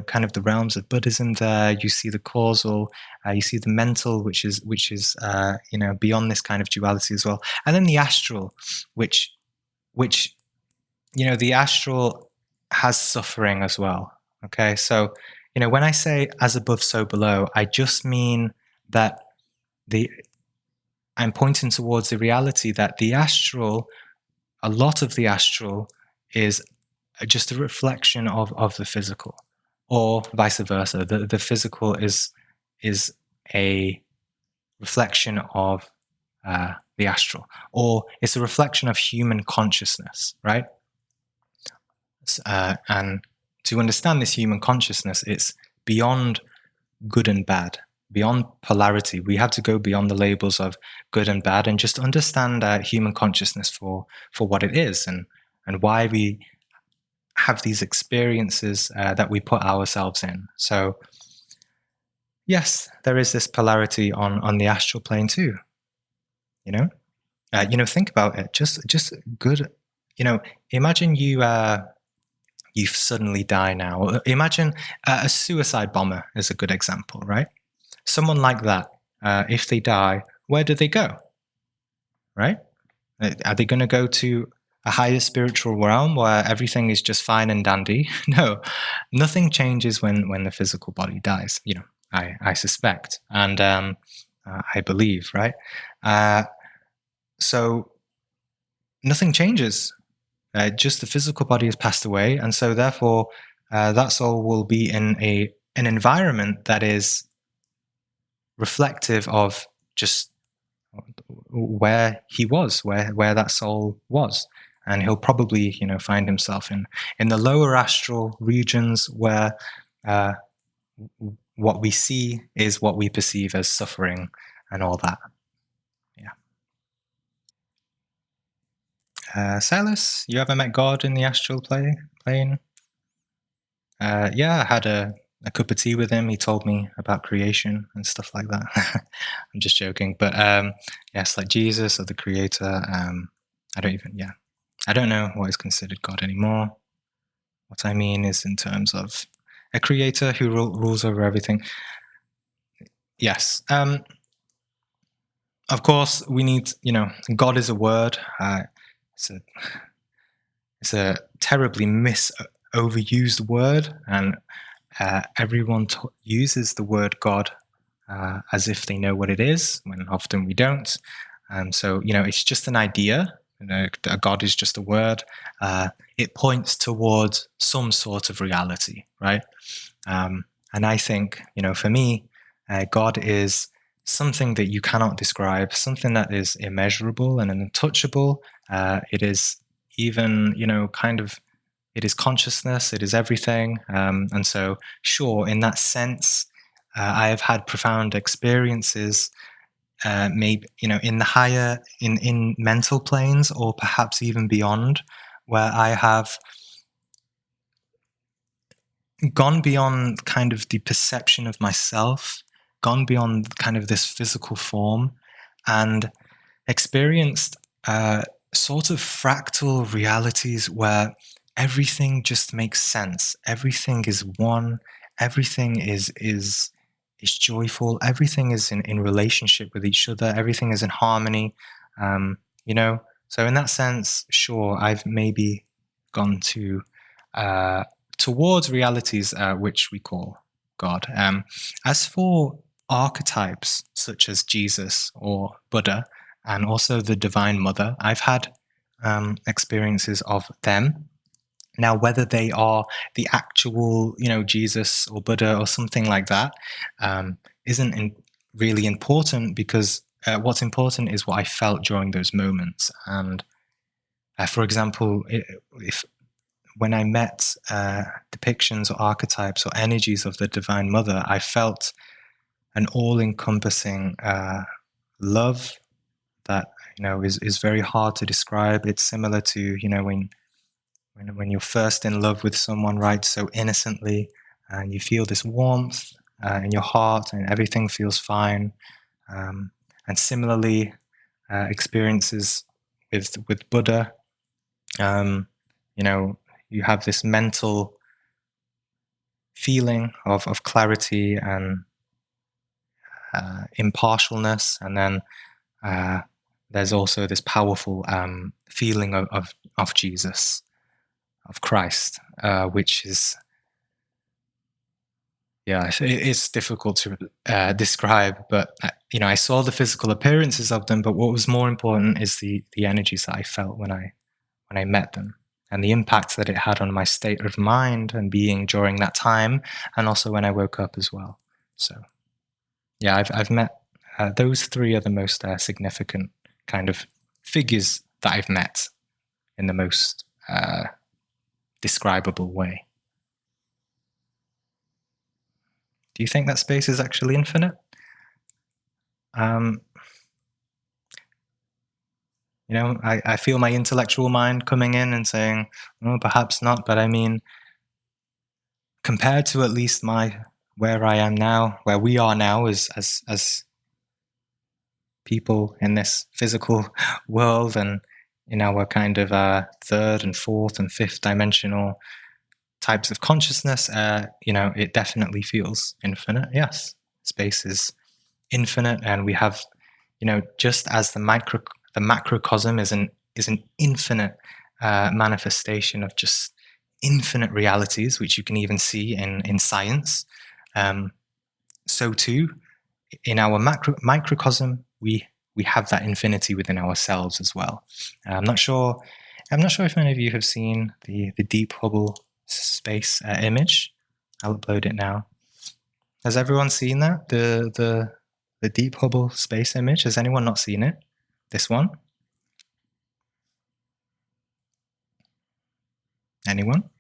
kind of the realms of Buddhism there. You see the causal, you see the mental, which is beyond this kind of duality as well. And then the astral, which the astral has suffering as well. Okay, so when I say as above, so below, I just mean that I'm pointing towards the reality that the astral, a lot of the astral, is just a reflection of the physical, or vice versa. The physical is a reflection of the astral, or it's a reflection of human consciousness, right? And to understand this human consciousness, it's beyond good and bad, beyond polarity. We have to go beyond the labels of good and bad and just understand human consciousness for what it is, and why we have these experiences that we put ourselves in. So yes, there is this polarity on the astral plane too. Think about it. Just good. Imagine you suddenly die now. Imagine a suicide bomber is a good example, right? Someone like that, if they die, where do they go? Right? Are they going to go to a higher spiritual realm where everything is just fine and dandy? No, nothing changes when the physical body dies. I suspect, and I believe, right? So nothing changes. Just the physical body has passed away, and so therefore, that soul will be in an environment that is reflective of just where he was, where that soul was, and he'll probably find himself in the lower astral regions where what we see is what we perceive as suffering and all that. Silas, you ever met God in the astral plane? Yeah, I had a cup of tea with him. He told me about creation and stuff like that. I'm just joking, but yes, like Jesus or the Creator. I don't know what is considered God anymore. What I mean is in terms of a creator who rules over everything. Yes. Of course, we need, God is a word. It's a terribly overused word, and everyone uses the word God as if they know what it is, when often we don't. So, it's just an idea. A God is just a word. It points towards some sort of reality, right? And I think, for me, God is something that you cannot describe, something that is immeasurable and untouchable. It is even, it is consciousness, it is everything. And so, sure, in that sense, I have had profound experiences, maybe, in the higher, in mental planes, or perhaps even beyond, where I have gone beyond kind of the perception of myself, gone beyond kind of this physical form, and experienced sort of fractal realities where everything just makes sense. Everything is one. Everything is joyful. Everything is in relationship with each other. Everything is in harmony. So in that sense, sure, I've maybe gone to towards realities which we call God. As for archetypes such as Jesus or Buddha, and also the Divine Mother, I've had experiences of them. Now, whether they are the actual, Jesus or Buddha or something like that, isn't really important, because what's important is what I felt during those moments. And for example, when I met depictions or archetypes or energies of the Divine Mother, I felt an all-encompassing love, that is very hard to describe. It's similar to when you're first in love with someone, right? So innocently, and you feel this warmth in your heart, and everything feels fine. And similarly, experiences with Buddha, you have this mental feeling of clarity and impartialness, and then there's also this powerful feeling of Jesus, of Christ, which is, it's difficult to describe. But I saw the physical appearances of them, but what was more important is the energies that I felt when I met them, and the impact that it had on my state of mind and being during that time, and also when I woke up as well. So, yeah, I've met those three are the most significant kind of figures that I've met in the most describable way. Do you think that space is actually infinite? I feel my intellectual mind coming in and saying, oh, perhaps not. But I mean, compared to at least where I am now, where we are now as people in this physical world, and in our kind of third and fourth and fifth dimensional types of consciousness, it definitely feels infinite. Yes, space is infinite, and we have, just as the macrocosm is an infinite manifestation of just infinite realities, which you can even see in science. So too, in our microcosm, we have that infinity within ourselves as well. I'm not sure if any of you have seen the Deep Hubble space image. I'll upload it now. Has everyone seen that? The Deep Hubble space image? Has anyone not seen it? This one? Anyone?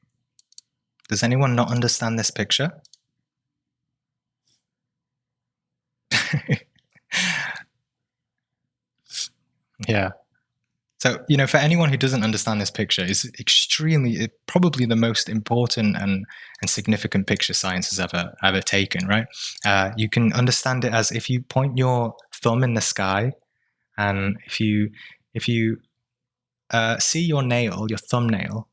Does anyone not understand this picture? Yeah. So, for anyone who doesn't understand this picture, it's probably the most important and significant picture science has ever taken, right? You can understand it as if you point your thumb in the sky, and if you see your thumbnail,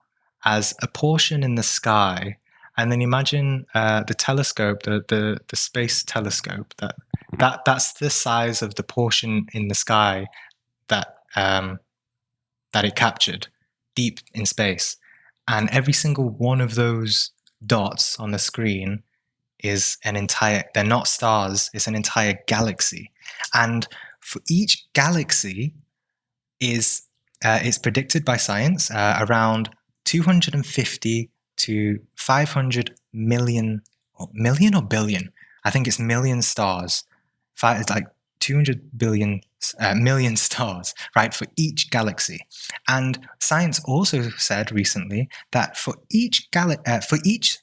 as a portion in the sky, and then imagine the telescope, the space telescope, that's the size of the portion in the sky that it captured deep in space. And every single one of those dots on the screen is they're not stars, it's an entire galaxy. And for each galaxy it's predicted by science around 250 to 500 million or billion. I think it's million stars. It's like 200 billion million stars, right, for each galaxy. And science also said recently that for each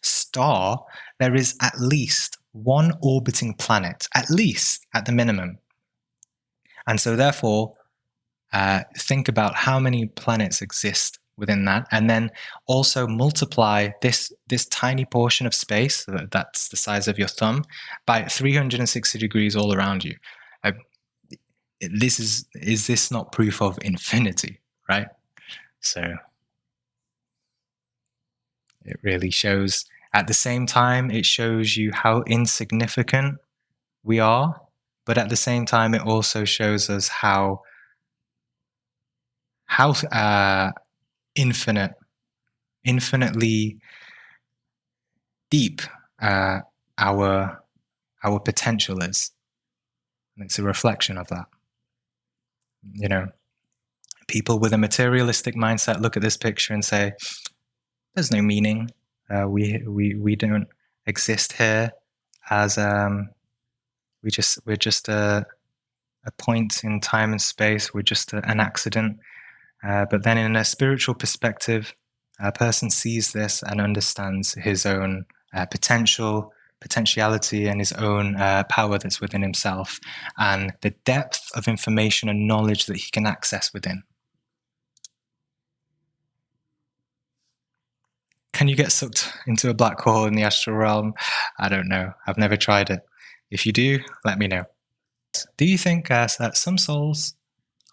star there is at least one orbiting planet, at least at the minimum. And so therefore, think about how many planets exist within that, and then also multiply this tiny portion of space that's the size of your thumb by 360 degrees all around you. Is this not proof of infinity, right? So it really shows. At the same time, it shows you how insignificant we are, but at the same time, it also shows us how infinitely deep our potential is. And it's a reflection of that. People with a materialistic mindset look at this picture and say, there's no meaning. We don't exist here as we're just a point in time and space. We're just an accident. But then in a spiritual perspective, a person sees this and understands his own potential, potentiality and his own power that's within himself, and the depth of information and knowledge that he can access within. Can you get sucked into a black hole in the astral realm? I don't know. I've never tried it. If you do, let me know. Do you think that some souls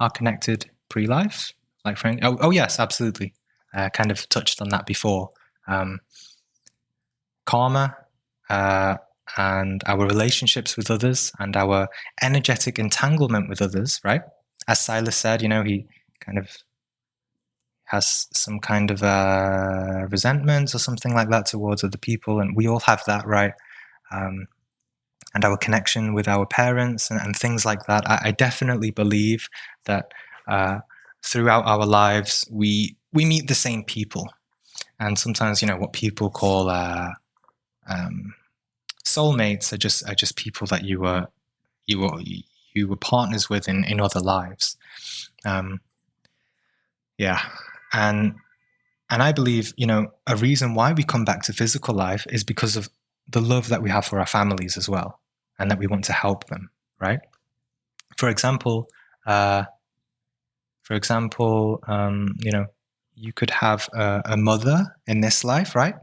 are connected pre-life? Like Frank? Oh yes, absolutely. Kind of touched on that before. Karma and our relationships with others and our energetic entanglement with others, right? As Silas said, he kind of has some kind of resentment or something like that towards other people, and we all have that, right? And our connection with our parents and things like that. I definitely believe that throughout our lives we meet the same people, and sometimes what people call soulmates are just people that you were partners with in other lives. And I believe, a reason why we come back to physical life is because of the love that we have for our families as well, and that we want to help them, right? For example, you could have a mother in this life, right?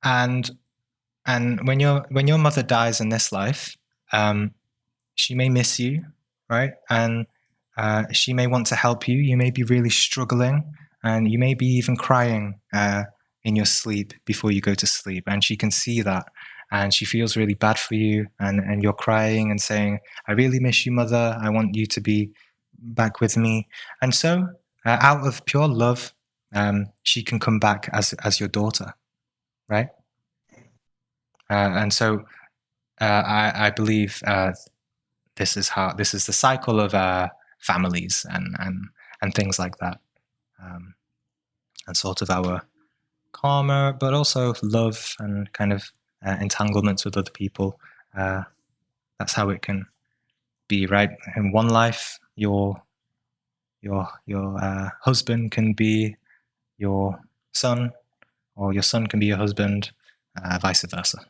And when your mother dies in this life, she may miss you, right? And she may want to help you. You may be really struggling, and you may be even crying in your sleep before you go to sleep. And she can see that, and she feels really bad for you. And you're crying and saying, "I really miss you, mother. I want you to be back with me." And so, out of pure love, she can come back as your daughter, right? And so, I believe this is the cycle of families and things like that, and sort of our karma, but also love and kind of entanglements with other people. That's how it can be, right? In one life, your husband can be your son, or your son can be your husband, vice versa.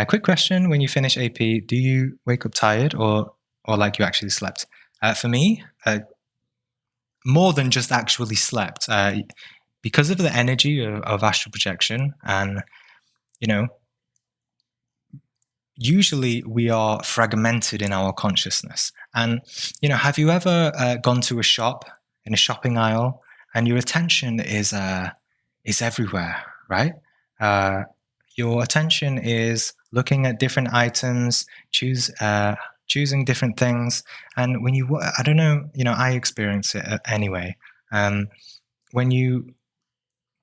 Quick question: when you finish AP, do you wake up tired or like you actually slept? For me, more than just actually slept, because of the energy of astral projection, and usually we are fragmented in our consciousness. And have you ever gone to a shop, in a shopping aisle, and your attention is everywhere, right? Your attention is looking at different items, choosing different things. And when I don't know, I experience it anyway. When you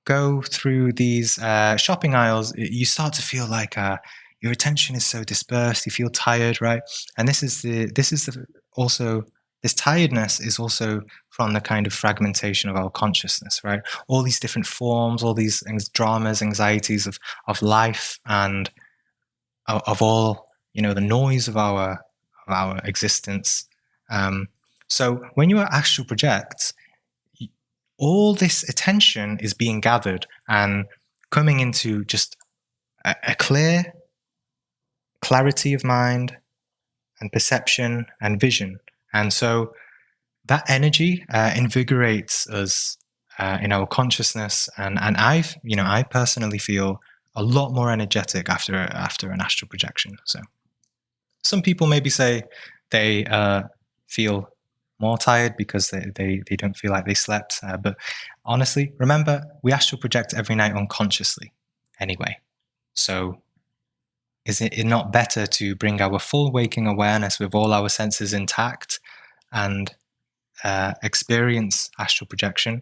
go through these shopping aisles, you start to feel like your attention is so dispersed. You feel tired, right? And this tiredness is also from the kind of fragmentation of our consciousness, right? All these different forms, all these dramas, anxieties of life, and of all the noise of our existence. So when you are astral project, all this attention is being gathered and coming into just a clarity of mind and perception and vision. And so that energy invigorates us in our consciousness, and I personally feel a lot more energetic after an astral projection. So some people maybe say they feel more tired because they don't feel like they slept, but honestly, remember, we astral project every night unconsciously anyway. So is it not better to bring our full waking awareness with all our senses intact and experience astral projection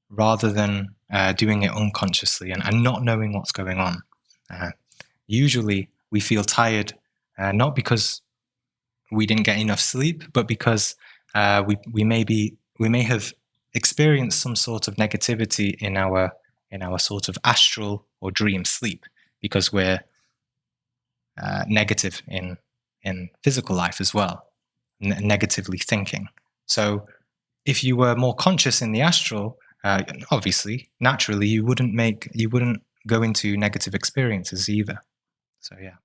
rather than doing it unconsciously and not knowing what's going on? Usually we feel tired not because we didn't get enough sleep, but because we may have experienced some sort of negativity in our sort of astral or dream sleep, because we're negative in physical life as well, negatively thinking. So if you were more conscious in the astral, obviously, naturally, you wouldn't go into negative experiences either. So yeah.